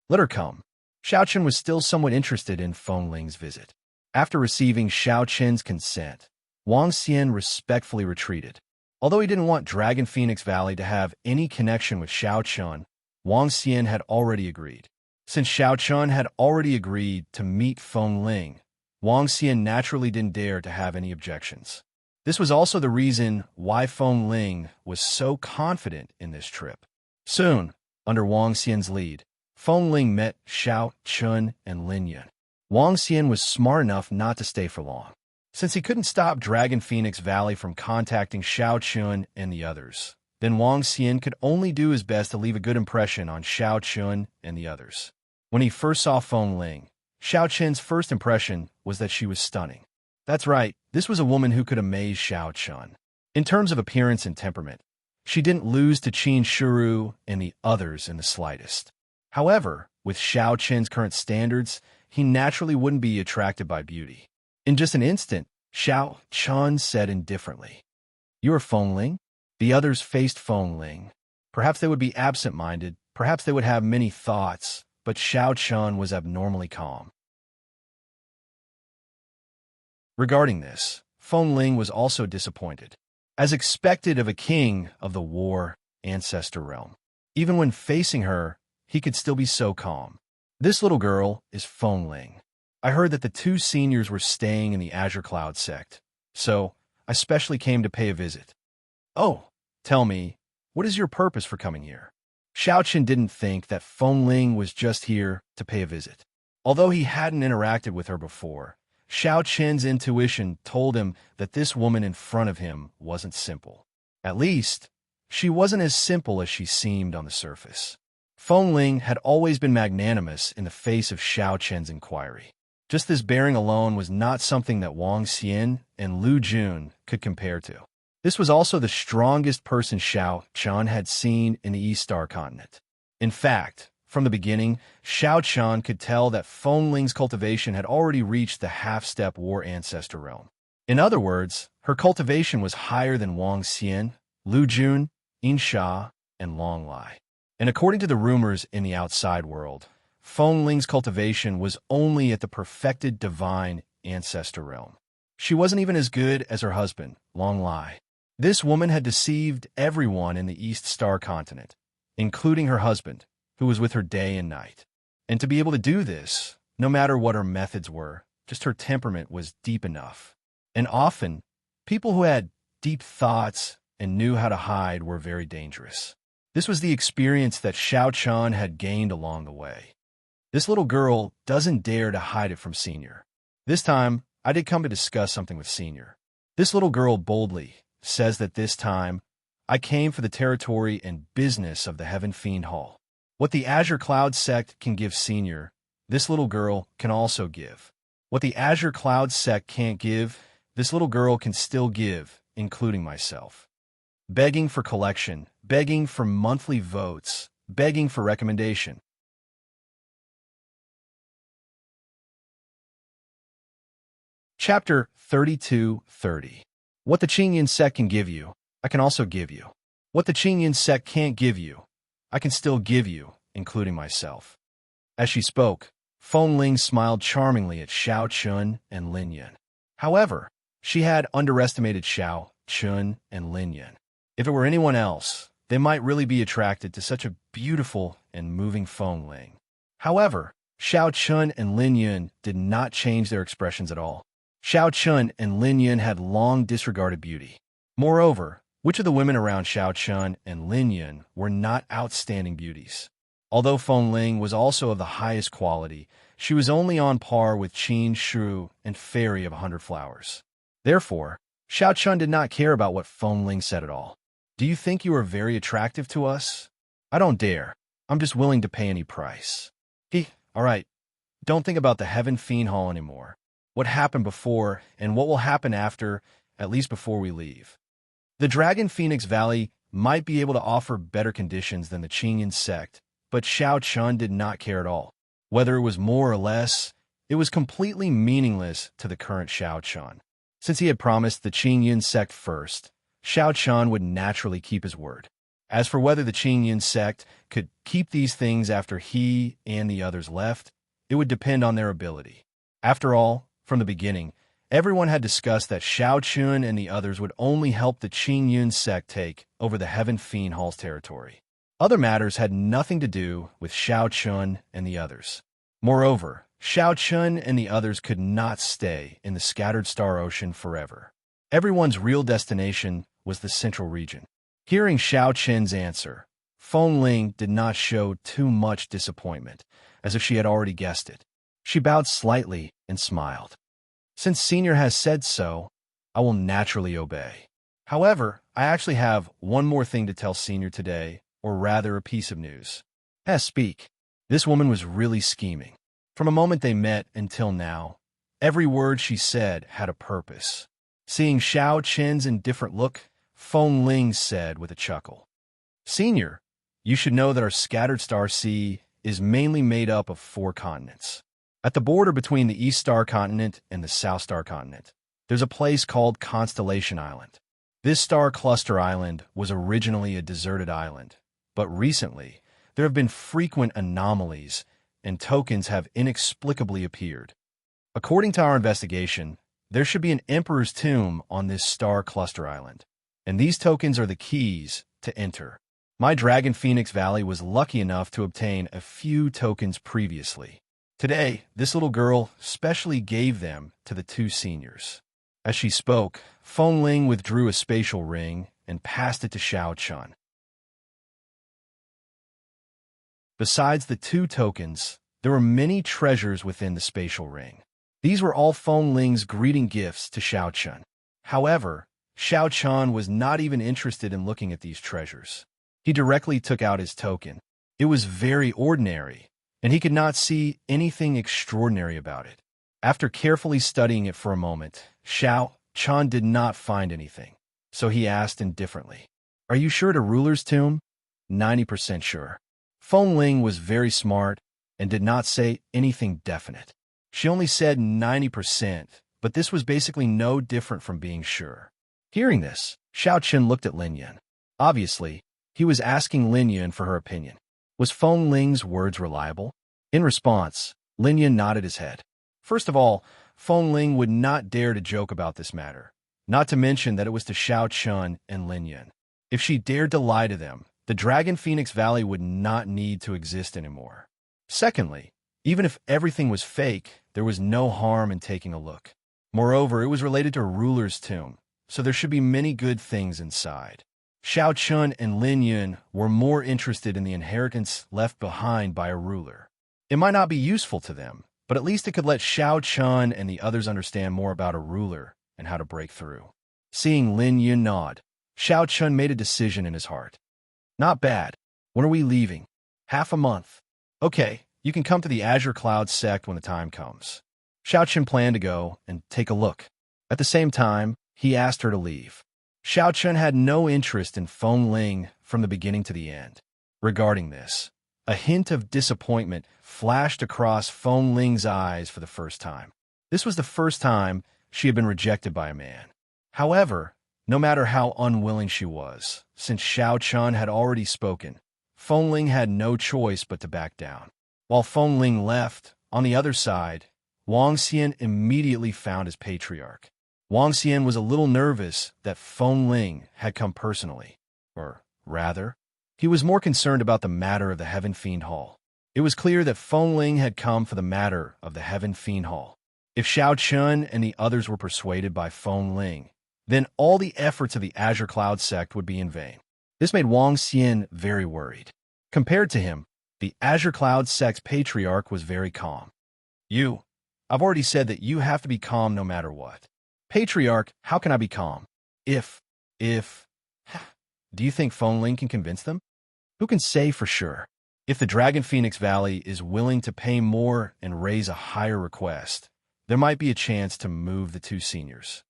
"Let her come." Xiao Chun was still somewhat interested in Feng Ling's visit. After receiving Xiao Chun's consent, Wang Xian respectfully retreated. Although he didn't want Dragon Phoenix Valley to have any connection with Xiao Chun, Wang Xian had already agreed. Since Xiao Chun had already agreed to meet Feng Ling, Wang Xian naturally didn't dare to have any objections. This was also the reason why Feng Ling was so confident in this trip. Soon, under Wang Xian's lead, Feng Ling met Xiao Chun and Lin Yun. Wang Xian was smart enough not to stay for long. Since he couldn't stop Dragon Phoenix Valley from contacting Xiao Chun and the others, then Wang Xian could only do his best to leave a good impression on Xiao Chun and the others. When he first saw Feng Ling, Xiao Chun's first impression was that she was stunning. That's right, this was a woman who could amaze Xiao Chun. In terms of appearance and temperament, she didn't lose to Qin Shuru and the others in the slightest. However, with Xiao Chun's current standards, he naturally wouldn't be attracted by beauty. In just an instant, Xiao Chun said indifferently, "You are Feng Ling?" The others faced Feng Ling. Perhaps they would be absent-minded, perhaps they would have many thoughts, but Xiao Chun was abnormally calm. Regarding this, Feng Ling was also disappointed. As expected of a king of the war ancestor realm, even when facing her, he could still be so calm. This little girl is Feng Ling. I heard that the two seniors were staying in the Azure Cloud sect, so I specially came to pay a visit. Oh, tell me, what is your purpose for coming here? Xiao Chun didn't think that Feng Ling was just here to pay a visit. Although he hadn't interacted with her before, Xiao Chun's intuition told him that this woman in front of him wasn't simple. At least, she wasn't as simple as she seemed on the surface. Feng Ling had always been magnanimous in the face of Xiao Chun's inquiry. Just this bearing alone was not something that Wang Xian and Lu Jun could compare to. This was also the strongest person Xiao Chun had seen in the East Star continent. In fact, from the beginning, Xiao Chun could tell that Feng Ling's cultivation had already reached the half-step war ancestor realm. In other words, her cultivation was higher than Wang Xian, Lu Jun, Insha, and Long Lai. And according to the rumors in the outside world, Feng Ling's cultivation was only at the perfected divine ancestor realm. She wasn't even as good as her husband, Long Lai. This woman had deceived everyone in the East Star continent, including her husband, who was with her day and night. And to be able to do this, no matter what her methods were, just her temperament was deep enough. And often, people who had deep thoughts and knew how to hide were very dangerous. This was the experience that Xiao Chun had gained along the way. This little girl doesn't dare to hide it from Senior. This time, I did come to discuss something with Senior. This little girl boldly says that this time, I came for the territory and business of the Heaven Fiend Hall. What the Azure Cloud sect can give Senior, this little girl can also give. What the Azure Cloud sect can't give, this little girl can still give, including myself. Begging for collection, begging for monthly votes, begging for recommendation. Chapter 32:30. What the Qingyan sect can give you, I can also give you. What the Qingyan sect can't give you, I can still give you, including myself. As she spoke, Feng Ling smiled charmingly at Xiao Chun and Lin Yun. However, she had underestimated Xiao Chun and Lin Yun. If it were anyone else, they might really be attracted to such a beautiful and moving Feng Ling. However, Xiao Chun and Lin Yun did not change their expressions at all. Xiao Chun and Lin Yun had long disregarded beauty. Moreover, which of the women around Xiao Chun and Lin Yun were not outstanding beauties? Although Feng Ling was also of the highest quality, she was only on par with Qin Shu and Fairy of 100 Flowers. Therefore, Xiao Chun did not care about what Feng Ling said at all. Do you think you are very attractive to us? I don't dare. I'm just willing to pay any price. All right. Don't think about the Heaven Fiend Hall anymore. What happened before and what will happen after, at least before we leave. The Dragon Phoenix Valley might be able to offer better conditions than the Qingyan sect, but Xiao Chun did not care at all. Whether it was more or less, it was completely meaningless to the current Xiao Chun. Since he had promised the Qingyan sect first, Xiao Chun would naturally keep his word. As for whether the Qingyan sect could keep these things after he and the others left, it would depend on their ability. After all, from the beginning, everyone had discussed that Xiao Chun and the others would only help the Qingyun sect take over the Heaven Fiend Hall's territory. Other matters had nothing to do with Xiao Chun and the others. Moreover, Xiao Chun and the others could not stay in the scattered star ocean forever. Everyone's real destination was the central region. Hearing Xiao Chen's answer, Feng Ling did not show too much disappointment, as if she had already guessed it. She bowed slightly and smiled. Since Senior has said so, I will naturally obey. However, I actually have one more thing to tell Senior today, or rather a piece of news. Speak. This woman was really scheming. From the moment they met until now, every word she said had a purpose. Seeing Xiao Chen's indifferent look, Feng Ling said with a chuckle, Senior, you should know that our scattered star sea is mainly made up of 4 continents. At the border between the East Star Continent and the South Star Continent, there's a place called Constellation Island. This star cluster island was originally a deserted island, but recently there have been frequent anomalies and tokens have inexplicably appeared. According to our investigation, there should be an Emperor's tomb on this star cluster island, and these tokens are the keys to enter. My Dragon Phoenix Valley was lucky enough to obtain a few tokens previously. Today, this little girl specially gave them to the 2 seniors. As she spoke, Feng Ling withdrew a spatial ring and passed it to Xiao Chun. Besides the 2 tokens, there were many treasures within the spatial ring. These were all Feng Ling's greeting gifts to Xiao Chun. However, Xiao Chun was not even interested in looking at these treasures. He directly took out his token. It was very ordinary, and he could not see anything extraordinary about it. After carefully studying it for a moment, Xiao Chun did not find anything, so he asked indifferently, Are you sure to Ruler's tomb? 90% sure. Feng Ling was very smart and did not say anything definite. She only said 90%, but this was basically no different from being sure. Hearing this, Xiao Chun looked at Lin Yan. Obviously, he was asking Lin Yan for her opinion. Was Feng Ling's words reliable? In response, Lin Yan nodded his head. First of all, Feng Ling would not dare to joke about this matter, not to mention that it was to Xiao Chun and Lin Yan. If she dared to lie to them, the Dragon Phoenix Valley would not need to exist anymore. Secondly, even if everything was fake, there was no harm in taking a look. Moreover, it was related to Ruler's tomb, so there should be many good things inside. Xiao Chun and Lin Yan were more interested in the inheritance left behind by a ruler. It might not be useful to them, but at least it could let Xiao Chun and the others understand more about a ruler and how to break through. Seeing Lin Yan nod, Xiao Chun made a decision in his heart. Not bad. When are we leaving? Half a month. Okay, you can come to the Azure Cloud sect when the time comes. Xiao Chun planned to go and take a look. At the same time, he asked her to leave. Xiao Chun had no interest in Feng Ling from the beginning to the end. Regarding this, a hint of disappointment flashed across Feng Ling's eyes for the first time. This was the first time she had been rejected by a man. However, no matter how unwilling she was, since Xiao Chun had already spoken, Feng Ling had no choice but to back down. While Feng Ling left, on the other side, Wang Xian immediately found his patriarch. Wang Xian was a little nervous that Feng Ling had come personally. Or rather, he was more concerned about the matter of the Heaven Fiend Hall. It was clear that Feng Ling had come for the matter of the Heaven Fiend Hall. If Xiao Chun and the others were persuaded by Feng Ling, then all the efforts of the Azure Cloud sect would be in vain. This made Wang Xian very worried. Compared to him, the Azure Cloud sect's patriarch was very calm. I've already said that you have to be calm no matter what. Patriarch, how can I be calm? If, do you think Feng Ling can convince them? Who can say for sure? If the Dragon Phoenix Valley is willing to pay more and raise a higher request, there might be a chance to move the 2 seniors.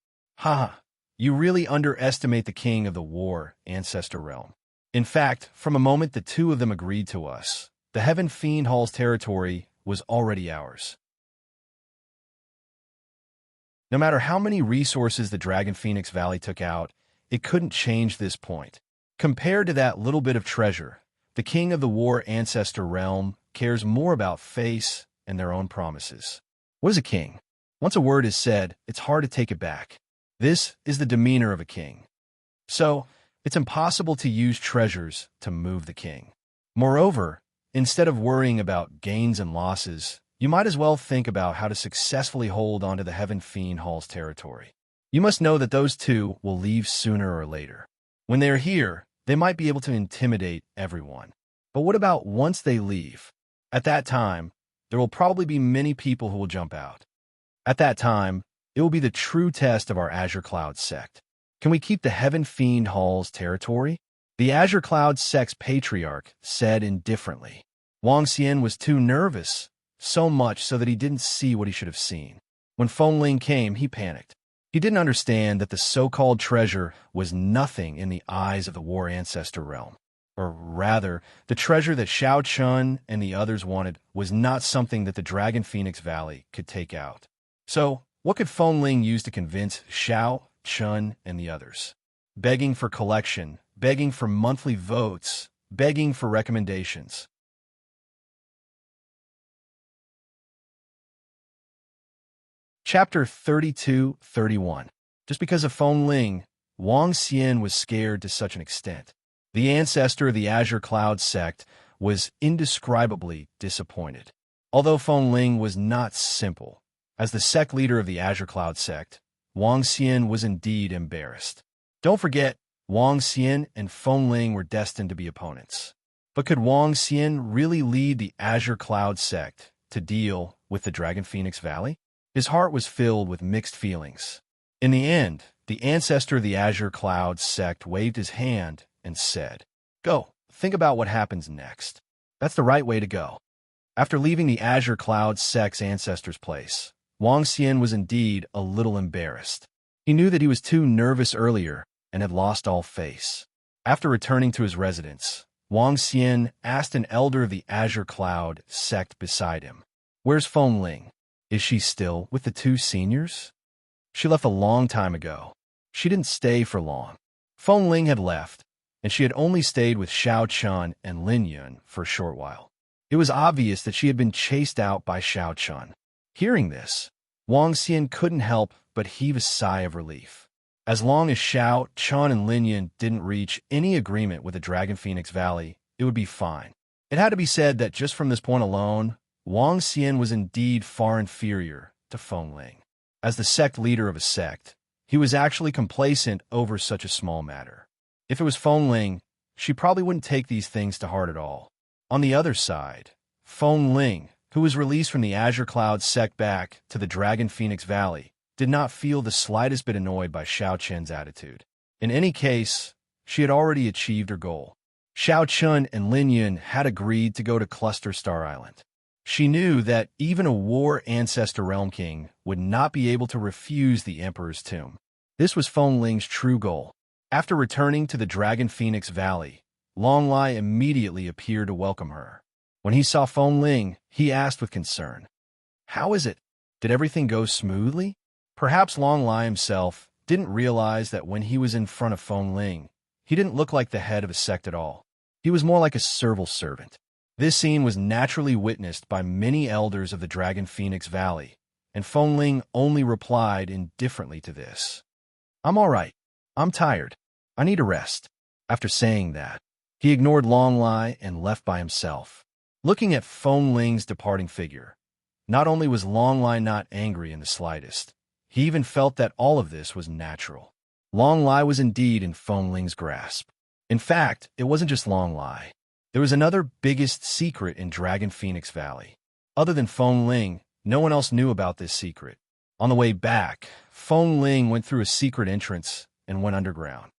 you really underestimate the king of the war ancestor realm. In fact, from a moment the two of them agreed to us, the Heaven Fiend Hall's territory was already ours. No matter how many resources the Dragon Phoenix Valley took out, it couldn't change this point. Compared to that little bit of treasure, the king of the war ancestor realm cares more about face and their own promises. What is a king? Once a word is said, it's hard to take it back. This is the demeanor of a king. So, it's impossible to use treasures to move the king. Moreover, instead of worrying about gains and losses, you might as well think about how to successfully hold onto the Heaven Fiend Hall's territory. You must know that those two will leave sooner or later. When they are here, they might be able to intimidate everyone. But what about once they leave? At that time, there will probably be many people who will jump out. At that time, it will be the true test of our Azure Cloud sect. Can we keep the Heaven Fiend Hall's territory? The Azure Cloud sect's patriarch said indifferently. Wang Xian was too nervous, so much so that he didn't see what he should have seen. When Feng Ling came, he panicked. He didn't understand that the so-called treasure was nothing in the eyes of the war ancestor realm. Or rather, the treasure that Xiao Chun and the others wanted was not something that the Dragon Phoenix Valley could take out. So, what could Feng Ling use to convince Xiao, Chun, and the others? Begging for collection, begging for monthly votes, begging for recommendations. Chapter 32-31. Just because of Feng Ling, Wang Xian was scared to such an extent. The ancestor of the Azure Cloud sect was indescribably disappointed. Although Feng Ling was not simple, as the sect leader of the Azure Cloud sect, Wang Xian was indeed embarrassed. Don't forget, Wang Xian and Feng Ling were destined to be opponents. But could Wang Xian really lead the Azure Cloud sect to deal with the Dragon Phoenix Valley? His heart was filled with mixed feelings. In the end, the ancestor of the Azure Cloud sect waved his hand and said, "Go, think about what happens next." That's the right way to go. After leaving the Azure Cloud sect's ancestor's place, Wang Xian was indeed a little embarrassed. He knew that he was too nervous earlier and had lost all face. After returning to his residence, Wang Xian asked an elder of the Azure Cloud sect beside him, "Where's Feng Ling? Is she still with the two seniors?" "She left a long time ago. She didn't stay for long." Feng Ling had left, and she had only stayed with Xiao Chun and Lin Yun for a short while. It was obvious that she had been chased out by Xiao Chun. Hearing this, Wang Xian couldn't help but heave a sigh of relief. As long as Xiao Chun and Lin Yun didn't reach any agreement with the Dragon Phoenix Valley, it would be fine. It had to be said that just from this point alone, Wang Xian was indeed far inferior to Feng Ling. As the sect leader of a sect, he was actually complacent over such a small matter. If it was Feng Ling, she probably wouldn't take these things to heart at all. On the other side, Feng Ling, who was released from the Azure Cloud sect back to the Dragon Phoenix Valley, did not feel the slightest bit annoyed by Xiao Chen's attitude. In any case, she had already achieved her goal. Xiao Chun and Lin Yun had agreed to go to Cluster Star Island. She knew that even a war ancestor realm king would not be able to refuse the Emperor's tomb. This was Feng Ling's true goal. After returning to the Dragon Phoenix Valley, Long Lai immediately appeared to welcome her. When he saw Feng Ling, he asked with concern, "How is it? Did everything go smoothly?" Perhaps Long Lai himself didn't realize that when he was in front of Feng Ling, he didn't look like the head of a sect at all. He was more like a servile servant. This scene was naturally witnessed by many elders of the Dragon Phoenix Valley, and Feng Ling only replied indifferently to this. "I'm all right. I'm tired. I need a rest." After saying that, he ignored Long Lai and left by himself. Looking at Feng Ling's departing figure, not only was Long Lai not angry in the slightest, he even felt that all of this was natural. Long Lai was indeed in Feng Ling's grasp. In fact, it wasn't just Long Lai. There was another biggest secret in Dragon Phoenix Valley. Other than Feng Ling, no one else knew about this secret. On the way back, Feng Ling went through a secret entrance and went underground.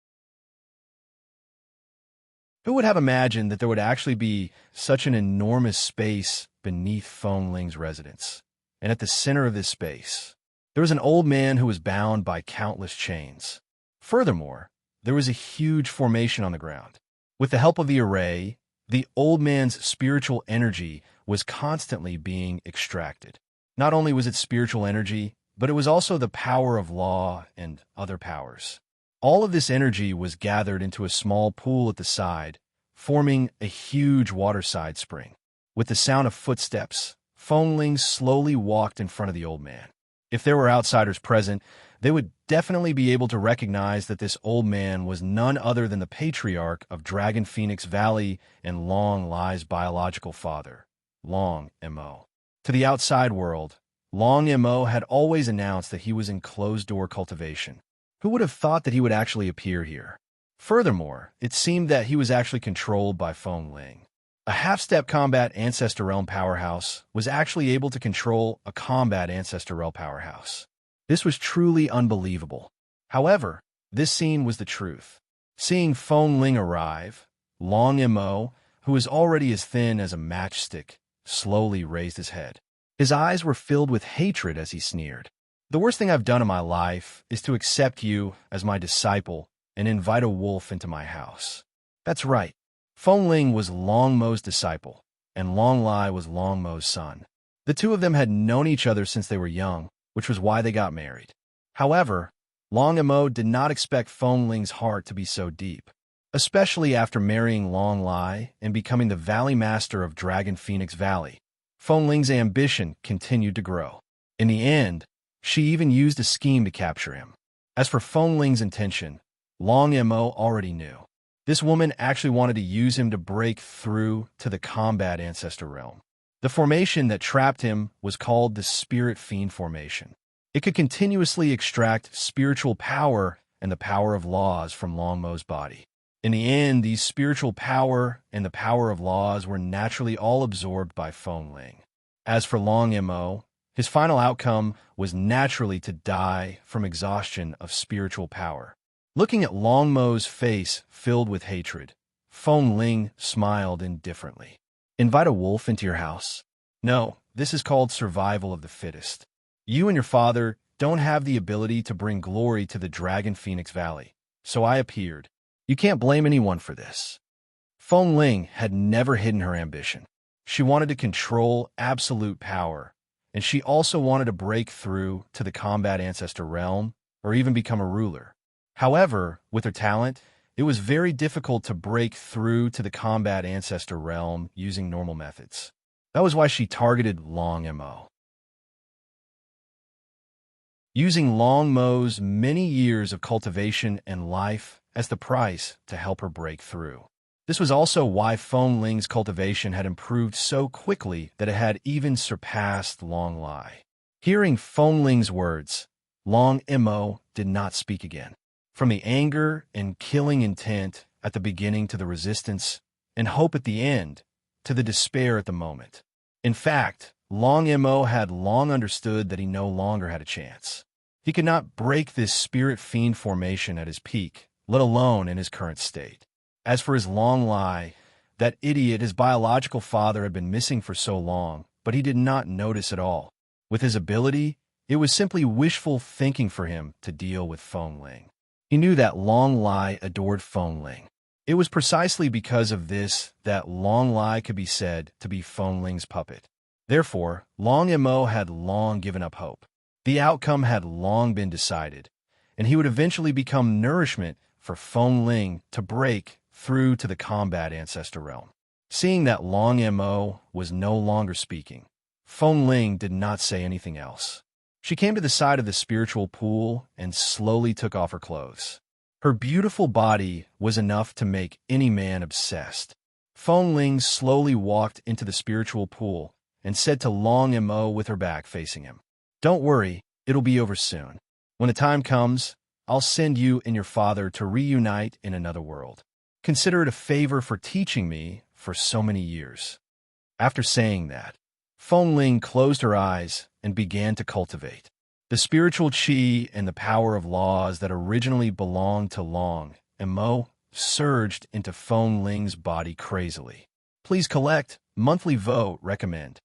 Who would have imagined that there would actually be such an enormous space beneath Feng Ling's residence? And at the center of this space, there was an old man who was bound by countless chains. Furthermore, there was a huge formation on the ground. With the help of the array, the old man's spiritual energy was constantly being extracted. Not only was it spiritual energy, but it was also the power of law and other powers. All of this energy was gathered into a small pool at the side, forming a huge waterside spring. With the sound of footsteps, Feng slowly walked in front of the old man. If there were outsiders present, they would definitely be able to recognize that this old man was none other than the patriarch of Dragon Phoenix Valley and Long Lai's biological father, Long Mo. To the outside world, Long Mo had always announced that he was in closed-door cultivation. Who would have thought that he would actually appear here? Furthermore, it seemed that he was actually controlled by Feng Ling. A half-step combat Ancestor Realm powerhouse was actually able to control a combat Ancestor Realm powerhouse. This was truly unbelievable. However, this scene was the truth. Seeing Feng Ling arrive, Long Mo, who was already as thin as a matchstick, slowly raised his head. His eyes were filled with hatred as he sneered. The worst thing I've done in my life is to accept you as my disciple and invite a wolf into my house. That's right. Feng Ling was Long Mo's disciple, and Long Lai was Long Mo's son. The two of them had known each other since they were young, which was why they got married. However, Long Mo did not expect Feng Ling's heart to be so deep, especially after marrying Long Lai and becoming the Valley Master of Dragon Phoenix Valley. Feng Ling's ambition continued to grow. In the end, she even used a scheme to capture him. As for Feng Ling's intention, Long Mo already knew. This woman actually wanted to use him to break through to the combat Ancestor Realm. The formation that trapped him was called the Spirit Fiend Formation. It could continuously extract spiritual power and the power of laws from Long Mo's body. In the end, these spiritual power and the power of laws were naturally all absorbed by Feng Ling. As for Long Mo, his final outcome was naturally to die from exhaustion of spiritual power. Looking at Long Mo's face filled with hatred, Feng Ling smiled indifferently. Invite a wolf into your house? No, this is called survival of the fittest. You and your father don't have the ability to bring glory to the Dragon Phoenix Valley, so I appeared. You can't blame anyone for this. Feng Ling had never hidden her ambition. She wanted to control absolute power, and she also wanted to break through to the combat Ancestor Realm or even become a ruler. However, with her talent, it was very difficult to break through to the combat Ancestor Realm using normal methods. That was why she targeted Long Mo. Using Long Mo's many years of cultivation and life as the price to help her break through. This was also why Feng Ling's cultivation had improved so quickly that it had even surpassed Long Lai. Hearing Feng Ling's words, Long Mo did not speak again. From the anger and killing intent at the beginning to the resistance and hope at the end to the despair at the moment. In fact, Long Mo had long understood that he no longer had a chance. He could not break this spirit fiend formation at his peak, let alone in his current state. As for his Long Lai, that idiot, his biological father, had been missing for so long, but he did not notice at all. With his ability, it was simply wishful thinking for him to deal with Feng Ling. He knew that Long Lai adored Feng Ling. It was precisely because of this that Long Lai could be said to be Feng Ling's puppet. Therefore, Long Mo had long given up hope. The outcome had long been decided, and he would eventually become nourishment for Feng Ling to break through to the combat Ancestor Realm. Seeing that Long Mo was no longer speaking, Feng Ling did not say anything else. She came to the side of the spiritual pool and slowly took off her clothes. Her beautiful body was enough to make any man obsessed. Feng Ling slowly walked into the spiritual pool and said to Long Mo with her back facing him, "Don't worry, it'll be over soon. When the time comes, I'll send you and your father to reunite in another world. Consider it a favor for teaching me for so many years." After saying that, Feng Ling closed her eyes and began to cultivate. The spiritual qi and the power of laws that originally belonged to Long Mo surged into Feng Ling's body crazily. Please collect, monthly vote, recommend.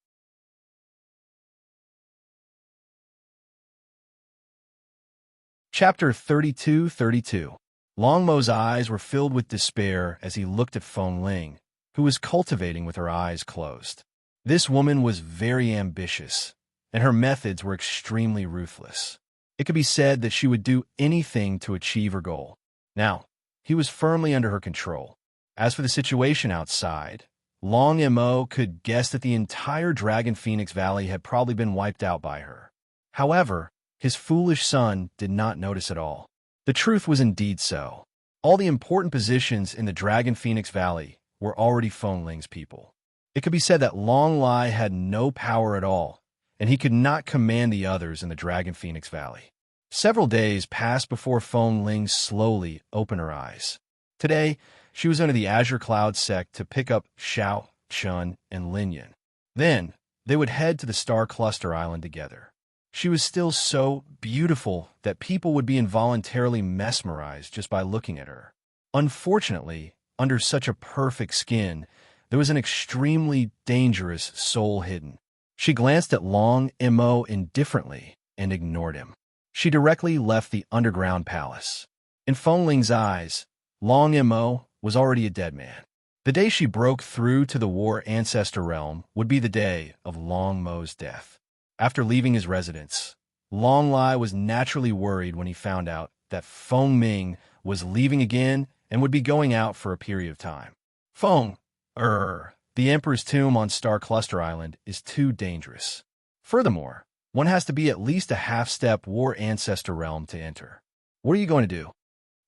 Chapter 32. Longmo's eyes were filled with despair as he looked at Feng Ling, who was cultivating with her eyes closed. This woman was very ambitious, and her methods were extremely ruthless. It could be said that she would do anything to achieve her goal. Now, he was firmly under her control. As for the situation outside, Long Mo could guess that the entire Dragon Phoenix Valley had probably been wiped out by her. However, his foolish son did not notice at all. The truth was indeed so. All the important positions in the Dragon Phoenix Valley were already Feng Ling's people. It could be said that Long Lai had no power at all, and he could not command the others in the Dragon Phoenix Valley. Several days passed before Feng Ling slowly opened her eyes. Today, she was under the Azure Cloud sect to pick up Xiao, Chun, and Linyan. Then, they would head to the Star Cluster Island together. She was still so beautiful that people would be involuntarily mesmerized just by looking at her. Unfortunately, under such a perfect skin, there was an extremely dangerous soul hidden. She glanced at Long Mo indifferently and ignored him. She directly left the underground palace. In Feng Ling's eyes, Long Mo was already a dead man. The day she broke through to the War Ancestor realm would be the day of Long Mo's death. After leaving his residence, Long Lai was naturally worried when he found out that Feng Ming was leaving again and would be going out for a period of time. The Emperor's tomb on Star Cluster Island is too dangerous. Furthermore, one has to be at least a half-step War Ancestor realm to enter. What are you going to do?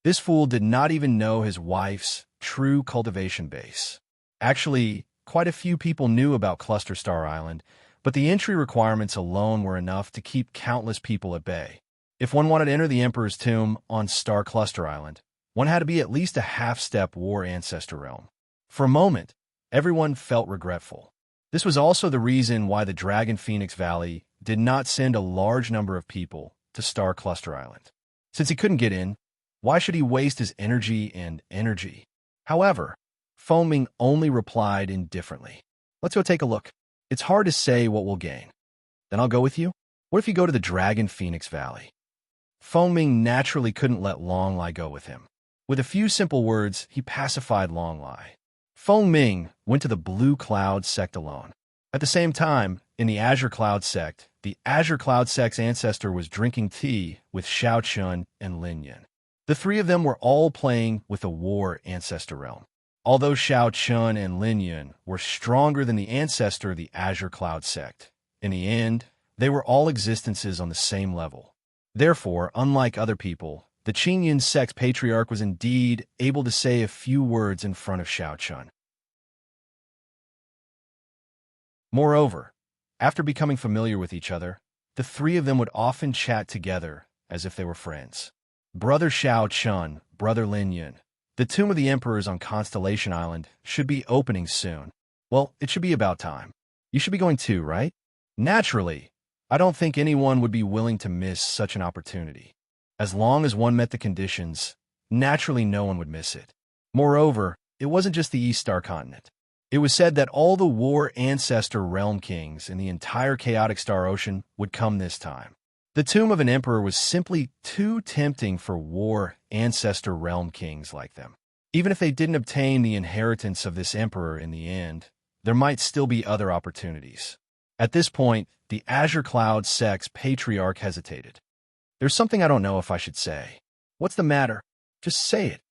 This fool did not even know his wife's true cultivation base. Actually, quite a few people knew about Cluster Star Island, but the entry requirements alone were enough to keep countless people at bay. If one wanted to enter the Emperor's tomb on Star Cluster Island, one had to be at least a half-step War Ancestor realm. For a moment, everyone felt regretful. This was also the reason why the Dragon Phoenix Valley did not send a large number of people to Star Cluster Island. Since he couldn't get in, why should he waste his energy and energy? However, Feng Ming only replied indifferently. Let's go take a look. It's hard to say what we'll gain. Then I'll go with you. What if you go to the Dragon Phoenix Valley? Feng Ming naturally couldn't let Long Lai go with him. With a few simple words, he pacified Long Lai. Feng Ming went to the Blue Cloud sect alone. At the same time, in the Azure Cloud sect, the Azure Cloud sect's ancestor was drinking tea with Xiao Chun and Linyan. The three of them were all playing with the War Ancestor realm. Although Xiao Chun and Linyan were stronger than the ancestor of the Azure Cloud sect, in the end, they were all existences on the same level. Therefore, unlike other people, the Qingyan sect's patriarch was indeed able to say a few words in front of Xiao Chun. Moreover, after becoming familiar with each other, the three of them would often chat together as if they were friends. Brother Xiao Chun, Brother Linyan, the tomb of the emperors on Constellation Island should be opening soon. Well, it should be about time. You should be going too, right? Naturally, I don't think anyone would be willing to miss such an opportunity. As long as one met the conditions, naturally no one would miss it. Moreover, it wasn't just the East Star continent. It was said that all the War Ancestor realm kings in the entire Chaotic Star Ocean would come this time. The tomb of an emperor was simply too tempting for War Ancestor realm kings like them. Even if they didn't obtain the inheritance of this emperor in the end, there might still be other opportunities. At this point, the Azure Cloud sect's patriarch hesitated. There's something I don't know if I should say. What's the matter? Just say it.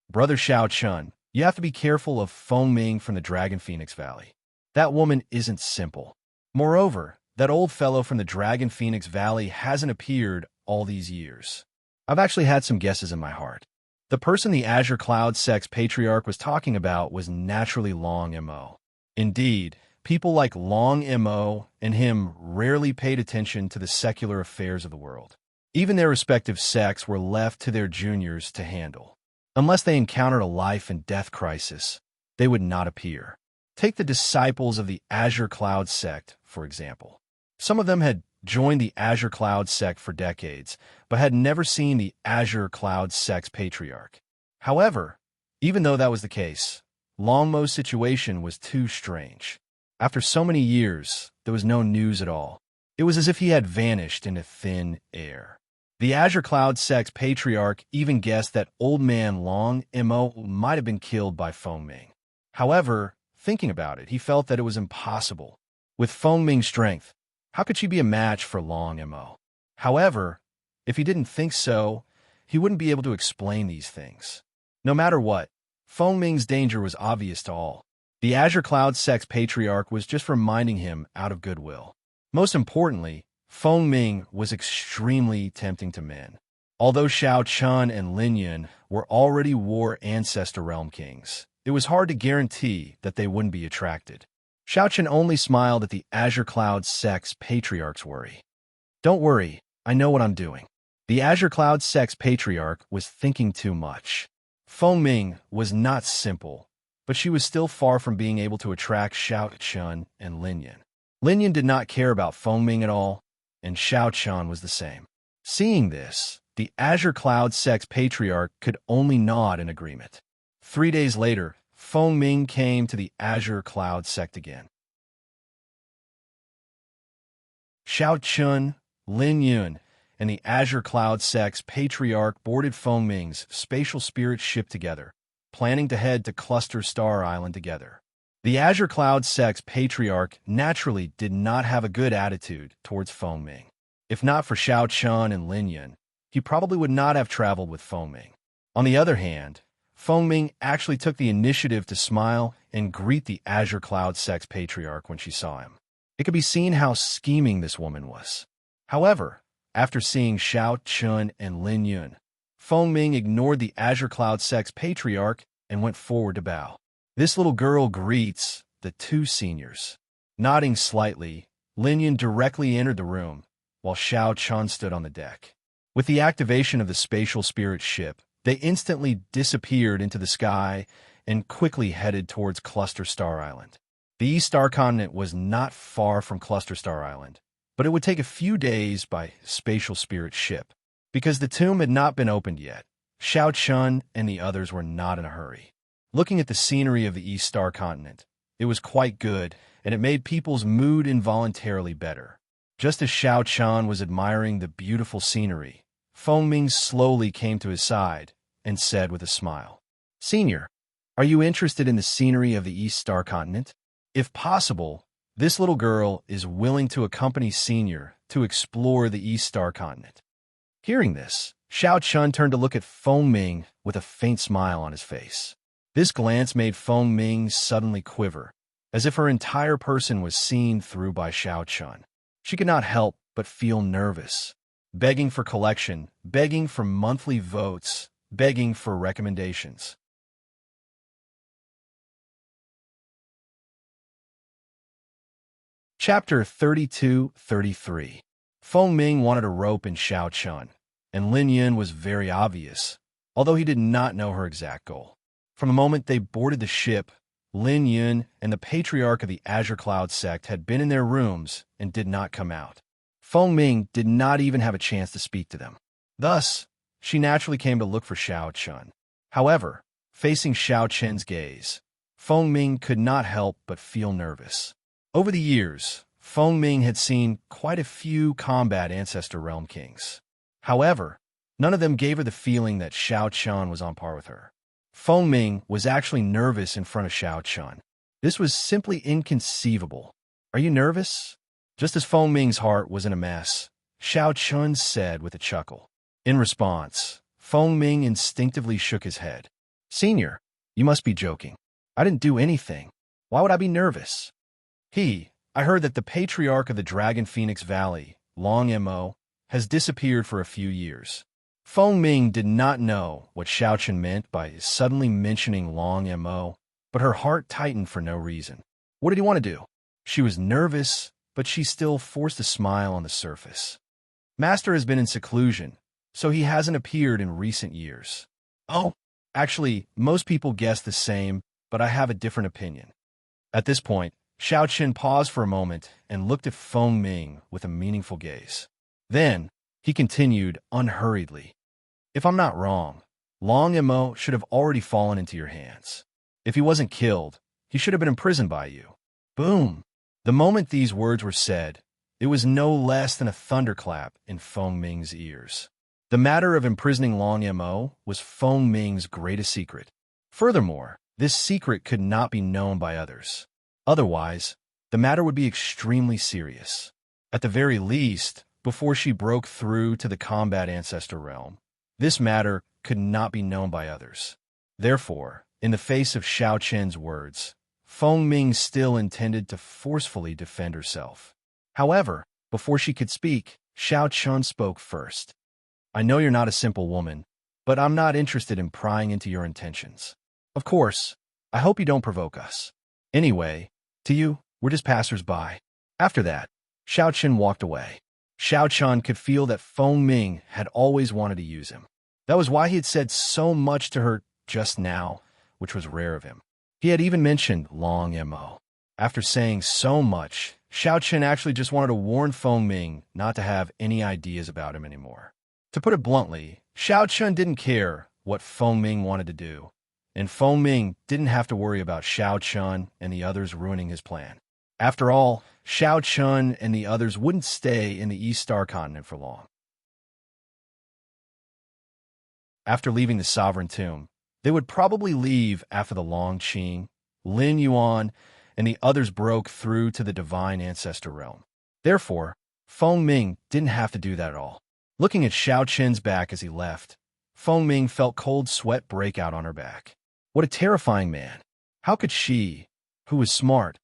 Brother Xiao Chun, you have to be careful of Feng Ming from the Dragon Phoenix Valley. That woman isn't simple. Moreover, that old fellow from the Dragon Phoenix Valley hasn't appeared all these years. I've actually had some guesses in my heart. The person the Azure Cloud sect's patriarch was talking about was naturally Long Mo. Indeed, people like Long Mo and him rarely paid attention to the secular affairs of the world. Even their respective sects were left to their juniors to handle. Unless they encountered a life and death crisis, they would not appear. Take the disciples of the Azure Cloud sect, for example. Some of them had joined the Azure Cloud sect for decades, but had never seen the Azure Cloud sect's patriarch. However, even though that was the case, Long Mo's situation was too strange. After so many years, there was no news at all. It was as if he had vanished into thin air. The Azure Cloud Sect's patriarch even guessed that old man Long Mo might have been killed by Feng Ming. However, thinking about it, he felt that it was impossible. With Feng Ming's strength, how could she be a match for Long Mo? However, if he didn't think so, he wouldn't be able to explain these things. No matter what, Feng Ming's danger was obvious to all. The Azure Cloud Sect's patriarch was just reminding him out of goodwill. Most importantly, Feng Ming was extremely tempting to men. Although Xiao Chun and Lin Yun were already war ancestor realm kings, it was hard to guarantee that they wouldn't be attracted. Xiao Chun only smiled at the Azure Cloud Sect's patriarch's worry. Don't worry, I know what I'm doing. The Azure Cloud Sect's patriarch was thinking too much. Feng Ming was not simple, but she was still far from being able to attract Xiao Chun and Lin Yun. Lin Yun did not care about Feng Ming at all, and Xiao Chun was the same. Seeing this, the Azure Cloud Sect's patriarch could only nod in agreement. 3 days later, Feng Ming came to the Azure Cloud Sect again. Xiao Chun, Lin Yun, and the Azure Cloud Sect's patriarch boarded Feng Ming's spatial spirit ship together, planning to head to Cluster Star Island together. The Azure Cloud Sect's patriarch naturally did not have a good attitude towards Feng Ming. If not for Xiao Chun and Lin Yun, he probably would not have traveled with Feng Ming. On the other hand, Feng Ming actually took the initiative to smile and greet the Azure Cloud Sect's patriarch when she saw him. It could be seen how scheming this woman was. However, after seeing Xiao Chun and Lin Yun, Feng Ming ignored the Azure Cloud Sect's patriarch and went forward to bow. This little girl greets the two seniors. Nodding slightly, Lin Yun directly entered the room, while Xiao Chun stood on the deck. With the activation of the spatial spirit ship, they instantly disappeared into the sky and quickly headed towards Cluster Star Island. The East Star Continent was not far from Cluster Star Island, but it would take a few days by spatial spirit ship. Because the tomb had not been opened yet, Xiao Chun and the others were not in a hurry. Looking at the scenery of the East Star Continent, it was quite good, and it made people's mood involuntarily better. Just as Xiao Chun was admiring the beautiful scenery, Feng Ming slowly came to his side and said with a smile, "Senior, are you interested in the scenery of the East Star Continent? If possible, this little girl is willing to accompany Senior to explore the East Star Continent." Hearing this, Xiao Chun turned to look at Feng Ming with a faint smile on his face. This glance made Feng Ming suddenly quiver, as if her entire person was seen through by Xiao Chun. She could not help but feel nervous, begging for collection, begging for monthly votes, begging for recommendations. Chapter 32-33. Feng Ming wanted a rope in Xiao Chun, and Lin Yun was very obvious, although he did not know her exact goal. From the moment they boarded the ship, Lin Yun and the patriarch of the Azure Cloud Sect had been in their rooms and did not come out. Feng Ming did not even have a chance to speak to them. Thus, she naturally came to look for Xiao Chun. However, facing Xiao Chun's gaze, Feng Ming could not help but feel nervous. Over the years, Feng Ming had seen quite a few combat ancestor realm kings. However, none of them gave her the feeling that Xiao Chun was on par with her. Feng Ming was actually nervous in front of Xiao Chun. This was simply inconceivable. "Are you nervous?" Just as Feng Ming's heart was in a mess, Xiao Chun said with a chuckle. In response, Feng Ming instinctively shook his head. "Senior, you must be joking. I didn't do anything. Why would I be nervous?" I heard that the patriarch of the Dragon Phoenix Valley, Long Mo, has disappeared for a few years. Feng Ming did not know what Xiao Chun meant by suddenly mentioning Long Mo, but her heart tightened for no reason. What did he want to do? She was nervous, but she still forced a smile on the surface. Master has been in seclusion, so he hasn't appeared in recent years. Oh, actually, most people guess the same, but I have a different opinion. At this point, Xiao Chun paused for a moment and looked at Feng Ming with a meaningful gaze. Then, he continued unhurriedly. "If I'm not wrong, Long Mo should have already fallen into your hands. If he wasn't killed, he should have been imprisoned by you." Boom! The moment these words were said, it was no less than a thunderclap in Feng Ming's ears. The matter of imprisoning Long Mo was Feng Ming's greatest secret. Furthermore, this secret could not be known by others. Otherwise, the matter would be extremely serious. At the very least, before she broke through to the combat ancestor realm, this matter could not be known by others. Therefore, in the face of Xiao Chen's words, Feng Ming still intended to forcefully defend herself. However, before she could speak, Xiao Chen spoke first. I know you're not a simple woman, but I'm not interested in prying into your intentions. Of course, I hope you don't provoke us. Anyway, to you, we're just passers-by. After that, Xiao Chen walked away. Xiao Chen could feel that Feng Ming had always wanted to use him. That was why he had said so much to her just now, which was rare of him. He had even mentioned Long Mo. After saying so much, Xiao Chen actually just wanted to warn Feng Ming not to have any ideas about him anymore. To put it bluntly, Xiao Chen didn't care what Feng Ming wanted to do, and Feng Ming didn't have to worry about Xiao Chen and the others ruining his plan. After all, Xiao Chen and the others wouldn't stay in the East Star Continent for long. After leaving the Sovereign Tomb, they would probably leave after the Long Qing, Lin Yuan, and the others broke through to the Divine Ancestor Realm. Therefore, Feng Ming didn't have to do that at all. Looking at Xiao Chen's back as he left, Feng Ming felt cold sweat break out on her back. What a terrifying man. How could she, who was smart,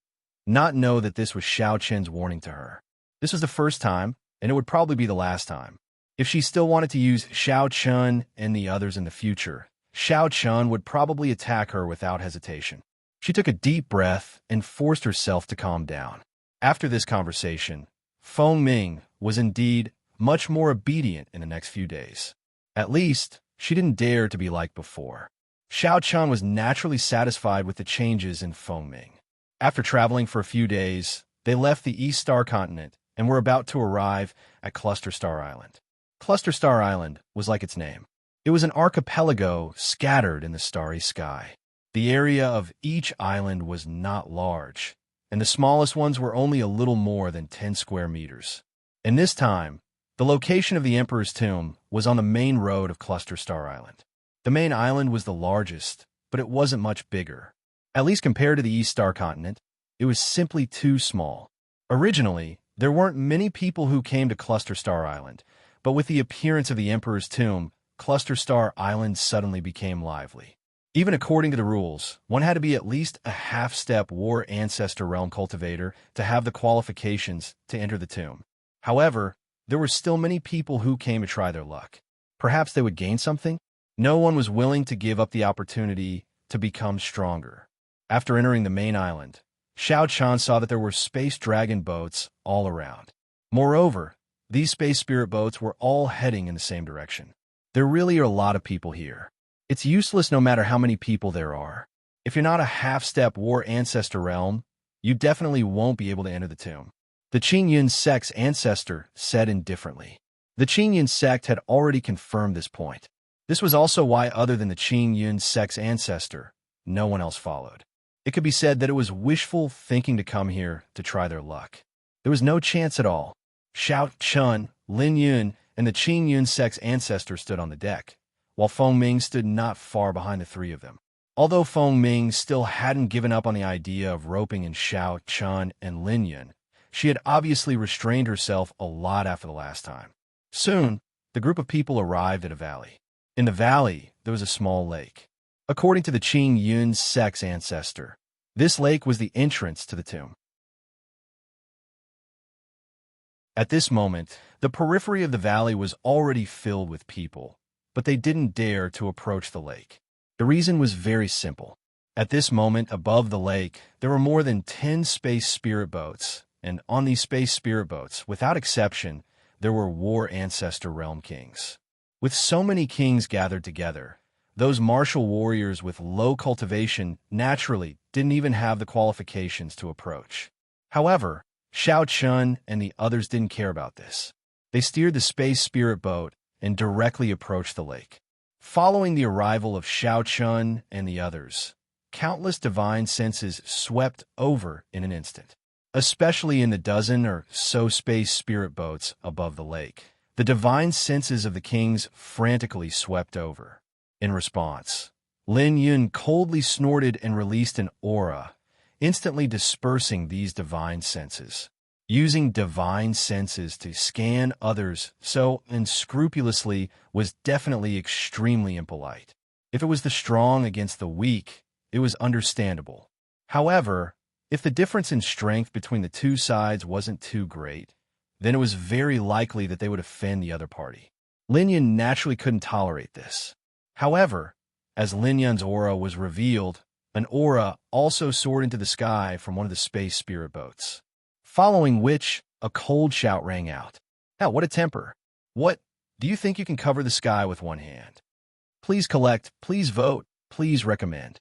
not know that this was Xiao Chen's warning to her? This was the first time, and it would probably be the last time. If she still wanted to use Xiao Chen and the others in the future, Xiao Chen would probably attack her without hesitation. She took a deep breath and forced herself to calm down. After this conversation, Feng Ming was indeed much more obedient in the next few days. At least, she didn't dare to be like before. Xiao Chen was naturally satisfied with the changes in Feng Ming. After traveling for a few days, they left the East Star Continent and were about to arrive at Cluster Star Island. Cluster Star Island was like its name. It was an archipelago scattered in the starry sky. The area of each island was not large, and the smallest ones were only a little more than 10 square meters. In this time, the location of the Emperor's tomb was on the main road of Cluster Star Island. The main island was the largest, but it wasn't much bigger. At least compared to the East Star Continent, it was simply too small. Originally, there weren't many people who came to Cluster Star Island, but with the appearance of the Emperor's tomb, Cluster Star Island suddenly became lively. Even according to the rules, one had to be at least a half-step War Ancestor Realm cultivator to have the qualifications to enter the tomb. However, there were still many people who came to try their luck. Perhaps they would gain something? No one was willing to give up the opportunity to become stronger. After entering the main island, Xiao Chen saw that there were space dragon boats all around. Moreover, these space spirit boats were all heading in the same direction. There really are a lot of people here. It's useless no matter how many people there are. If you're not a half-step War Ancestor Realm, you definitely won't be able to enter the tomb. The Qing Yun sect's ancestor said indifferently. The Qing Yun sect had already confirmed this point. This was also why, other than the Qing Yun sect's ancestor, no one else followed. It could be said that it was wishful thinking to come here to try their luck. There was no chance at all. Xiao Chen, Lin Yun, and the Qing Yun sect's ancestor stood on the deck, while Feng Ming stood not far behind the three of them. Although Feng Ming still hadn't given up on the idea of roping in Xiao Chen and Lin Yun, she had obviously restrained herself a lot after the last time. Soon, the group of people arrived at a valley. In the valley, there was a small lake. According to the Qing Yun sect's ancestor, this lake was the entrance to the tomb. At this moment, the periphery of the valley was already filled with people, but they didn't dare to approach the lake. The reason was very simple. At this moment, above the lake, there were more than 10 space spirit boats, and on these space spirit boats, without exception, there were War Ancestor Realm kings. With so many kings gathered together, those martial warriors with low cultivation naturally didn't even have the qualifications to approach. However, Xiao Chen and the others didn't care about this. They steered the space spirit boat and directly approached the lake. Following the arrival of Xiao Chen and the others, countless divine senses swept over in an instant. Especially in the dozen or so space spirit boats above the lake, The divine senses of the kings frantically swept over. In response, Lin Yun coldly snorted and released an aura, instantly dispersing these divine senses. Using divine senses to scan others so unscrupulously was definitely extremely impolite. If it was the strong against the weak, it was understandable. However, if the difference in strength between the two sides wasn't too great, then it was very likely that they would offend the other party. Lin Yun naturally couldn't tolerate this. However, as Lin Yun's aura was revealed, an aura also soared into the sky from one of the space spirit boats, following which a cold shout rang out. Now, what a temper! What? Do you think you can cover the sky with one hand? Please collect, please vote, please recommend.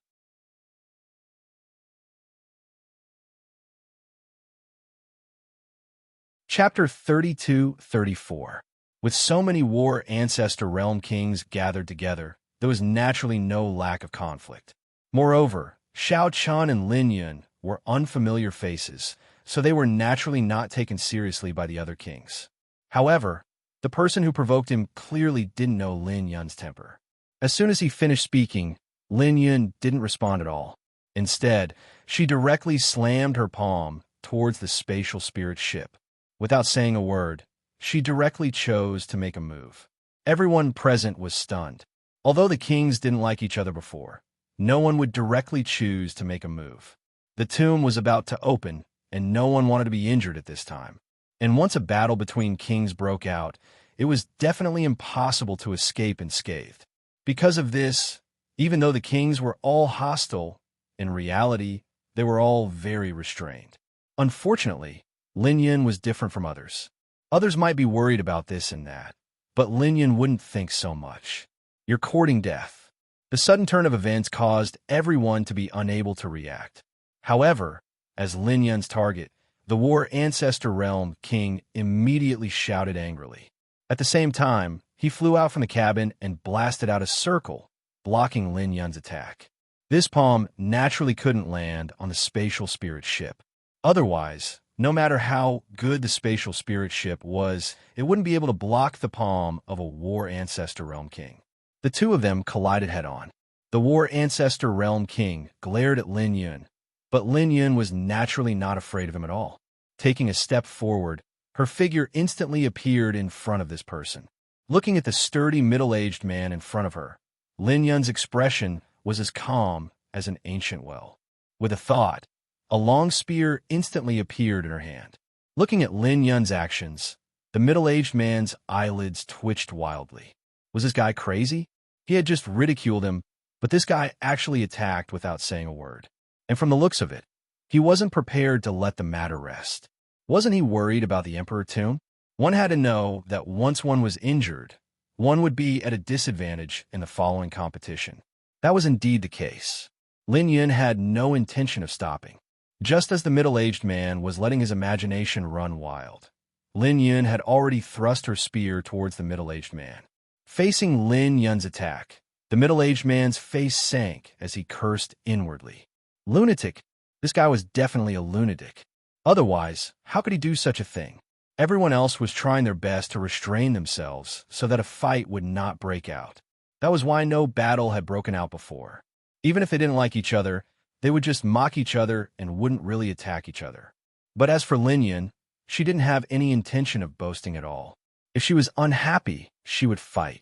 Chapter 32-34. With so many war ancestor realm kings gathered together, there was naturally no lack of conflict. Moreover, Xiao Chun and Lin Yun were unfamiliar faces, so they were naturally not taken seriously by the other kings. However, the person who provoked him clearly didn't know Lin Yun's temper. As soon as he finished speaking, Lin Yun didn't respond at all. Instead, she directly slammed her palm towards the spatial spirit ship. Without saying a word, she directly chose to make a move. Everyone present was stunned. Although the kings didn't like each other before, no one would directly choose to make a move. The tomb was about to open, and no one wanted to be injured at this time. And once a battle between kings broke out, it was definitely impossible to escape unscathed. Because of this, even though the kings were all hostile, in reality, they were all very restrained. Unfortunately, Lin Yun was different from others. Others might be worried about this and that, but Lin Yun wouldn't think so much. You're courting death. The sudden turn of events caused everyone to be unable to react. However, as Lin Yun's target, the War Ancestor Realm King immediately shouted angrily. At the same time, he flew out from the cabin and blasted out a circle, blocking Lin Yun's attack. This palm naturally couldn't land on the spatial spirit ship. Otherwise, no matter how good the spatial spirit ship was, it wouldn't be able to block the palm of a War Ancestor Realm King. The two of them collided head-on. The War Ancestor Realm King glared at Lin Yun, but Lin Yun was naturally not afraid of him at all. Taking a step forward, her figure instantly appeared in front of this person. Looking at the sturdy middle-aged man in front of her, Lin Yun's expression was as calm as an ancient well. With a thought, a long spear instantly appeared in her hand. Looking at Lin Yun's actions, the middle-aged man's eyelids twitched wildly. Was this guy crazy? He had just ridiculed him, but this guy actually attacked without saying a word. And from the looks of it, he wasn't prepared to let the matter rest. Wasn't he worried about the Emperor tomb? One had to know that once one was injured, one would be at a disadvantage in the following competition. That was indeed the case. Lin Yun had no intention of stopping. Just as the middle-aged man was letting his imagination run wild, Lin Yun had already thrust her spear towards the middle-aged man. Facing Lin Yun's attack, the middle-aged man's face sank as he cursed inwardly. Lunatic! This guy was definitely a lunatic. Otherwise, how could he do such a thing? Everyone else was trying their best to restrain themselves so that a fight would not break out. That was why no battle had broken out before. Even if they didn't like each other, they would just mock each other and wouldn't really attack each other. But as for Lin Yun, she didn't have any intention of boasting at all. If she was unhappy, she would fight.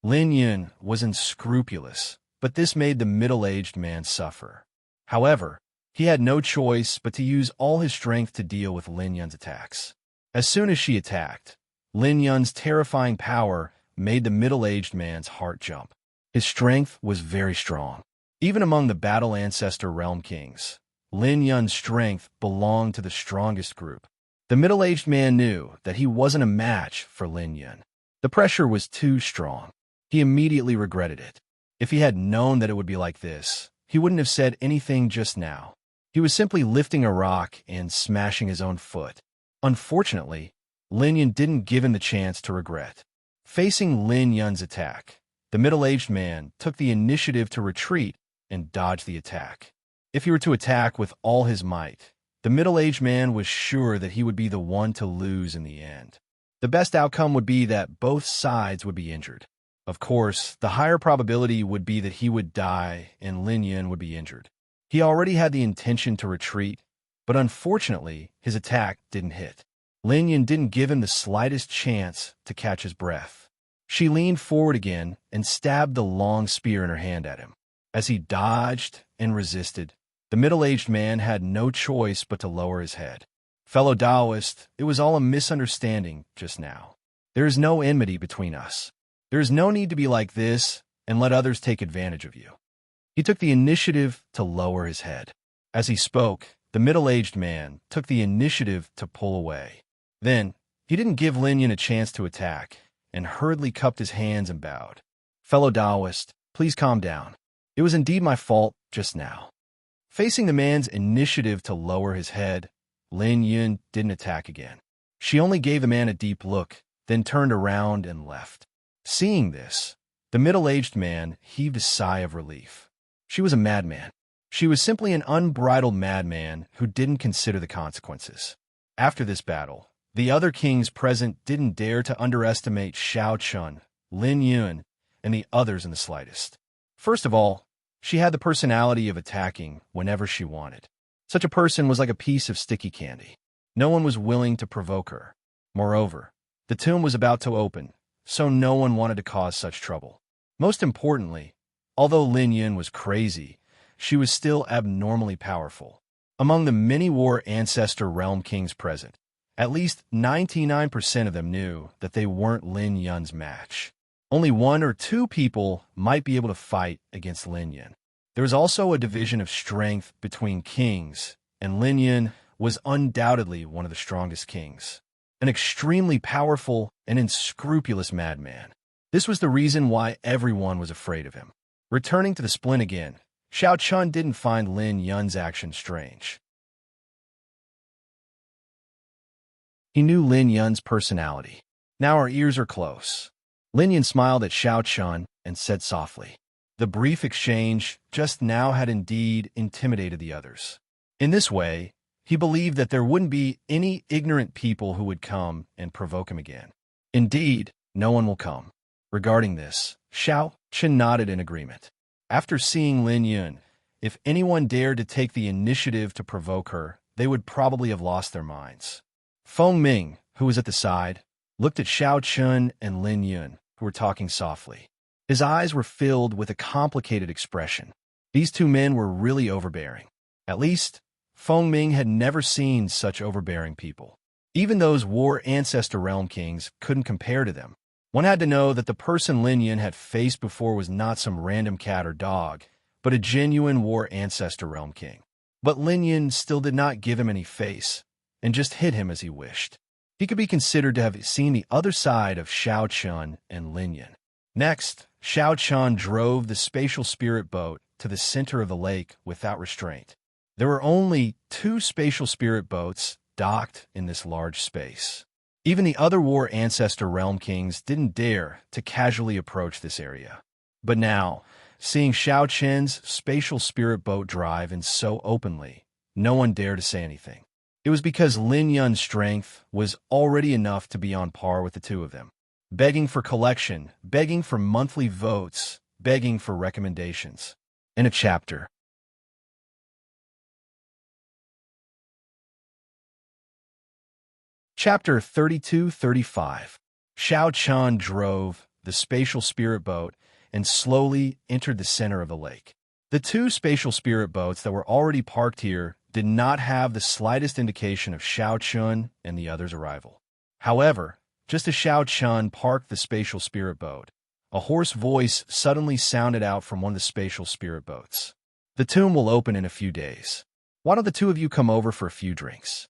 Lin Yun was unscrupulous, but this made the middle-aged man suffer. However, he had no choice but to use all his strength to deal with Lin Yun's attacks. As soon as she attacked, Lin Yun's terrifying power made the middle-aged man's heart jump. His strength was very strong. Even among the Battle Ancestor Realm Kings, Lin Yun's strength belonged to the strongest group. The middle-aged man knew that he wasn't a match for Lin Yun. The pressure was too strong. He immediately regretted it. If he had known that it would be like this, he wouldn't have said anything just now. He was simply lifting a rock and smashing his own foot. Unfortunately, Lin Yun didn't give him the chance to regret. Facing Lin Yun's attack, the middle-aged man took the initiative to retreat and dodge the attack. If he were to attack with all his might, The middle-aged man was sure that he would be the one to lose in the end. The best outcome would be that both sides would be injured. Of course, the higher probability would be that he would die and Lin Yun would be injured. He already had the intention to retreat, but unfortunately, his attack didn't hit. Lin Yun didn't give him the slightest chance to catch his breath. She leaned forward again and stabbed the long spear in her hand at him. As he dodged and resisted, the middle-aged man had no choice but to lower his head. Fellow Taoist, it was all a misunderstanding just now. There is no enmity between us. There is no need to be like this and let others take advantage of you. He took the initiative to lower his head. As he spoke, the middle-aged man took the initiative to pull away. Then, he didn't give Lin Yun a chance to attack and hurriedly cupped his hands and bowed. Fellow Taoist, please calm down. It was indeed my fault just now. Facing the man's initiative to lower his head, Lin Yun didn't attack again. She only gave the man a deep look, then turned around and left. Seeing this, the middle-aged man heaved a sigh of relief. She was a madman. She was simply an unbridled madman who didn't consider the consequences. After this battle, the other kings present didn't dare to underestimate Xiao Chun, Lin Yun, and the others in the slightest. First of all, she had the personality of attacking whenever she wanted. Such a person was like a piece of sticky candy. No one was willing to provoke her. Moreover, the tomb was about to open, so no one wanted to cause such trouble. Most importantly, although Lin Yun was crazy, she was still abnormally powerful. Among the many war ancestor realm kings present, at least 99% of them knew that they weren't Lin Yun's match. Only 1 or 2 people might be able to fight against Lin Yun. There was also a division of strength between kings, and Lin Yun was undoubtedly one of the strongest kings. An extremely powerful and unscrupulous madman. This was the reason why everyone was afraid of him. Returning to the splint again, Xiao Chun didn't find Lin Yun's actions strange. He knew Lin Yun's personality. Now our ears are close. Lin Yun smiled at Xiao Chun and said softly. The brief exchange just now had indeed intimidated the others. In this way, he believed that there wouldn't be any ignorant people who would come and provoke him again. Indeed, no one will come. Regarding this, Xiao Chun nodded in agreement. After seeing Lin Yun, if anyone dared to take the initiative to provoke her, they would probably have lost their minds. Feng Ming, who was at the side, looked at Xiao Chun and Lin Yun, who were talking softly. His eyes were filled with a complicated expression. These 2 men were really overbearing. At least, Feng Ming had never seen such overbearing people. Even those war ancestor realm kings couldn't compare to them. One had to know that the person Lin Yun had faced before was not some random cat or dog, but a genuine war ancestor realm king. But Lin Yun still did not give him any face, and just hit him as he wished. He could be considered to have seen the other side of Xiao Chun and Lin Yun. Next, Xiao Chun drove the spatial spirit boat to the center of the lake without restraint. There were only 2 spatial spirit boats docked in this large space. Even the other war ancestor realm kings didn't dare to casually approach this area. But now, seeing Xiao Chun's spatial spirit boat drive in so openly, no one dared to say anything. It was because Lin Yun's strength was already enough to be on par with the 2 of them. Begging for collection, begging for monthly votes, begging for recommendations. In a chapter. Chapter 32-35. Xiao Chun drove the spatial spirit boat and slowly entered the center of the lake. The 2 spatial spirit boats that were already parked here did not have the slightest indication of Xiao Chun and the others' arrival. However, just as Xiao Chun parked the spatial spirit boat, a hoarse voice suddenly sounded out from one of the spatial spirit boats. The tomb will open in a few days. Why don't the 2 of you come over for a few drinks?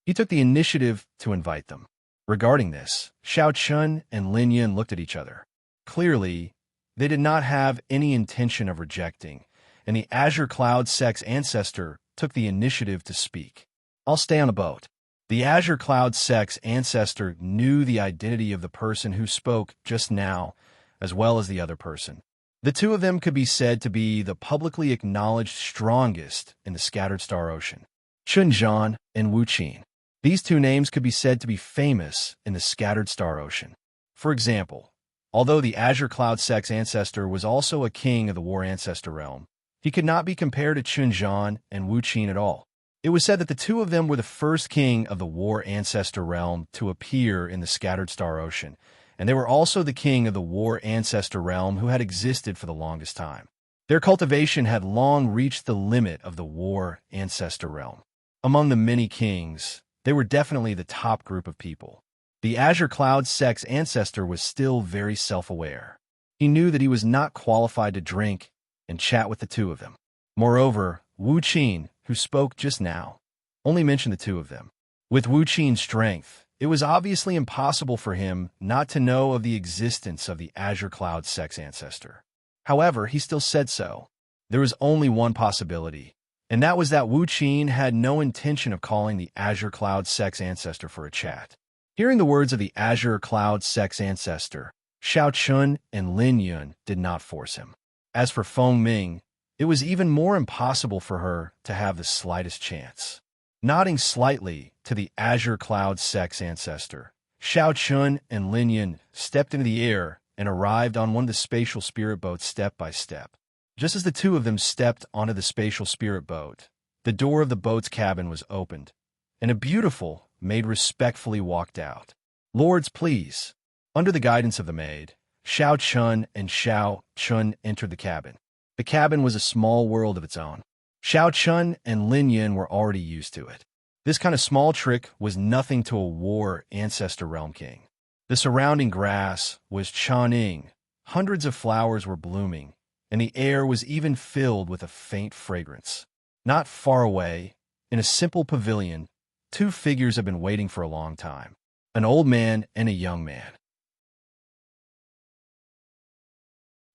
He took the initiative to invite them. Regarding this, Xiao Chun and Lin Yun looked at each other. Clearly, they did not have any intention of rejecting, and the Azure Cloud Sex ancestor took the initiative to speak. I'll stay on a boat. The Azure Cloud Sex ancestor knew the identity of the person who spoke just now, as well as the other person. The 2 of them could be said to be the publicly acknowledged strongest in the Scattered Star Ocean. Chunjan and Wuqin. These two names could be said to be famous in the scattered star ocean. For example, although the Azure Cloud Sex ancestor was also a king of the War Ancestor realm, he could not be compared to Chunjan and Wuqin at all. It was said that the two of them were the first king of the War Ancestor realm to appear in the scattered star ocean, and they were also the king of the War Ancestor realm who had existed for the longest time. Their cultivation had long reached the limit of the War Ancestor realm. Among the many kings, they were definitely the top group of people. The Azure Cloud Sex ancestor was still very self-aware. He knew that he was not qualified to drink and chat with the two of them. Moreover, Wuqin, who spoke just now, only mentioned the two of them. With Wuqin's strength, it was obviously impossible for him not to know of the existence of the Azure Cloud Sex ancestor. However, he still said so. There was only one possibility, and that was that Wuqin had no intention of calling the Azure Cloud Sex ancestor for a chat. Hearing the words of the Azure Cloud Sex ancestor, Xiao Chun and Lin Yun did not force him. As for Feng Ming, it was even more impossible for her to have the slightest chance. Nodding slightly to the Azure Cloud Sex ancestor, Xiao Chun and Lin Yun stepped into the air and arrived on one of the spatial spirit boats step by step. Just as the two of them stepped onto the spatial spirit boat, the door of the boat's cabin was opened, and a beautiful maid respectfully walked out. "Lords, please." Under the guidance of the maid, Xiao Chun and Xiao Chun entered the cabin. The cabin was a small world of its own. Xiao Chun and Lin Yin were already used to it. This kind of small trick was nothing to a War Ancestor Realm king. The surrounding grass was churning, hundreds of flowers were blooming, and the air was even filled with a faint fragrance. Not far away, in a simple pavilion, two figures had been waiting for a long time, an old man and a young man.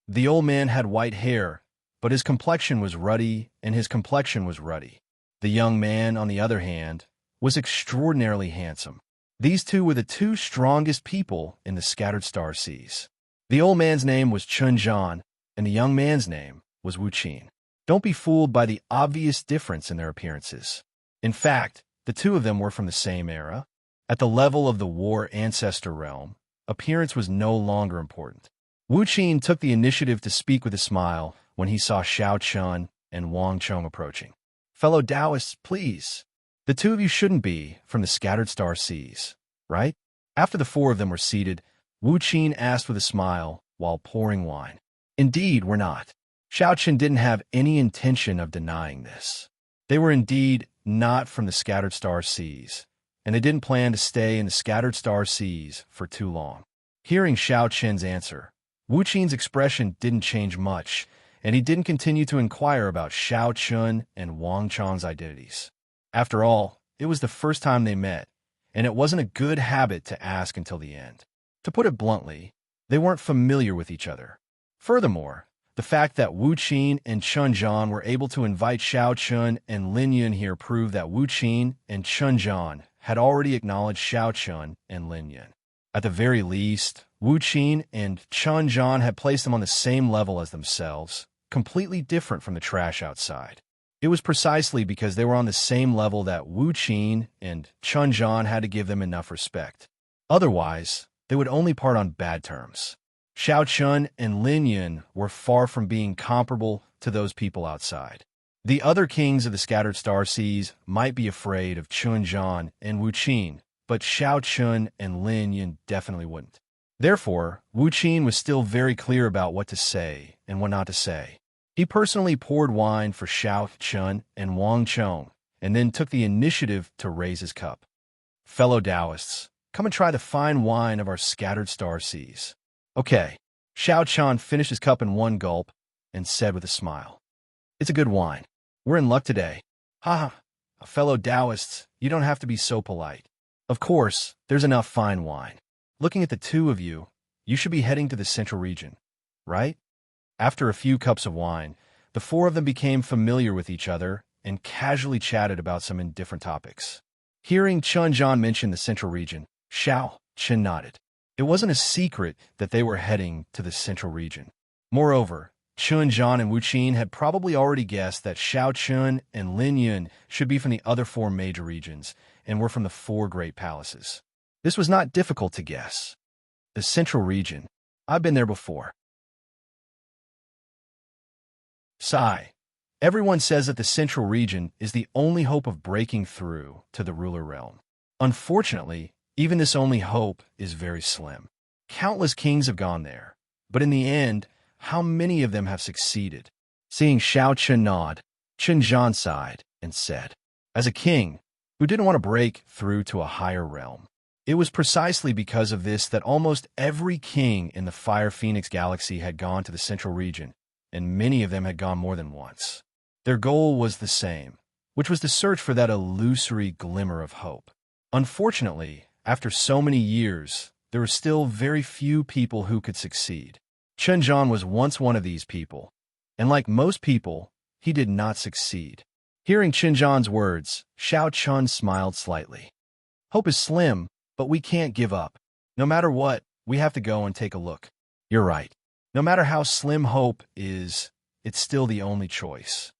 The old man had white hair, but his complexion was ruddy, and his complexion was ruddy. The young man, on the other hand, was extraordinarily handsome. These two were the two strongest people in the scattered star seas. The old man's name was Chunjan, and the young man's name was Wuqin. Don't be fooled by the obvious difference in their appearances. In fact, the two of them were from the same era. At the level of the War Ancestor realm, appearance was no longer important. Wuqin took the initiative to speak with a smile when he saw Xiao Chun and Wang Chong approaching. "Fellow Taoists, please. The two of you shouldn't be from the scattered star seas, right?" After the four of them were seated, Wuqin asked with a smile while pouring wine. "Indeed, we're not." Xiao Chun didn't have any intention of denying this. They were indeed not from the scattered star seas, and they didn't plan to stay in the scattered star seas for too long. Hearing Xiao Chun's answer, Wuqin's expression didn't change much, and he didn't continue to inquire about Xiao Chun and Wang Chong's identities. After all, it was the first time they met, and it wasn't a good habit to ask until the end. To put it bluntly, they weren't familiar with each other. Furthermore, the fact that Wuqin and Chunjan were able to invite Xiao Chun and Lin Yun here proved that Wuqin and Chunjan had already acknowledged Xiao Chun and Lin Yun. At the very least, Wuqin and Chunjan had placed them on the same level as themselves, completely different from the trash outside. It was precisely because they were on the same level that Wuqin and Chunjan had to give them enough respect. Otherwise, they would only part on bad terms. Xiao Chun and Lin Yun were far from being comparable to those people outside. The other kings of the scattered star seas might be afraid of Chunjan and Wuqin, but Xiao Chun and Lin Yun definitely wouldn't. Therefore, Wuqin was still very clear about what to say and what not to say. He personally poured wine for Xiao Chun and Wang Chong, and then took the initiative to raise his cup. "Fellow Taoists, come and try the fine wine of our scattered star seas." "Okay." Xiao Chun finished his cup in one gulp and said with a smile, "It's a good wine. We're in luck today." "Ha ha, fellow Taoists, you don't have to be so polite. Of course, there's enough fine wine. Looking at the two of you, you should be heading to the central region, right?" After a few cups of wine, the four of them became familiar with each other and casually chatted about some indifferent topics. Hearing Chunjan mention the central region, Xiao Chun nodded. It wasn't a secret that they were heading to the central region. Moreover, Chun Zhan and Wu Qin had probably already guessed that Xiao Chun and Lin Yun should be from the other four major regions and were from the four great palaces. This was not difficult to guess. The central region. I've been there before. Sigh. Everyone says that the central region is the only hope of breaking through to the ruler realm. Unfortunately, even this only hope is very slim. Countless kings have gone there, but in the end, how many of them have succeeded? Seeing Xiao Chun nod, Chun Zhan sighed and said, as a king who didn't want to break through to a higher realm, it was precisely because of this that almost every king in the Fire Phoenix galaxy had gone to the central region, and many of them had gone more than once. Their goal was the same, which was to search for that illusory glimmer of hope. Unfortunately, after so many years, there were still very few people who could succeed. Chun Zhan was once one of these people, and like most people, he did not succeed. Hearing Chun Zhan's words, Xiao Chun smiled slightly. Hope is slim, but we can't give up. No matter what, we have to go and take a look. You're right. No matter how slim hope is, it's still the only choice.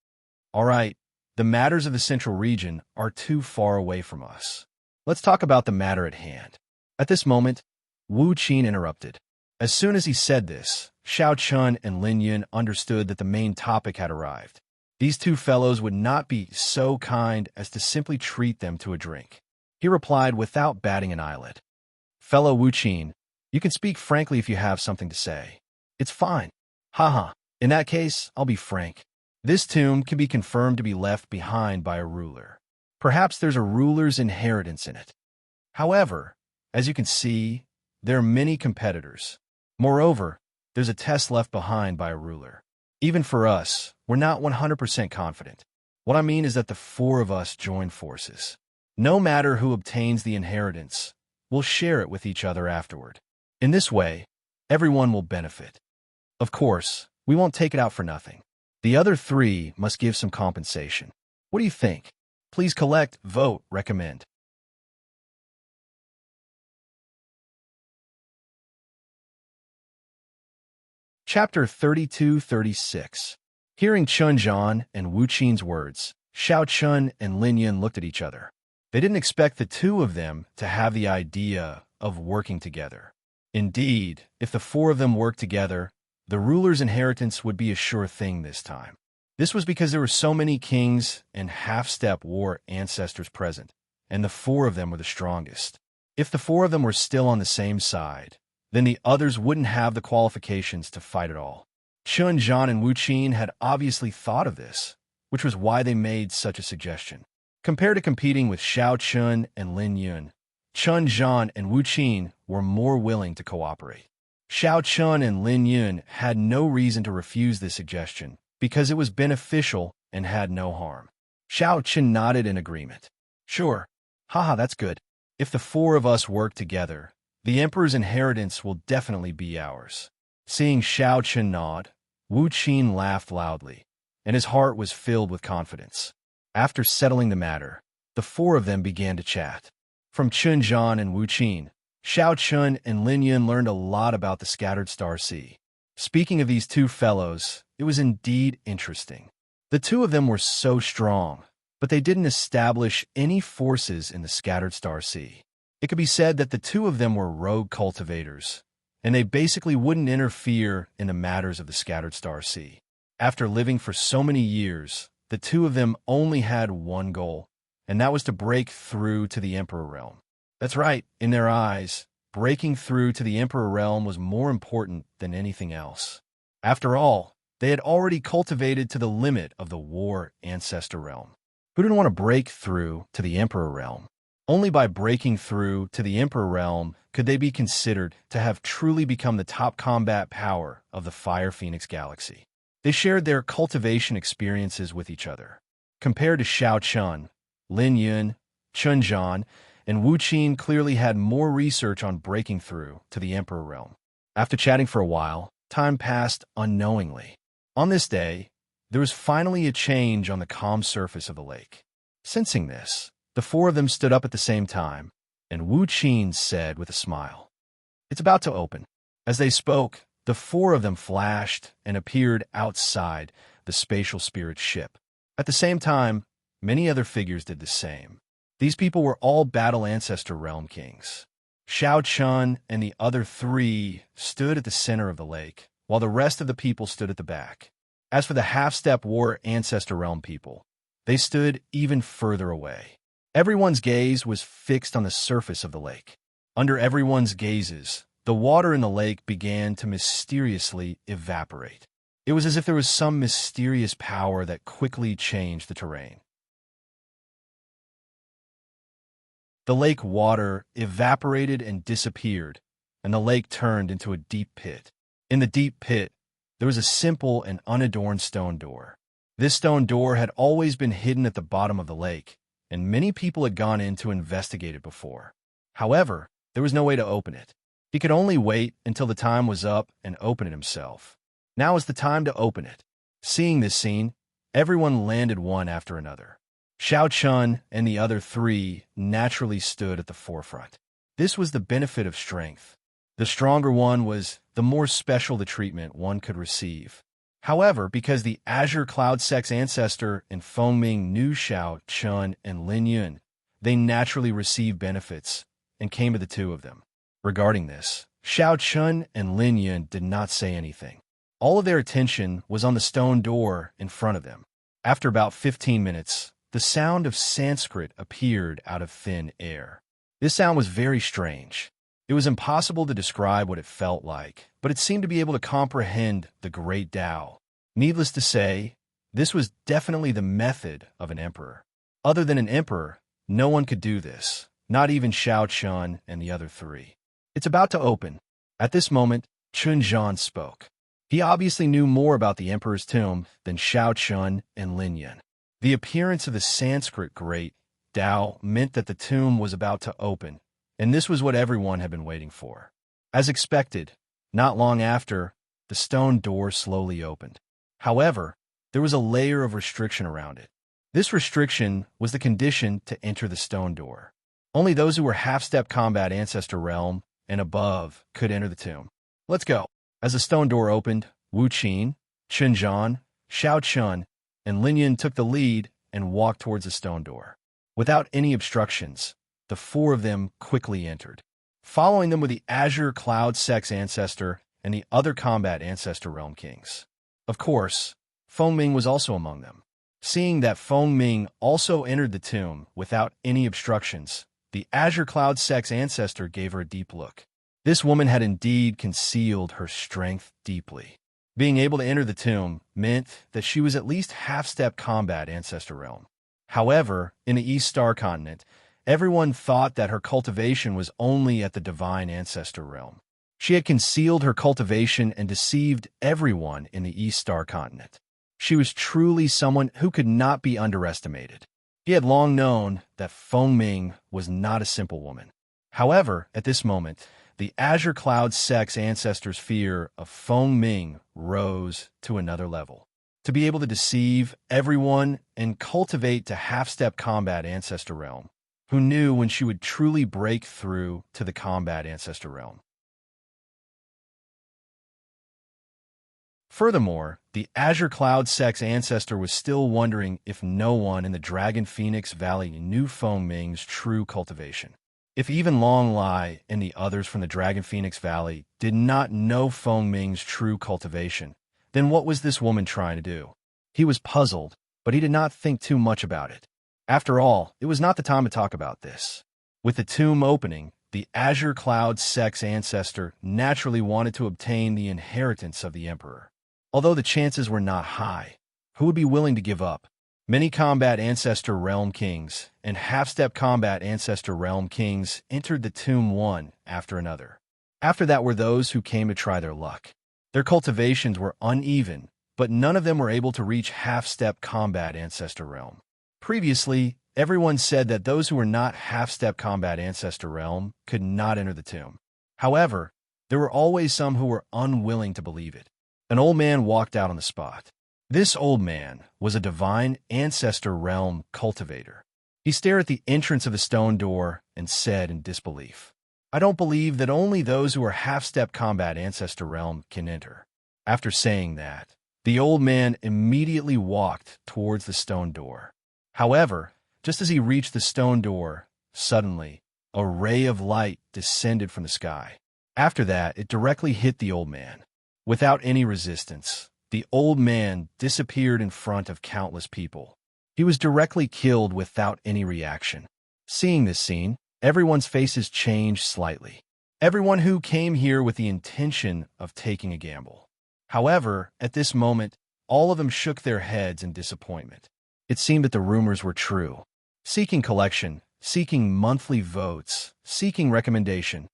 All right, the matters of the central region are too far away from us. Let's talk about the matter at hand. At this moment, Wu Qin interrupted. As soon as he said this, Xiao Chun and Lin Yun understood that the main topic had arrived. These two fellows would not be so kind as to simply treat them to a drink. He replied without batting an eyelid. Fellow Wu Qin, you can speak frankly if you have something to say. It's fine. Haha. In that case, I'll be frank. This tomb can be confirmed to be left behind by a ruler. Perhaps there's a ruler's inheritance in it. However, as you can see, there are many competitors. Moreover, there's a test left behind by a ruler. Even for us, we're not 100% confident. What I mean is that the four of us join forces. No matter who obtains the inheritance, we'll share it with each other afterward. In this way, everyone will benefit. Of course, we won't take it out for nothing. The other three must give some compensation. What do you think? Please collect, vote, recommend. Chapter 32-36. Hearing Chun Zhan and Wu Qin's words, Xiao Chun and Lin Yun looked at each other. They didn't expect the two of them to have the idea of working together. Indeed, if the four of them worked together, the ruler's inheritance would be a sure thing this time. This was because there were so many kings and half-step war ancestors present, and the four of them were the strongest. If the four of them were still on the same side, then the others wouldn't have the qualifications to fight at all. Chun Zhan and Wu Qin had obviously thought of this, which was why they made such a suggestion. Compared to competing with Xiao Chun and Lin Yun, Chun Zhan and Wu Qin were more willing to cooperate. Xiao Chun and Lin Yun had no reason to refuse this suggestion because it was beneficial and had no harm. Xiao Chun nodded in agreement. Sure. Haha, that's good. If the four of us work together, the Emperor's inheritance will definitely be ours. Seeing Xiao Chun nod, Wu Qin laughed loudly, and his heart was filled with confidence. After settling the matter, the four of them began to chat. From Chun Zhan and Wu Qin, Xiao Chun and Lin Yun learned a lot about the Scattered Star Sea. Speaking of these two fellows, it was indeed interesting. The two of them were so strong, but they didn't establish any forces in the Scattered Star Sea. It could be said that the two of them were rogue cultivators, and they basically wouldn't interfere in the matters of the Scattered Star Sea. After living for so many years, the two of them only had one goal, and that was to break through to the Emperor realm. That's right, in their eyes, breaking through to the Emperor realm was more important than anything else. After all, they had already cultivated to the limit of the war ancestor realm. Who didn't want to break through to the Emperor realm? Only by breaking through to the Emperor realm could they be considered to have truly become the top combat power of the Fire Phoenix galaxy. They shared their cultivation experiences with each other. Compared to Xiao Chun, Lin Yun, Chun Zhan, and Wu Qin clearly had more research on breaking through to the Emperor realm. After chatting for a while, time passed unknowingly. On this day, there was finally a change on the calm surface of the lake. Sensing this, the four of them stood up at the same time, and Wu Qin said with a smile, "It's about to open." As they spoke, The four of them flashed and appeared outside the spatial spirit ship. At the same time, many other figures did the same. These people were all battle ancestor realm kings. Xiao Chun and the other three stood at the center of the lake, while the rest of the people stood at the back. As for the half-step war ancestor realm people, they stood even further away. Everyone's gaze was fixed on the surface of the lake. Under everyone's gazes, the water in the lake began to mysteriously evaporate. It was as if there was some mysterious power that quickly changed the terrain. The lake water evaporated and disappeared, and the lake turned into a deep pit. In the deep pit, there was a simple and unadorned stone door. This stone door had always been hidden at the bottom of the lake, and many people had gone in to investigate it before. However, there was no way to open it. He could only wait until the time was up and open it himself. Now is the time to open it. Seeing this scene, everyone landed one after another. Xiao Chun and the other three naturally stood at the forefront. This was the benefit of strength. The stronger one was the more special the treatment one could receive. However, because the Azure Cloud Sex ancestor and Feng Ming knew Xiao Chun and Lin Yun, they naturally received benefits and came to the two of them. Regarding this, Xiao Chun and Lin Yun did not say anything. All of their attention was on the stone door in front of them. After about 15 minutes, the sound of Sanskrit appeared out of thin air. This sound was very strange. It was impossible to describe what it felt like, but it seemed to be able to comprehend the great Tao. Needless to say, this was definitely the method of an emperor. Other than an emperor, no one could do this, not even Xiao Chun and the other three. It's about to open. At this moment, Chun Zhan spoke. He obviously knew more about the emperor's tomb than Xiao Chun and Lin Yun. The appearance of the Sanskrit great Tao meant that the tomb was about to open, and this was what everyone had been waiting for. As expected, not long after, the stone door slowly opened. However, there was a layer of restriction around it. This restriction was the condition to enter the stone door. Only those who were half-step combat ancestor realm and above could enter the tomb. Let's go. As the stone door opened, Wu Qin, Chun Zhan, Xiao Chun, and Lin Yun took the lead and walked towards the stone door. Without any obstructions, the four of them quickly entered. Following them were the Azure Cloud Sex ancestor and the other combat ancestor realm kings. Of course, Feng Ming was also among them. Seeing that Feng Ming also entered the tomb without any obstructions, the Azure Cloud Sex ancestor gave her a deep look. This woman had indeed concealed her strength deeply. Being able to enter the tomb meant that she was at least half-step combat ancestor realm. However, in the East Star continent, everyone thought that her cultivation was only at the divine ancestor realm. She had concealed her cultivation and deceived everyone in the East Star continent. She was truly someone who could not be underestimated. He had long known that Feng Ming was not a simple woman. However, at this moment, the Azure Cloud Sex ancestor's fear of Feng Ming rose to another level. To be able to deceive everyone and cultivate to half-step combat ancestor realm, who knew when she would truly break through to the combat ancestor realm. Furthermore, the Azure Cloud Sex ancestor was still wondering if no one in the Dragon Phoenix Valley knew Feng Ming's true cultivation. If even Long Lai and the others from the Dragon Phoenix Valley did not know Feng Ming's true cultivation, then what was this woman trying to do? He was puzzled, but he did not think too much about it. After all, it was not the time to talk about this. With the tomb opening, the Azure Cloud Sex ancestor naturally wanted to obtain the inheritance of the Emperor. Although the chances were not high, who would be willing to give up? Many combat ancestor realm kings and half-step combat ancestor realm kings entered the tomb one after another. After that were those who came to try their luck. Their cultivations were uneven, but none of them were able to reach half-step combat ancestor realm. Previously, everyone said that those who were not half-step combat ancestor realm could not enter the tomb. However, there were always some who were unwilling to believe it. An old man walked out on the spot. This old man was a divine ancestor realm cultivator. He stared at the entrance of the stone door and said in disbelief, I don't believe that only those who are half-step combat ancestor realm can enter. After saying that, the old man immediately walked towards the stone door. However, just as he reached the stone door, suddenly, a ray of light descended from the sky. After that, it directly hit the old man. Without any resistance, the old man disappeared in front of countless people. He was directly killed without any reaction. Seeing this scene, everyone's faces changed slightly. Everyone who came here with the intention of taking a gamble. However, at this moment, all of them shook their heads in disappointment. It seemed that the rumors were true. Seeking collection, seeking monthly votes, seeking recommendation.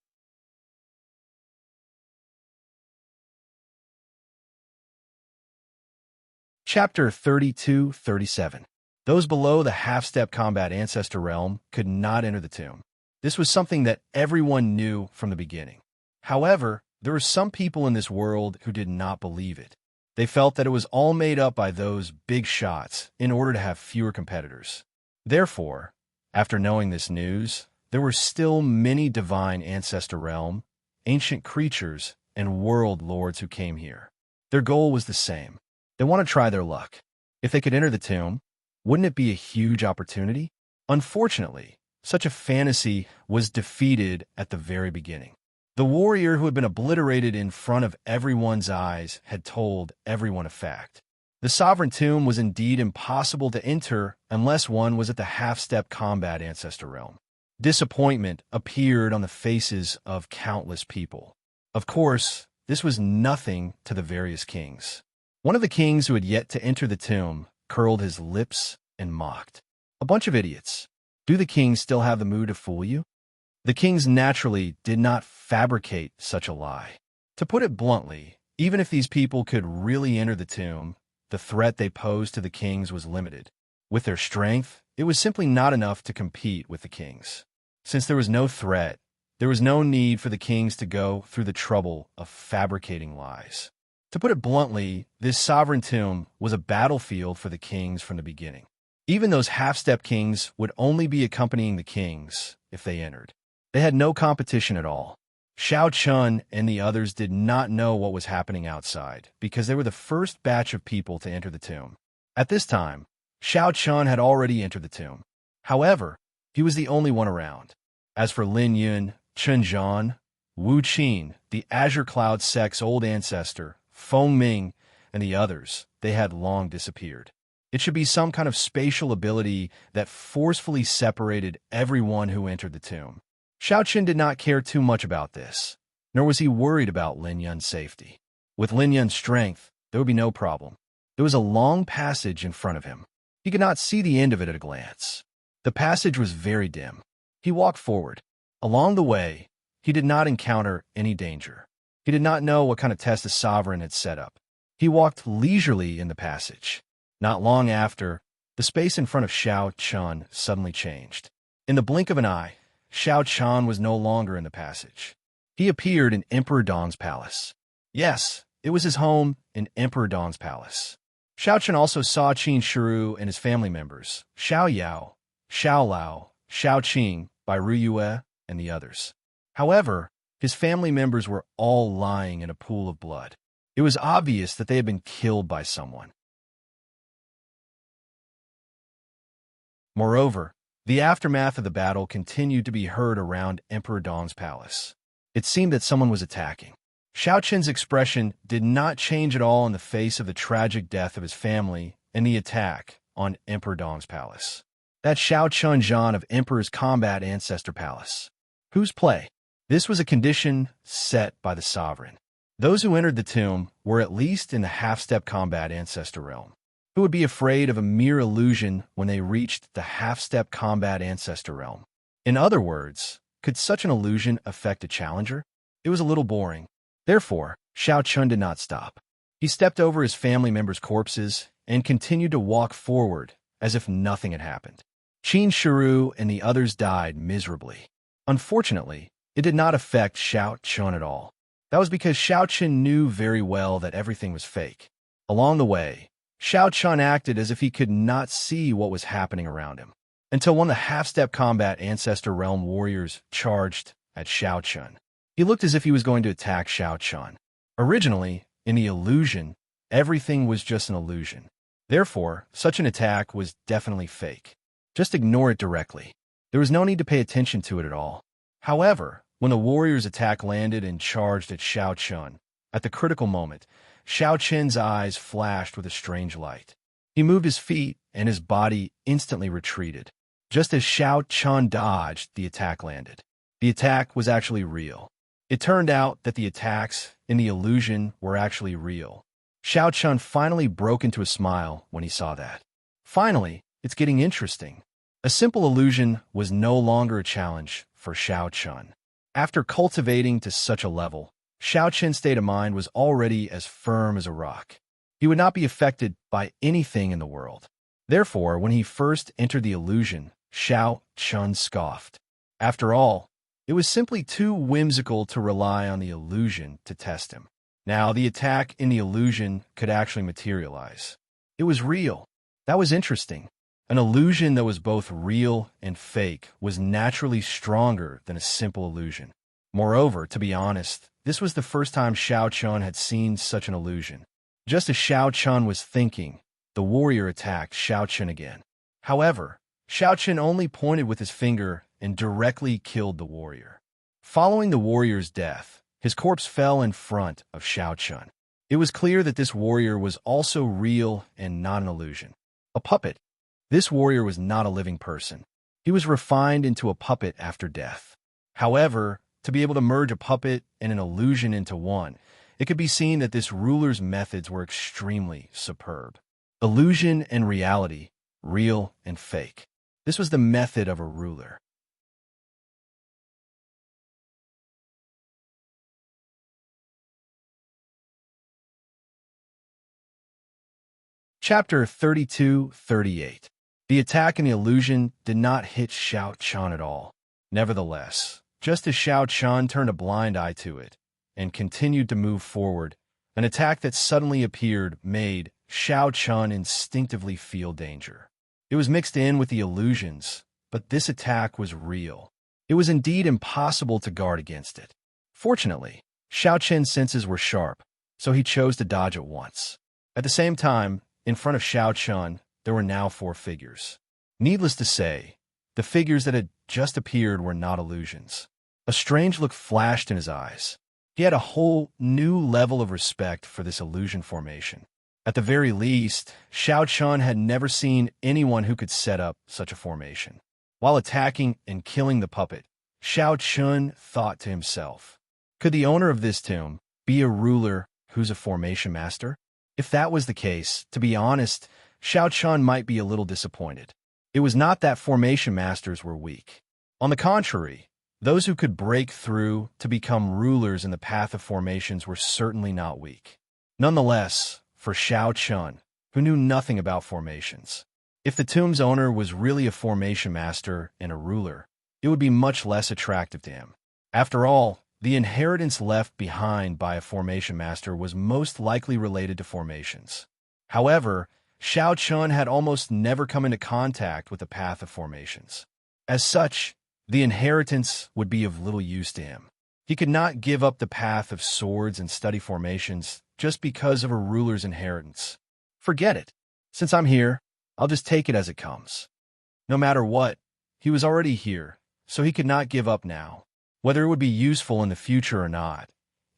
Chapter 32-37. Those below the half-step combat ancestor realm could not enter the tomb. This was something that everyone knew from the beginning. However, there were some people in this world who did not believe it. They felt that it was all made up by those big shots in order to have fewer competitors. Therefore, after knowing this news, there were still many divine ancestor realm, ancient creatures, and world lords who came here. Their goal was the same. They want to try their luck. If they could enter the tomb, wouldn't it be a huge opportunity? Unfortunately, such a fantasy was defeated at the very beginning. The warrior who had been obliterated in front of everyone's eyes had told everyone a fact. The sovereign tomb was indeed impossible to enter unless one was at the half-step combat ancestor realm. Disappointment appeared on the faces of countless people. Of course, this was nothing to the various kings. One of the kings who had yet to enter the tomb curled his lips and mocked. A bunch of idiots. Do the kings still have the mood to fool you? The kings naturally did not fabricate such a lie. To put it bluntly, even if these people could really enter the tomb, the threat they posed to the kings was limited. With their strength, it was simply not enough to compete with the kings. Since there was no threat, there was no need for the kings to go through the trouble of fabricating lies. To put it bluntly, this sovereign tomb was a battlefield for the kings from the beginning. Even those half-step kings would only be accompanying the kings if they entered. They had no competition at all. Xiao Chun and the others did not know what was happening outside because they were the first batch of people to enter the tomb. At this time, Xiao Chun had already entered the tomb. However, he was the only one around. As for Lin Yun, Chen Zhan, Wu Qin, the Azure Cloud sect's old ancestor, Feng Ming, and the others, they had long disappeared. It should be some kind of spatial ability that forcefully separated everyone who entered the tomb. Xiao Qin did not care too much about this, nor was he worried about Lin Yun's safety. With Lin Yun's strength, there would be no problem. There was a long passage in front of him. He could not see the end of it at a glance. The passage was very dim. He walked forward. Along the way, he did not encounter any danger. He did not know what kind of test the sovereign had set up. He walked leisurely in the passage. Not long after, the space in front of Xiao Chun suddenly changed. In the blink of an eye, Xiao Chun was no longer in the passage. He appeared in Emperor Dong's palace. Yes, it was his home in Emperor Dong's palace. Xiao Chun also saw Qin Shiru and his family members, Xiao Yao, Xiao Lao, Xiao Qing, Bai Ruyue, and the others. However, his family members were all lying in a pool of blood. It was obvious that they had been killed by someone. Moreover, the aftermath of the battle continued to be heard around Emperor Dong's palace. It seemed that someone was attacking. Xiao Qin's expression did not change at all in the face of the tragic death of his family and the attack on Emperor Dong's palace. That Xiao Chun Zhan of Emperor's Combat Ancestor Palace. Whose play? This was a condition set by the sovereign. Those who entered the tomb were at least in the half-step combat ancestor realm. Who would be afraid of a mere illusion when they reached the half-step combat ancestor realm? In other words, could such an illusion affect a challenger? It was a little boring. Therefore, Xiao Chun did not stop. He stepped over his family members' corpses and continued to walk forward as if nothing had happened. Qin Shiru and the others died miserably. Unfortunately, it did not affect Xiao Chun at all. That was because Xiao Chun knew very well that everything was fake. Along the way, Xiao Chun acted as if he could not see what was happening around him, until one of the half-step combat ancestor realm warriors charged at Xiao Chun. He looked as if he was going to attack Xiao Chun. Originally, in the illusion, everything was just an illusion. Therefore, such an attack was definitely fake. Just ignore it directly. There was no need to pay attention to it at all. However, when the warrior's attack landed and charged at Xiao Chun, at the critical moment, Xiao Chun's eyes flashed with a strange light. He moved his feet, and his body instantly retreated. Just as Xiao Chun dodged, the attack landed. The attack was actually real. It turned out that the attacks in the illusion were actually real. Xiao Chun finally broke into a smile when he saw that. Finally, it's getting interesting. A simple illusion was no longer a challenge for Xiao Chun. After cultivating to such a level, Xiao Chun's state of mind was already as firm as a rock. He would not be affected by anything in the world. Therefore, when he first entered the illusion, Xiao Chun scoffed. After all, it was simply too whimsical to rely on the illusion to test him. Now, the attack in the illusion could actually materialize. It was real. That was interesting. An illusion that was both real and fake was naturally stronger than a simple illusion. Moreover, to be honest, this was the first time Xiao Chun had seen such an illusion. Just as Xiao Chun was thinking, the warrior attacked Xiao Chun again. However, Xiao Chun only pointed with his finger and directly killed the warrior. Following the warrior's death, his corpse fell in front of Xiao Chun. It was clear that this warrior was also real and not an illusion. A puppet. This warrior was not a living person. He was refined into a puppet after death. However, to be able to merge a puppet and an illusion into one, it could be seen that this ruler's methods were extremely superb. Illusion and reality, real and fake. This was the method of a ruler. Chapter 32-38. The attack and the illusion did not hit Xiao Chun at all. Nevertheless, just as Xiao Chun turned a blind eye to it and continued to move forward, an attack that suddenly appeared made Xiao Chun instinctively feel danger. It was mixed in with the illusions, but this attack was real. It was indeed impossible to guard against it. Fortunately, Xiao Chun's senses were sharp, so he chose to dodge at once. At the same time, in front of Xiao Chun, there were now 4 figures. Needless to say, the figures that had just appeared were not illusions. A strange look flashed in his eyes. He had a whole new level of respect for this illusion formation. At the very least, Xiao Chun had never seen anyone who could set up such a formation. While attacking and killing the puppet, Xiao Chun thought to himself, could the owner of this tomb be a ruler who's a formation master? If that was the case, to be honest, Xiao Chun might be a little disappointed. It was not that formation masters were weak. On the contrary, those who could break through to become rulers in the path of formations were certainly not weak. Nonetheless, for Xiao Chun, who knew nothing about formations, if the tomb's owner was really a formation master and a ruler, it would be much less attractive to him. After all, the inheritance left behind by a formation master was most likely related to formations. However, Xiao Chun had almost never come into contact with the path of formations. As such, the inheritance would be of little use to him. He could not give up the path of swords and study formations just because of a ruler's inheritance. Forget it. Since I'm here, I'll just take it as it comes. No matter what, he was already here, so he could not give up now. Whether it would be useful in the future or not,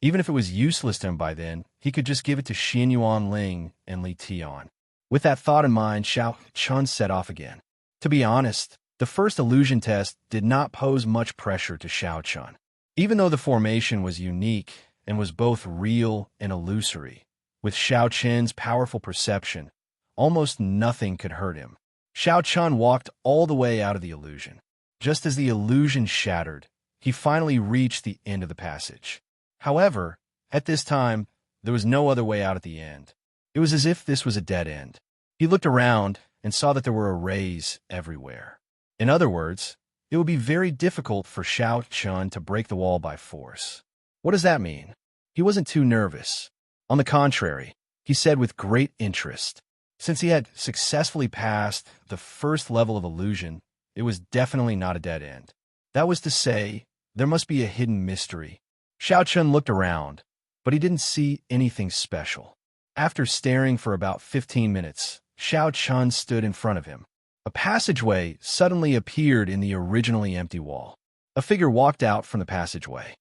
even if it was useless to him by then, he could just give it to Xin Yuan Ling and Li Tian. With that thought in mind, Xiao Chun set off again. To be honest, the first illusion test did not pose much pressure to Xiao Chun. Even though the formation was unique and was both real and illusory, with Xiao Chun's powerful perception, almost nothing could hurt him. Xiao Chun walked all the way out of the illusion. Just as the illusion shattered, he finally reached the end of the passage. However, at this time, there was no other way out at the end. It was as if this was a dead end. He looked around and saw that there were arrays everywhere. In other words, it would be very difficult for Xiao Chun to break the wall by force. What does that mean? He wasn't too nervous. On the contrary, he said with great interest, since he had successfully passed the first level of illusion, it was definitely not a dead end. That was to say, There must be a hidden mystery. Xiao Chun looked around, but he didn't see anything special. After staring for about 15 minutes, Xiao Chun stood in front of him. A passageway suddenly appeared in the originally empty wall. A figure walked out from the passageway.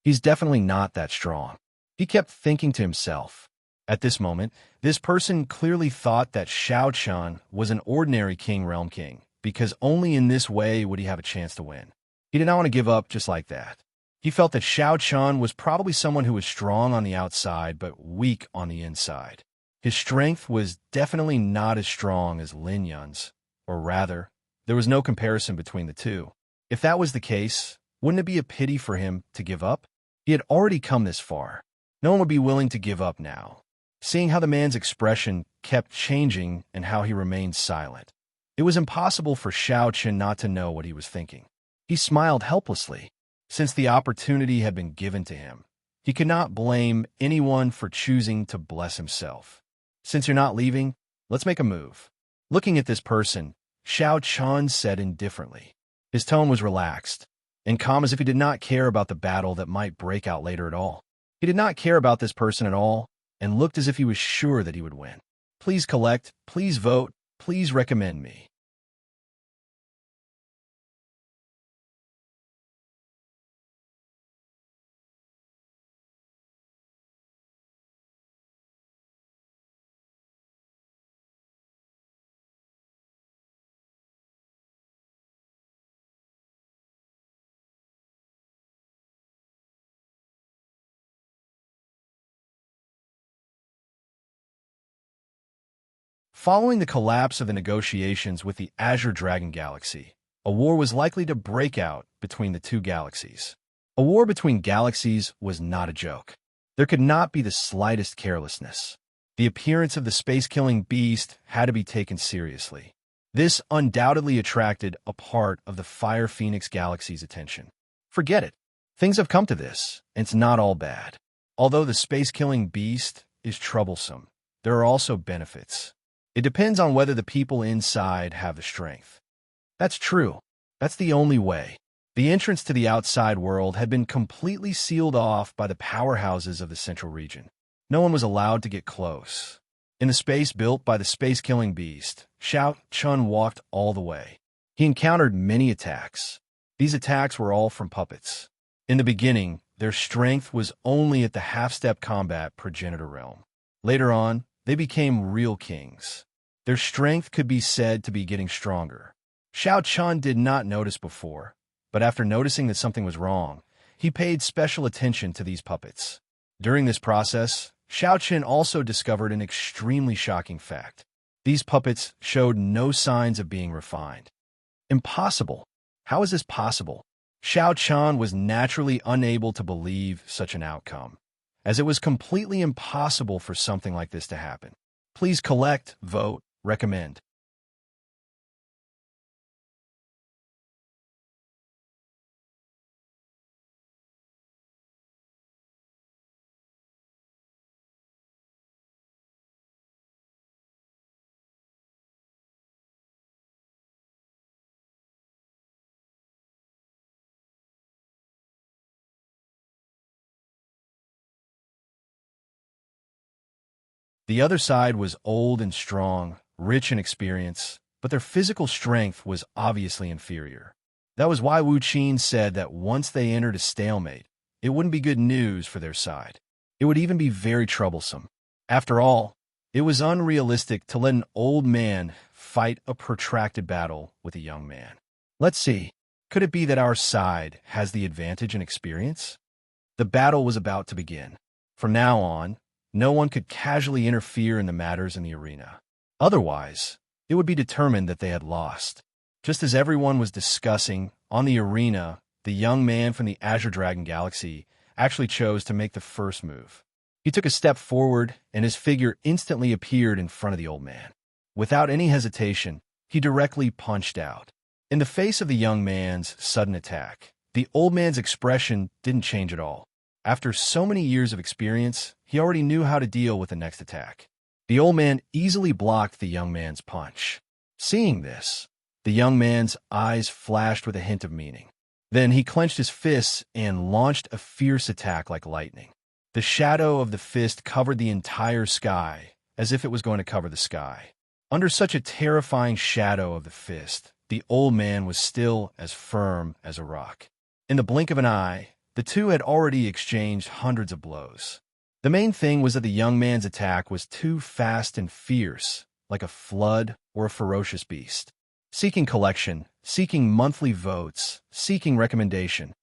He's definitely not that strong, he kept thinking to himself. At this moment, this person clearly thought that Xiao Chun was an ordinary realm king, because only in this way would he have a chance to win. He did not want to give up just like that. He felt that Xiao Chun was probably someone who was strong on the outside but weak on the inside. His strength was definitely not as strong as Lin Yun's, or rather, there was no comparison between the two. If that was the case, wouldn't it be a pity for him to give up? He had already come this far. No one would be willing to give up now. Seeing how the man's expression kept changing and how he remained silent, it was impossible for Xiao Chun not to know what he was thinking. He smiled helplessly. Since the opportunity had been given to him, he could not blame anyone for choosing to bless himself. Since you're not leaving, let's make a move. Looking at this person, Xiao Chun said indifferently. His tone was relaxed and calm, as if he did not care about the battle that might break out later at all. He did not care about this person at all and looked as if he was sure that he would win. Please collect, please vote, please recommend me. Following the collapse of the negotiations with the Azure Dragon Galaxy, a war was likely to break out between the two galaxies. A war between galaxies was not a joke. There could not be the slightest carelessness. The appearance of the space-killing beast had to be taken seriously. This undoubtedly attracted a part of the Fire Phoenix Galaxy's attention. Forget it. Things have come to this, and it's not all bad. Although the space-killing beast is troublesome, there are also benefits. It depends on whether the people inside have the strength. That's true. That's the only way. The entrance to the outside world had been completely sealed off by the powerhouses of the central region. No one was allowed to get close. In the space built by the space-killing beast, Xiao Chun walked all the way. He encountered many attacks. These attacks were all from puppets. In the beginning, their strength was only at the half-step combat progenitor realm. Later on, they became real kings. Their strength could be said to be getting stronger. Xiao Chun did not notice before, but after noticing that something was wrong, he paid special attention to these puppets. During this process, Xiao Chun also discovered an extremely shocking fact. These puppets showed no signs of being refined. Impossible. How is this possible? Xiao Chun was naturally unable to believe such an outcome, as it was completely impossible for something like this to happen. Please collect, vote, recommend. The other side was old and strong, rich in experience, but their physical strength was obviously inferior. That was why Wu Qin said that once they entered a stalemate, it wouldn't be good news for their side. It would even be very troublesome. After all, it was unrealistic to let an old man fight a protracted battle with a young man. Let's see, could it be that our side has the advantage in experience? The battle was about to begin. From now on, no one could casually interfere in the matters in the arena. Otherwise, it would be determined that they had lost. Just as everyone was discussing, on the arena, the young man from the Azure Dragon Galaxy actually chose to make the first move. He took a step forward, and his figure instantly appeared in front of the old man. Without any hesitation, he directly punched out. In the face of the young man's sudden attack, the old man's expression didn't change at all. After so many years of experience, he already knew how to deal with the next attack. The old man easily blocked the young man's punch. Seeing this, the young man's eyes flashed with a hint of meaning. Then he clenched his fists and launched a fierce attack like lightning. The shadow of the fist covered the entire sky, as if it was going to cover the sky. Under such a terrifying shadow of the fist, the old man was still as firm as a rock. In the blink of an eye, the two had already exchanged hundreds of blows. The main thing was that the young man's attack was too fast and fierce, like a flood or a ferocious beast. Seeking collection, seeking monthly votes, seeking recommendation.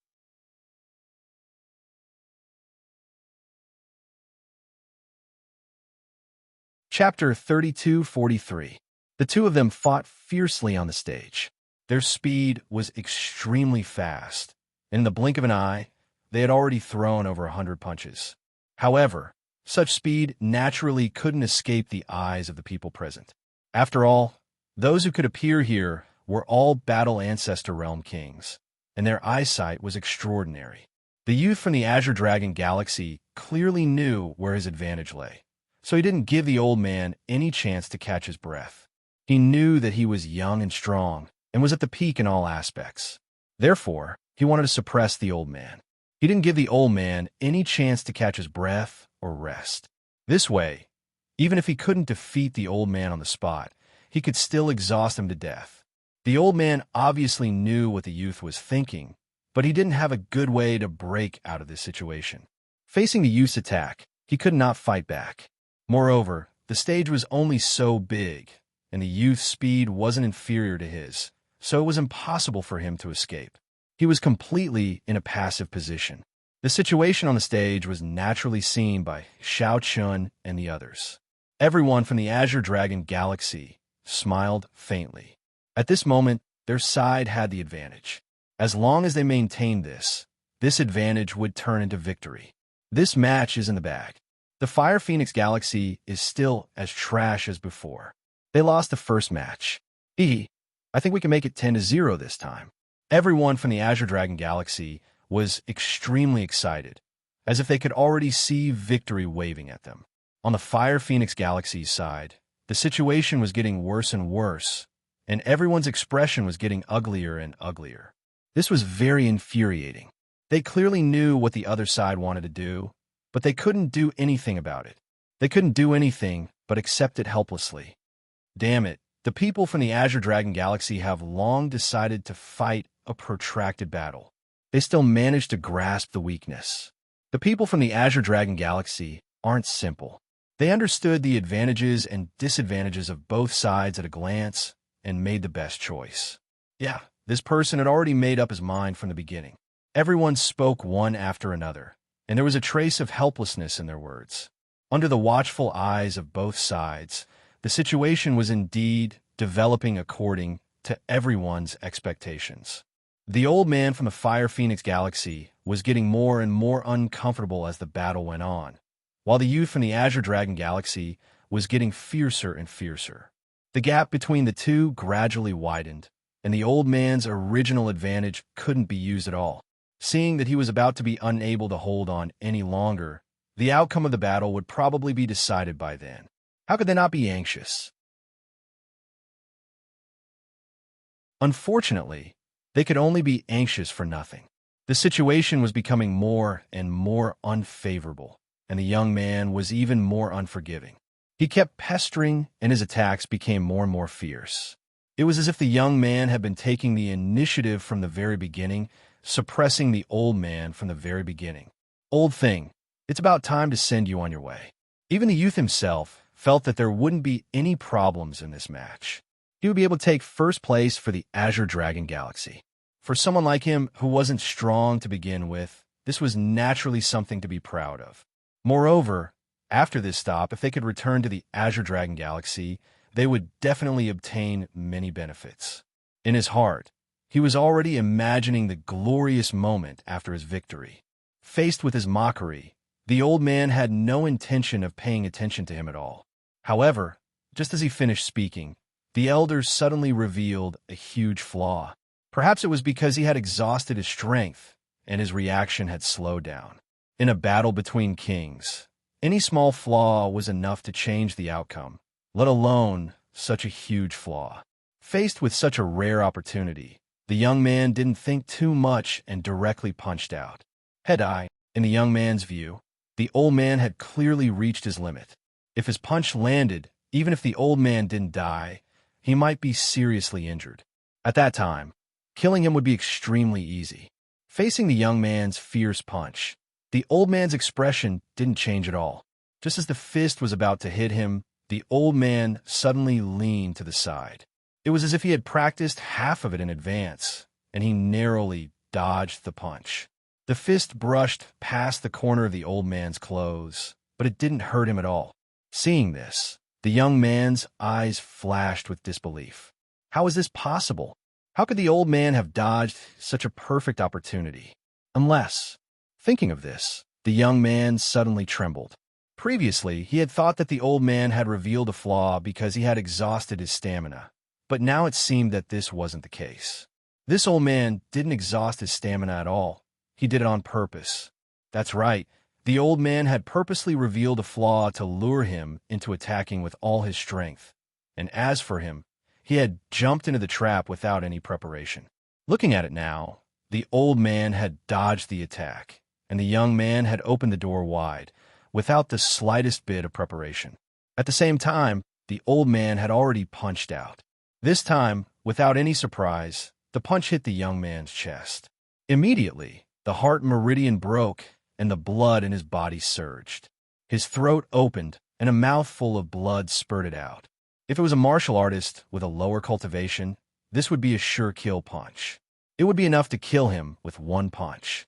Chapter 32-43. The two of them fought fiercely on the stage. Their speed was extremely fast, and in the blink of an eye, they had already thrown over 100 punches. However, such speed naturally couldn't escape the eyes of the people present. After all, those who could appear here were all Battle Ancestor Realm kings, and their eyesight was extraordinary. The youth from the Azure Dragon Galaxy clearly knew where his advantage lay, so he didn't give the old man any chance to catch his breath. He knew that he was young and strong, and was at the peak in all aspects. Therefore, he wanted to suppress the old man. He didn't give the old man any chance to catch his breath or rest. This way, even if he couldn't defeat the old man on the spot, he could still exhaust him to death. The old man obviously knew what the youth was thinking, but he didn't have a good way to break out of this situation. Facing the youth's attack, he could not fight back. Moreover, the stage was only so big, and the youth's speed wasn't inferior to his, so it was impossible for him to escape. He was completely in a passive position. The situation on the stage was naturally seen by Xiao Chun and the others. Everyone from the Azure Dragon Galaxy smiled faintly. At this moment, their side had the advantage. As long as they maintained this advantage would turn into victory. This match is in the bag. The Fire Phoenix Galaxy is still as trash as before. They lost the first match. I think we can make it 10-0 this time. Everyone from the Azure Dragon Galaxy was extremely excited, as if they could already see victory waving at them. On the Fire Phoenix Galaxy's side, the situation was getting worse and worse, and everyone's expression was getting uglier and uglier. This was very infuriating. They clearly knew what the other side wanted to do, but they couldn't do anything about it. They couldn't do anything but accept it helplessly. Damn it, the people from the Azure Dragon Galaxy have long decided to fight a protracted battle. They still manage to grasp the weakness. The people from the Azure Dragon Galaxy aren't simple. They understood the advantages and disadvantages of both sides at a glance and made the best choice. Yeah, this person had already made up his mind from the beginning. Everyone spoke one after another, and there was a trace of helplessness in their words. Under the watchful eyes of both sides, the situation was indeed developing according to everyone's expectations. The old man from the Fire Phoenix Galaxy was getting more and more uncomfortable as the battle went on, while the youth from the Azure Dragon Galaxy was getting fiercer and fiercer. The gap between the two gradually widened, and the old man's original advantage couldn't be used at all. Seeing that he was about to be unable to hold on any longer, the outcome of the battle would probably be decided by then. How could they not be anxious? Unfortunately, they could only be anxious for nothing. The situation was becoming more and more unfavorable, and the young man was even more unforgiving. He kept pestering, and his attacks became more and more fierce. It was as if the young man had been taking the initiative from the very beginning, suppressing the old man from the very beginning. Old thing, it's about time to send you on your way. Even the youth himself felt that there wouldn't be any problems in this match. He would be able to take first place for the Azure Dragon Galaxy. For someone like him who wasn't strong to begin with, this was naturally something to be proud of. Moreover, after this stop, if they could return to the Azure Dragon Galaxy, they would definitely obtain many benefits. In his heart, he was already imagining the glorious moment after his victory. Faced with his mockery, the old man had no intention of paying attention to him at all. However, just as he finished speaking, the elder suddenly revealed a huge flaw. Perhaps it was because he had exhausted his strength, and his reaction had slowed down. In a battle between kings, any small flaw was enough to change the outcome, let alone such a huge flaw. Faced with such a rare opportunity, the young man didn't think too much and directly punched out. In the young man's view, the old man had clearly reached his limit. If his punch landed, even if the old man didn't die, he might be seriously injured. At that time, killing him would be extremely easy. Facing the young man's fierce punch, the old man's expression didn't change at all. Just as the fist was about to hit him, the old man suddenly leaned to the side. It was as if he had practiced half of it in advance, and he narrowly dodged the punch. The fist brushed past the corner of the old man's clothes, but it didn't hurt him at all. Seeing this, the young man's eyes flashed with disbelief. How was this possible? How could the old man have dodged such a perfect opportunity? Unless, thinking of this, the young man suddenly trembled. Previously, he had thought that the old man had revealed a flaw because he had exhausted his stamina, but now it seemed that this wasn't the case. This old man didn't exhaust his stamina at all. He did it on purpose. That's right, the old man had purposely revealed a flaw to lure him into attacking with all his strength. And as for him, he had jumped into the trap without any preparation. Looking at it now, the old man had dodged the attack, and the young man had opened the door wide, without the slightest bit of preparation. At the same time, the old man had already punched out. This time, without any surprise, the punch hit the young man's chest. Immediately, the heart meridian broke and the blood in his body surged. His throat opened and a mouthful of blood spurted out. If it was a martial artist with a lower cultivation, this would be a sure kill punch. It would be enough to kill him with one punch.